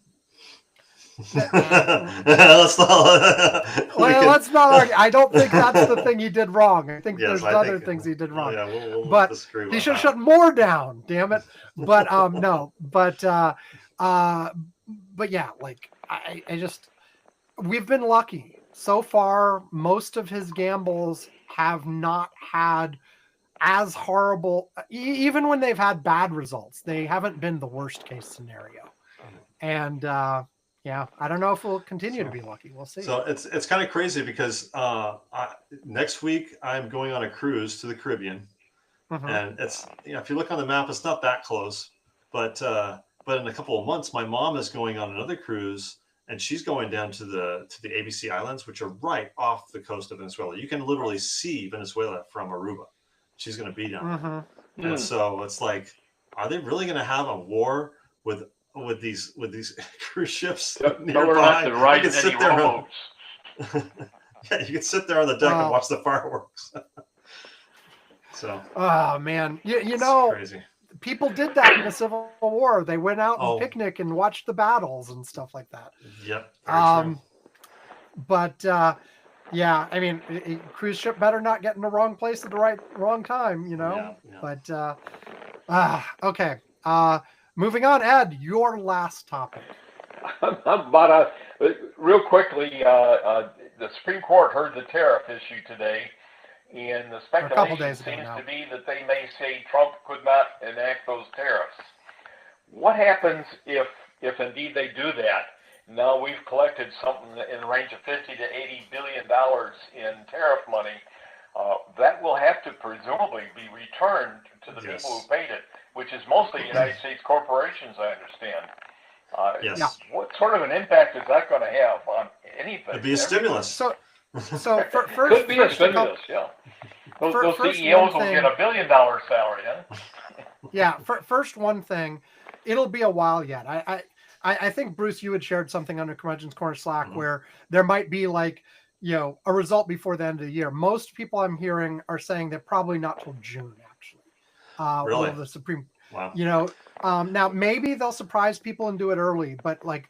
[SPEAKER 1] Let's
[SPEAKER 2] not argue. I don't think that's the thing he did wrong. I think there's other things he did wrong.
[SPEAKER 1] Yeah, we'll
[SPEAKER 2] but
[SPEAKER 1] disagree
[SPEAKER 2] he should have shut more down. Damn it! But no. But yeah, I just we've been lucky so far. Most of his gambles have not had as horrible. Even when they've had bad results, they haven't been the worst case scenario. And yeah, I don't know if we'll continue to be lucky. We'll see.
[SPEAKER 1] So it's kind of crazy because next week I'm going on a cruise to the Caribbean, and it's if you look on the map, it's not that close, but in a couple of months, my mom is going on another cruise, and she's going down to the ABC Islands, which are right off the coast of Venezuela. You can literally see Venezuela from Aruba. She's going to be down there, and so it's like, are they really going to have a war with these cruise ships nearby?
[SPEAKER 3] You can sit there
[SPEAKER 1] you can sit there on the deck and watch the fireworks. So
[SPEAKER 2] oh man, you know,
[SPEAKER 1] crazy.
[SPEAKER 2] people did that in the Civil War. They went out and
[SPEAKER 1] Oh.
[SPEAKER 2] picnic and watched the battles and stuff like that.
[SPEAKER 1] Yep. Very true.
[SPEAKER 2] But yeah, I mean, cruise ship better not get in the wrong place at the wrong time, you know.
[SPEAKER 1] Yeah.
[SPEAKER 2] But okay. Moving on, Ed, your last topic.
[SPEAKER 3] But real quickly, the Supreme Court heard the tariff issue today, and the speculation seems to be that they may say Trump could not enact those tariffs. What happens if indeed they do that? Now we've collected something in the range of $50 to $80 billion in tariff money. That will have to presumably be returned to the people who paid it, which is mostly United States corporations, I understand.
[SPEAKER 1] Yes.
[SPEAKER 3] What sort of an impact is that going to have on anything?
[SPEAKER 1] It'd be a stimulus.
[SPEAKER 2] So first,
[SPEAKER 3] could be a stimulus. Yeah. Those CEOs will get $1 billion salary. Huh?
[SPEAKER 2] Yeah. First, one thing, it'll be a while yet. I think, Bruce, you had shared something under Curmudgeon's Corner Slack where there might be like, you know, a result before the end of the year. Most people I'm hearing are saying that probably not till June, actually.
[SPEAKER 1] Really?
[SPEAKER 2] The Supreme,
[SPEAKER 1] wow.
[SPEAKER 2] You know, now maybe they'll surprise people and do it early, but like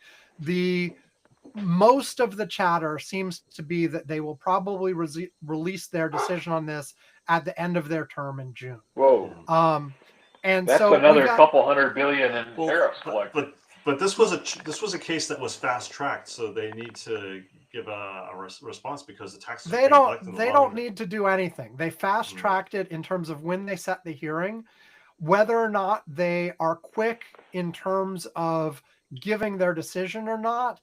[SPEAKER 2] most of the chatter seems to be that they will probably release their decision on this at the end of their term in June.
[SPEAKER 3] Whoa.
[SPEAKER 2] And
[SPEAKER 3] that's
[SPEAKER 2] so
[SPEAKER 3] another couple $100 billion in tariffs collected.
[SPEAKER 1] But this was a case that was fast tracked, so they need to give a response because the taxes.
[SPEAKER 2] They don't need to do anything. They fast tracked it in terms of when they set the hearing. Whether or not they are quick in terms of giving their decision or not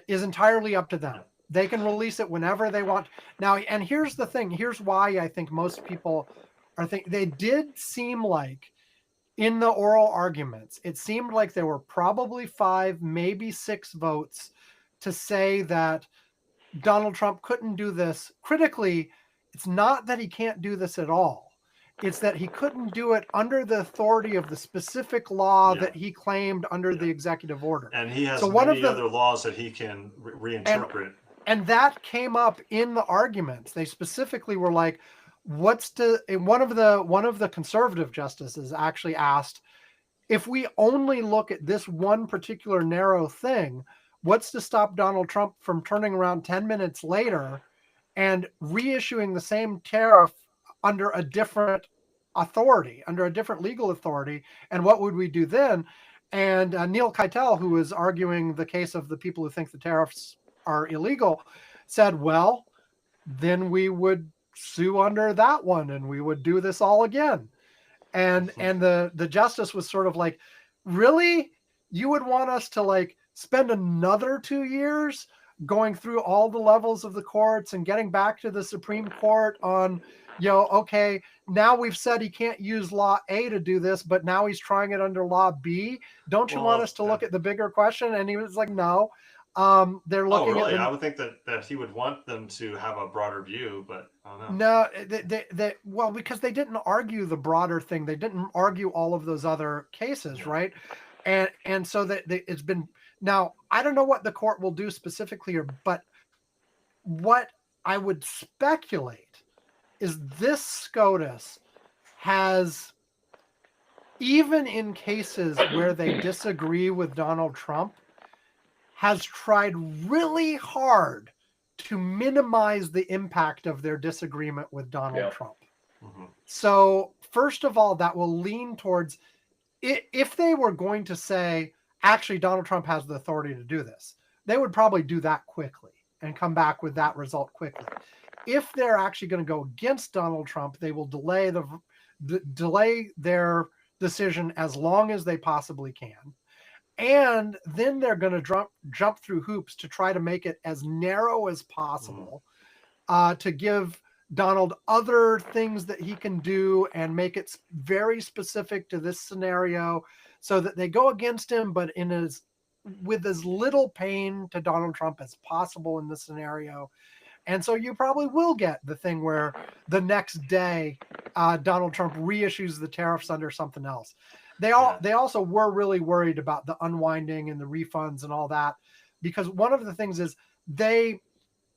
[SPEAKER 2] is entirely up to them. They can release it whenever they want. Now, and here's the thing. Here's why I think most people are thinking. They did seem like in the oral arguments, it seemed like there were probably 5, maybe 6 votes to say that Donald Trump couldn't do this. Critically, it's not that he can't do this at all. It's that he couldn't do it under the authority of the specific law that he claimed under the executive order.
[SPEAKER 1] And he has many other laws that he can reinterpret.
[SPEAKER 2] And that came up in the arguments. They specifically were like, one of the conservative justices actually asked, if we only look at this one particular narrow thing, what's to stop Donald Trump from turning around 10 minutes later and reissuing the same tariff under a different authority, under a different legal authority? And what would we do then? And Neil Keitel, who was arguing the case of the people who think the tariffs are illegal, said, well, then we would sue under that one and we would do this all again. And the justice was sort of like, really? You would want us to like spend another 2 years going through all the levels of the courts and getting back to the Supreme Court on, you know, okay, now we've said he can't use law A to do this, but now he's trying it under law B. Don't you want us to look at the bigger question? And he was like, no. They're looking
[SPEAKER 1] really?
[SPEAKER 2] at
[SPEAKER 1] I would think that he would want them to have a broader view, but I don't know.
[SPEAKER 2] No, well, because they didn't argue the broader thing. They didn't argue all of those other cases, right? And so that it's been, now, I don't know what the court will do specifically here, but what I would speculate is this SCOTUS has, even in cases where they disagree with Donald Trump, has tried really hard to minimize the impact of their disagreement with Donald Trump. Mm-hmm. So first of all, that will lean towards, if they were going to say, actually, Donald Trump has the authority to do this, they would probably do that quickly and come back with that result quickly. If they're actually going to go against Donald Trump, they will delay their decision as long as they possibly can. And then they're going to jump through hoops to try to make it as narrow as possible, to give Donald other things that he can do and make it very specific to this scenario so that they go against him, but with as little pain to Donald Trump as possible in this scenario. And so you probably will get the thing where the next day Donald Trump reissues the tariffs under something else. They also were really worried about the unwinding and the refunds and all that, because one of the things is they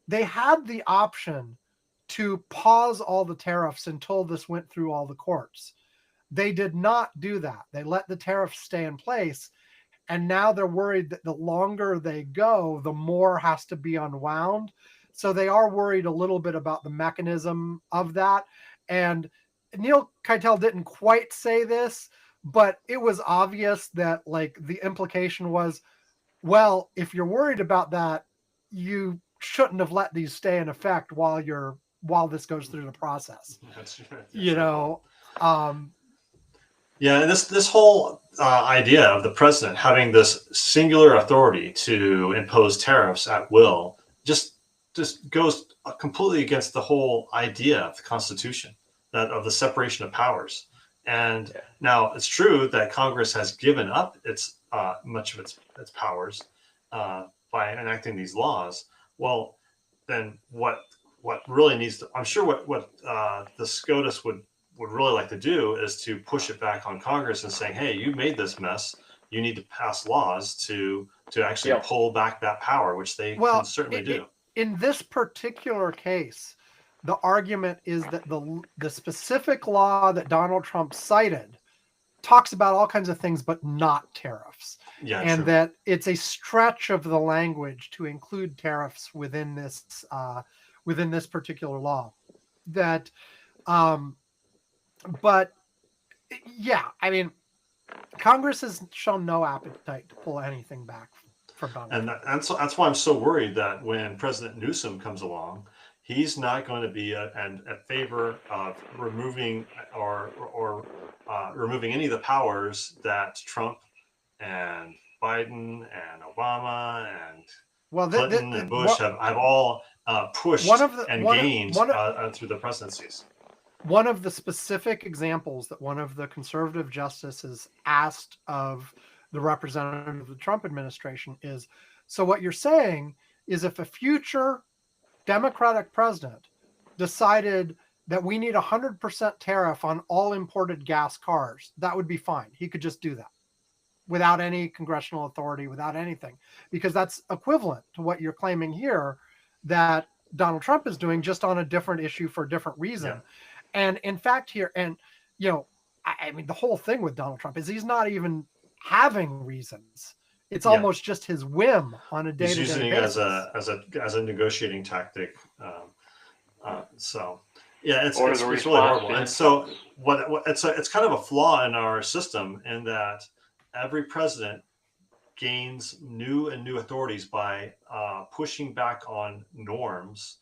[SPEAKER 2] had the option to pause all the tariffs until this went through all the courts. They did not do that. They let the tariffs stay in place. And now they're worried that the longer they go, the more has to be unwound. So they are worried a little bit about the mechanism of that. And Neil Keitel didn't quite say this, but it was obvious that like the implication was, well, if you're worried about that, you shouldn't have let these stay in effect while this goes through the process.
[SPEAKER 1] That's
[SPEAKER 2] You
[SPEAKER 1] right.
[SPEAKER 2] know,
[SPEAKER 1] Yeah, and this whole idea of the president having this singular authority to impose tariffs at will just goes completely against the whole idea of the Constitution, that of the separation of powers. And now it's true that Congress has given up its much of its powers by enacting these laws. Well, then what really needs to, I'm sure what the SCOTUS would really like to do is to push it back on Congress and saying, hey, you made this mess. You need to pass laws to actually pull back that power, which they can certainly do.
[SPEAKER 2] In this particular case, the argument is that the specific law that Donald Trump cited talks about all kinds of things, but not tariffs.
[SPEAKER 1] Yeah,
[SPEAKER 2] and
[SPEAKER 1] true.
[SPEAKER 2] that it's a stretch of the language to include tariffs within this particular law. That, but yeah, I mean, Congress has shown no appetite to pull anything back from Donald Trump.
[SPEAKER 1] And that's why I'm so worried that when President Newsom comes along, he's not going to be a favor of removing or removing any of the powers that Trump and Biden and Obama and Clinton and Bush have all pushed gained through the presidencies.
[SPEAKER 2] One of the specific examples that one of the conservative justices asked of the representative of the Trump administration is, so what you're saying is if a future Democratic president decided that we need 100% tariff on all imported gas cars, that would be fine. He could just do that without any congressional authority, without anything, because that's equivalent to what you're claiming here that Donald Trump is doing, just on a different issue for a different reason. Yeah. And in fact here, and I mean, the whole thing with Donald Trump is he's not even having reasons. It's almost just his whim on a day-to-day basis.
[SPEAKER 1] He's using it as a negotiating tactic. So yeah, it's really horrible. And so it's kind of a flaw in our system in that every president gains new authorities by pushing back on norms.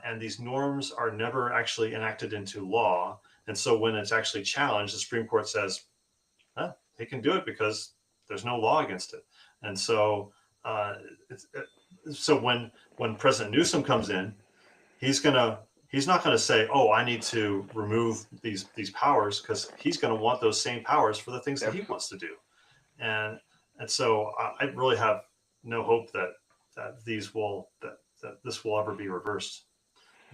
[SPEAKER 1] And these norms are never actually enacted into law. And so when it's actually challenged, the Supreme Court says, they can do it because there's no law against it. And so so when President Newsom comes in, he's not going to say, oh, I need to remove these powers, because he's going to want those same powers for the things that he wants to do. And so I really have no hope that this will ever be reversed.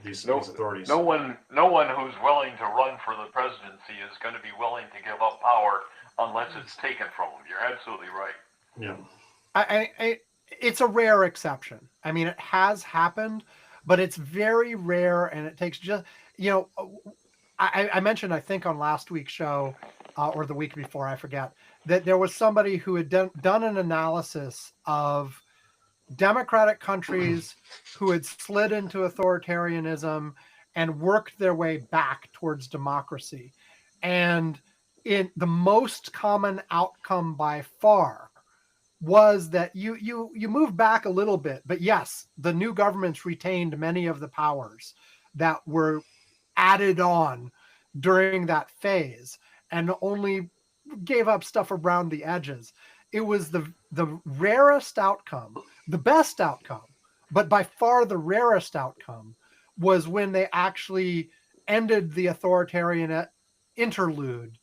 [SPEAKER 1] These authorities.
[SPEAKER 3] No one who's willing to run for the presidency is going to be willing to give up power unless it's taken from them. You're absolutely right.
[SPEAKER 1] Yeah.
[SPEAKER 2] It's a rare exception. I mean, it has happened, but it's very rare, and it takes just, I mentioned, I think on last week's show or the week before, I forget, that there was somebody who had done an analysis of democratic countries who had slid into authoritarianism and worked their way back towards democracy. And in the most common outcome by far was that you move back a little bit, but yes, the new governments retained many of the powers that were added on during that phase and only gave up stuff around the edges. It was the rarest outcome, the best outcome, but by far the rarest outcome was when they actually ended the authoritarian interlude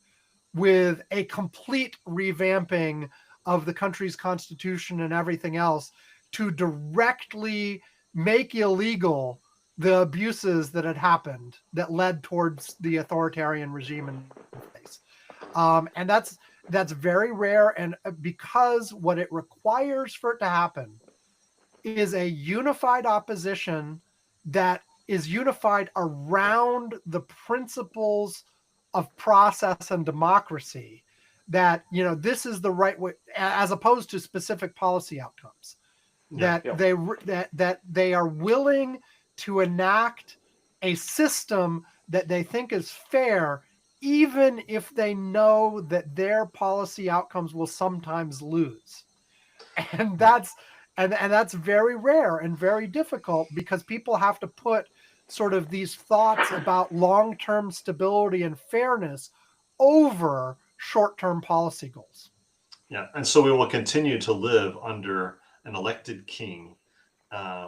[SPEAKER 2] with a complete revamping of the country's constitution and everything else to directly make illegal the abuses that had happened that led towards the authoritarian regime in place. And that's very rare, and because what it requires for it to happen is a unified opposition that is unified around the principles of process and democracy, that, you know, this is the right way, as opposed to specific policy outcomes,
[SPEAKER 1] Yeah.
[SPEAKER 2] that they are willing to enact a system that they think is fair, even if they know that their policy outcomes will sometimes lose. And that's very rare and very difficult, because people have to put sort of these thoughts about long-term stability and fairness over short-term policy goals.
[SPEAKER 1] Yeah, and so we will continue to live under an elected king,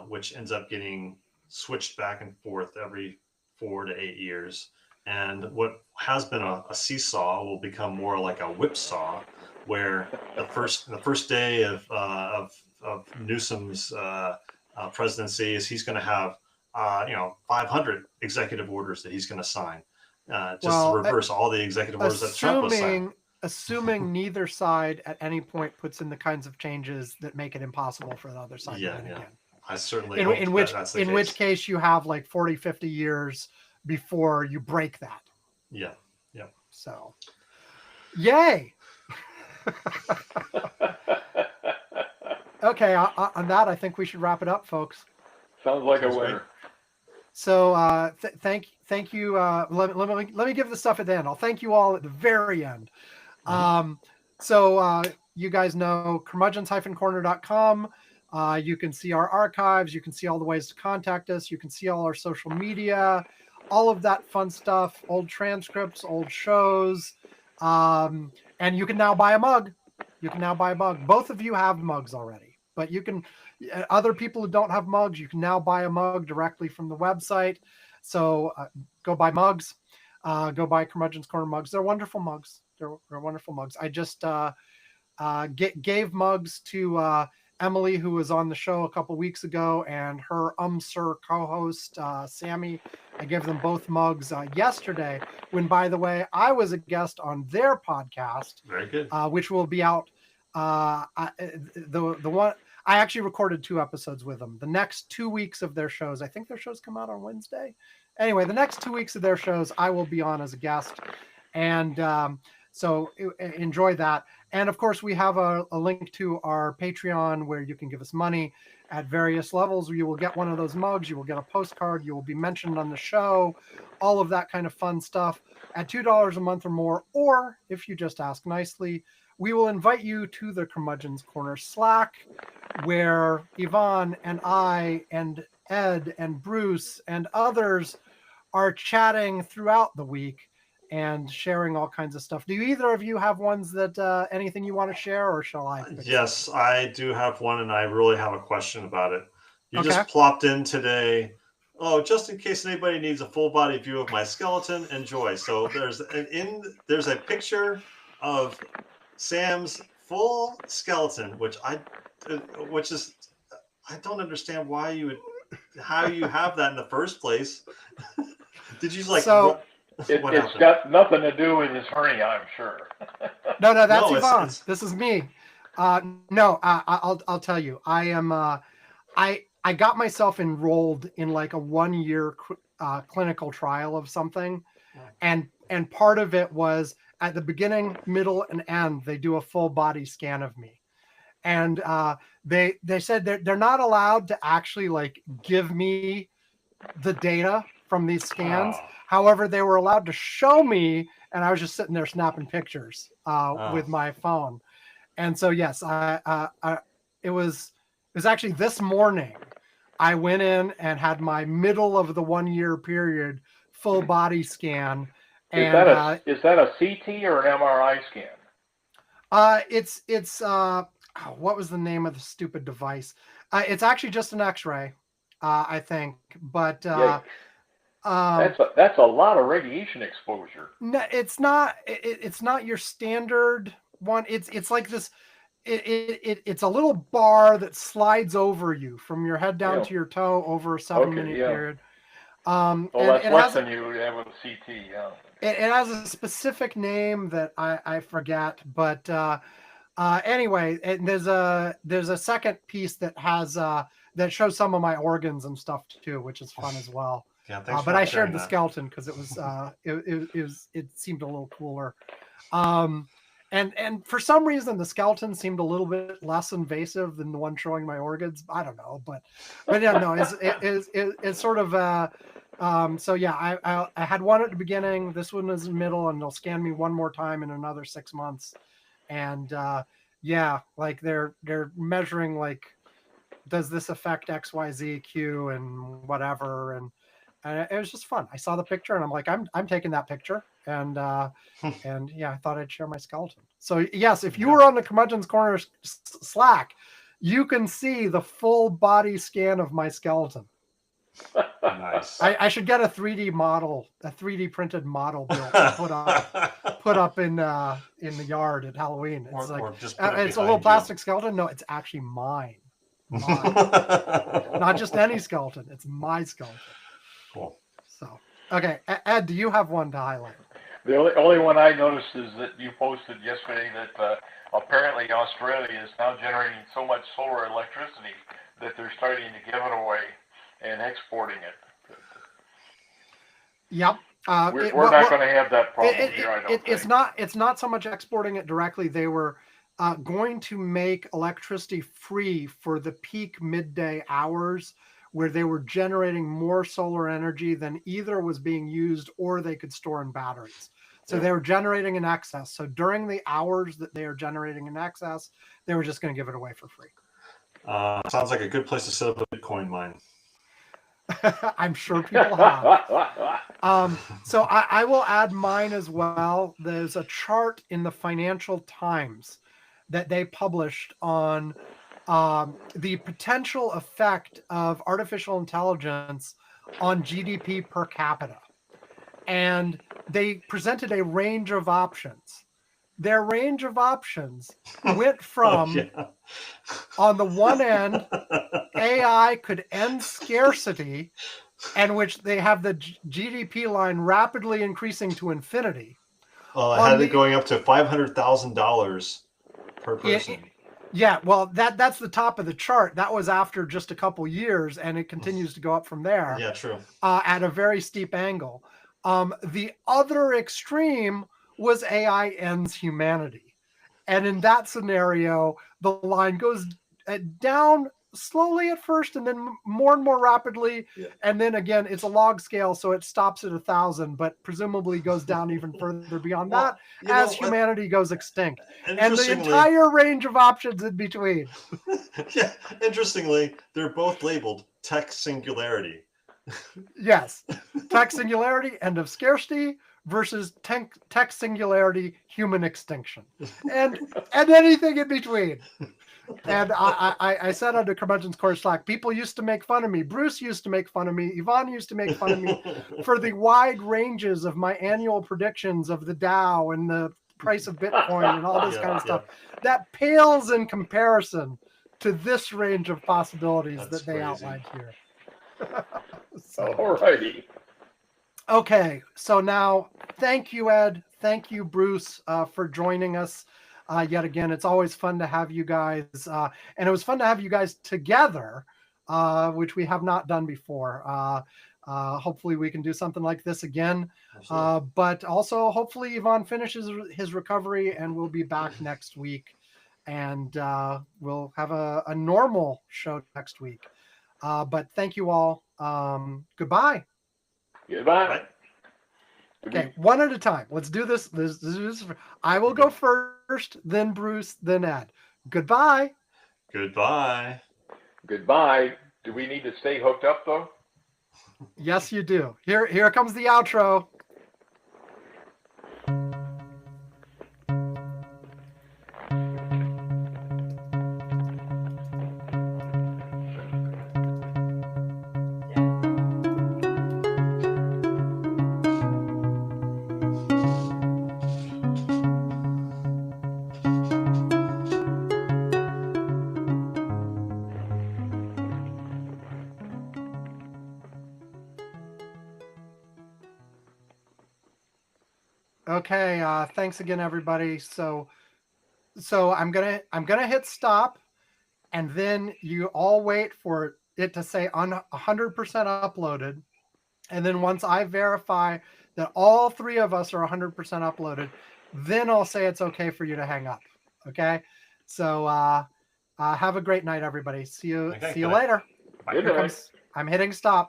[SPEAKER 1] which ends up getting switched back and forth every 4 to 8 years. And what has been a seesaw will become more like a whipsaw, where the first day of Newsom's presidency is he's going to have 500 executive orders that he's going to sign, just to reverse all the executive orders that Trump was signing.
[SPEAKER 2] Assuming neither side at any point puts in the kinds of changes that make it impossible for the other side to win again.
[SPEAKER 1] I certainly hope that's the case.
[SPEAKER 2] In which case you have like 40, 50 years before you break that.
[SPEAKER 1] Yeah.
[SPEAKER 2] So, yay. Okay, on that, I think we should wrap it up, folks.
[SPEAKER 3] Sounds like a winner.
[SPEAKER 2] So thank you. Let me give the stuff at the end. I'll thank you all at the very end. So you guys know curmudgeons-corner.com. You can see our archives. You can see all the ways to contact us. You can see all our social media, all of that fun stuff, old transcripts, old shows. And you can now buy a mug. Both of you have mugs already, but you can, other people who don't have mugs, you can now buy a mug directly from the website. So go buy mugs. Go buy Curmudgeon's Corner mugs. They're wonderful mugs. They're wonderful mugs. I just gave mugs to Emily, who was on the show a couple weeks ago, and her Sir co-host, Sammy. I gave them both mugs yesterday, when, by the way, I was a guest on their podcast.
[SPEAKER 1] Very good.
[SPEAKER 2] Which will be out. The one I actually recorded 2 episodes with them. The next 2 weeks of their shows, I think their shows come out on Wednesday. Anyway, the next 2 weeks of their shows, I will be on as a guest. And so enjoy that. And of course, we have a link to our Patreon, where you can give us money at various levels. You will get one of those mugs. You will get a postcard. You will be mentioned on the show. All of that kind of fun stuff at $2 a month or more. Or if you just ask nicely, we will invite you to the Curmudgeon's Corner Slack, where Yvonne and I and Ed and Bruce and others are chatting throughout the week and sharing all kinds of stuff. Do either of you have ones that anything you want to share, or shall I?
[SPEAKER 1] Yes, I do have one, and I really have a question about it. You
[SPEAKER 2] Okay.
[SPEAKER 1] just plopped in today. Oh, just in case anybody needs a full body view of my skeleton, enjoy. So there's a picture of Sam's full skeleton, which I don't understand how you have that in the first place. Did you like?
[SPEAKER 2] So,
[SPEAKER 3] It's got nothing to do with his hernia, I'm sure.
[SPEAKER 2] No, that's
[SPEAKER 1] No,
[SPEAKER 2] Yvonne.
[SPEAKER 1] it's...
[SPEAKER 2] This is me. I'll tell you. I am. I got myself enrolled in like a 1-year clinical trial of something, and part of it was at the beginning, middle, and end. They do a full body scan of me, and they said they're not allowed to actually like give me the data from these scans. However, they were allowed to show me, and I was just sitting there snapping pictures with my phone. And so, yes, it was actually this morning I went in and had my middle of the 1-year period full body scan. And
[SPEAKER 3] is that a CT or an MRI scan?
[SPEAKER 2] It's what was the name of the stupid device? It's actually just an X-ray, I think, but.
[SPEAKER 3] That's a lot of radiation exposure.
[SPEAKER 2] No, it's not. It's not your standard one. It's like this. It's a little bar that slides over you from your head down to your toe over a 7-minute period.
[SPEAKER 3] That's less than you would have with a CT. Yeah.
[SPEAKER 2] It has a specific name that I forget, but anyway, there's a second piece that has that shows some of my organs and stuff too, which is fun as well.
[SPEAKER 1] Yeah, thanks for
[SPEAKER 2] But I shared
[SPEAKER 1] sharing
[SPEAKER 2] the
[SPEAKER 1] that.
[SPEAKER 2] skeleton because it was it seemed a little cooler. And for some reason the skeleton seemed a little bit less invasive than the one showing my organs. I don't know, but yeah, no, it's sort of so yeah, I had one at the beginning. This one is in the middle, and they'll scan me one more time in another 6 months. And yeah, like they're measuring like, does this affect XYZQ and whatever, and it was just fun. I saw the picture and I'm like, I'm taking that picture, and yeah, I thought I'd share my skeleton. So yes, if you were on the Curmudgeon's Corner Slack, you can see the full body scan of my skeleton.
[SPEAKER 1] Nice.
[SPEAKER 2] I should get a 3D model, a 3D printed model built, put up in the yard at Halloween. It's
[SPEAKER 1] or just put it
[SPEAKER 2] it's a
[SPEAKER 1] behind
[SPEAKER 2] little
[SPEAKER 1] you.
[SPEAKER 2] plastic skeleton. No, it's actually mine. Not just any skeleton. It's my skeleton.
[SPEAKER 1] Cool.
[SPEAKER 2] So, okay, Ed, do you have one to highlight?
[SPEAKER 3] The only one I noticed is that you posted yesterday that apparently Australia is now generating so much solar electricity that they're starting to give it away and exporting it.
[SPEAKER 2] Yep.
[SPEAKER 3] We're not going to have that problem here, I don't think.
[SPEAKER 2] It's not so much exporting it directly. They were going to make electricity free for the peak midday hours, where they were generating more solar energy than either was being used or they could store in batteries. So they were generating in excess. So during the hours that they are generating in excess, they were just going to give it away for free.
[SPEAKER 1] Sounds like a good place to set up a Bitcoin mine.
[SPEAKER 2] I'm sure people have. So I will add mine as well. There's a chart in the Financial Times that they published on the potential effect of artificial intelligence on GDP per capita. And they presented a range of options. Their range of options went from, on the one end, AI could end scarcity, and which they have the GDP line rapidly increasing to infinity.
[SPEAKER 1] Had it going up to $500,000 per person.
[SPEAKER 2] Yeah, well, that's the top of the chart. That was after just a couple years, and it continues to go up from there.
[SPEAKER 1] Yeah, true.
[SPEAKER 2] At a very steep angle. The other extreme was AI ends humanity. And in that scenario, the line goes down slowly at first and then more and more rapidly. Yeah. And then again, it's a log scale, so it stops at 1,000, but presumably goes down even further beyond that as humanity goes extinct. And the entire range of options in between.
[SPEAKER 1] Yeah, interestingly, they're both labeled tech singularity.
[SPEAKER 2] Yes, tech singularity, end of scarcity, versus tech singularity, human extinction, and anything in between. And I said on the Curmudgeon's Corner Slack, people used to make fun of me. Bruce used to make fun of me. Yvonne used to make fun of me for the wide ranges of my annual predictions of the Dow and the price of Bitcoin and all this kind of stuff. That pales in comparison to this range of possibilities that they outlined here.
[SPEAKER 3] So, alrighty.
[SPEAKER 2] Okay, so now thank you, Ed. Thank you, Bruce, for joining us yet again. It's always fun to have you guys, and it was fun to have you guys together, which we have not done before. Hopefully we can do something like this again. But also, hopefully Yvonne finishes his recovery and we'll be back next week. And we'll have a normal show next week. But thank you all. Goodbye.
[SPEAKER 3] Goodbye.
[SPEAKER 2] Okay, one at a time. Let's do this. I will go first, then Bruce, then Ed. Goodbye.
[SPEAKER 1] Goodbye.
[SPEAKER 3] Goodbye. Do we need to stay hooked up, though?
[SPEAKER 2] Yes, you do. Here comes the outro. Okay, thanks again, everybody. So I'm gonna hit stop, and then you all wait for it to say 100% uploaded, And then once I verify that all three of us are 100% uploaded, then I'll say it's okay for you to hang up. Okay. So have a great night, everybody. See you
[SPEAKER 1] Okay,
[SPEAKER 2] see you
[SPEAKER 1] good night.
[SPEAKER 2] later.
[SPEAKER 1] Bye.
[SPEAKER 3] Good
[SPEAKER 2] Here
[SPEAKER 3] night.
[SPEAKER 2] comes, I'm hitting stop.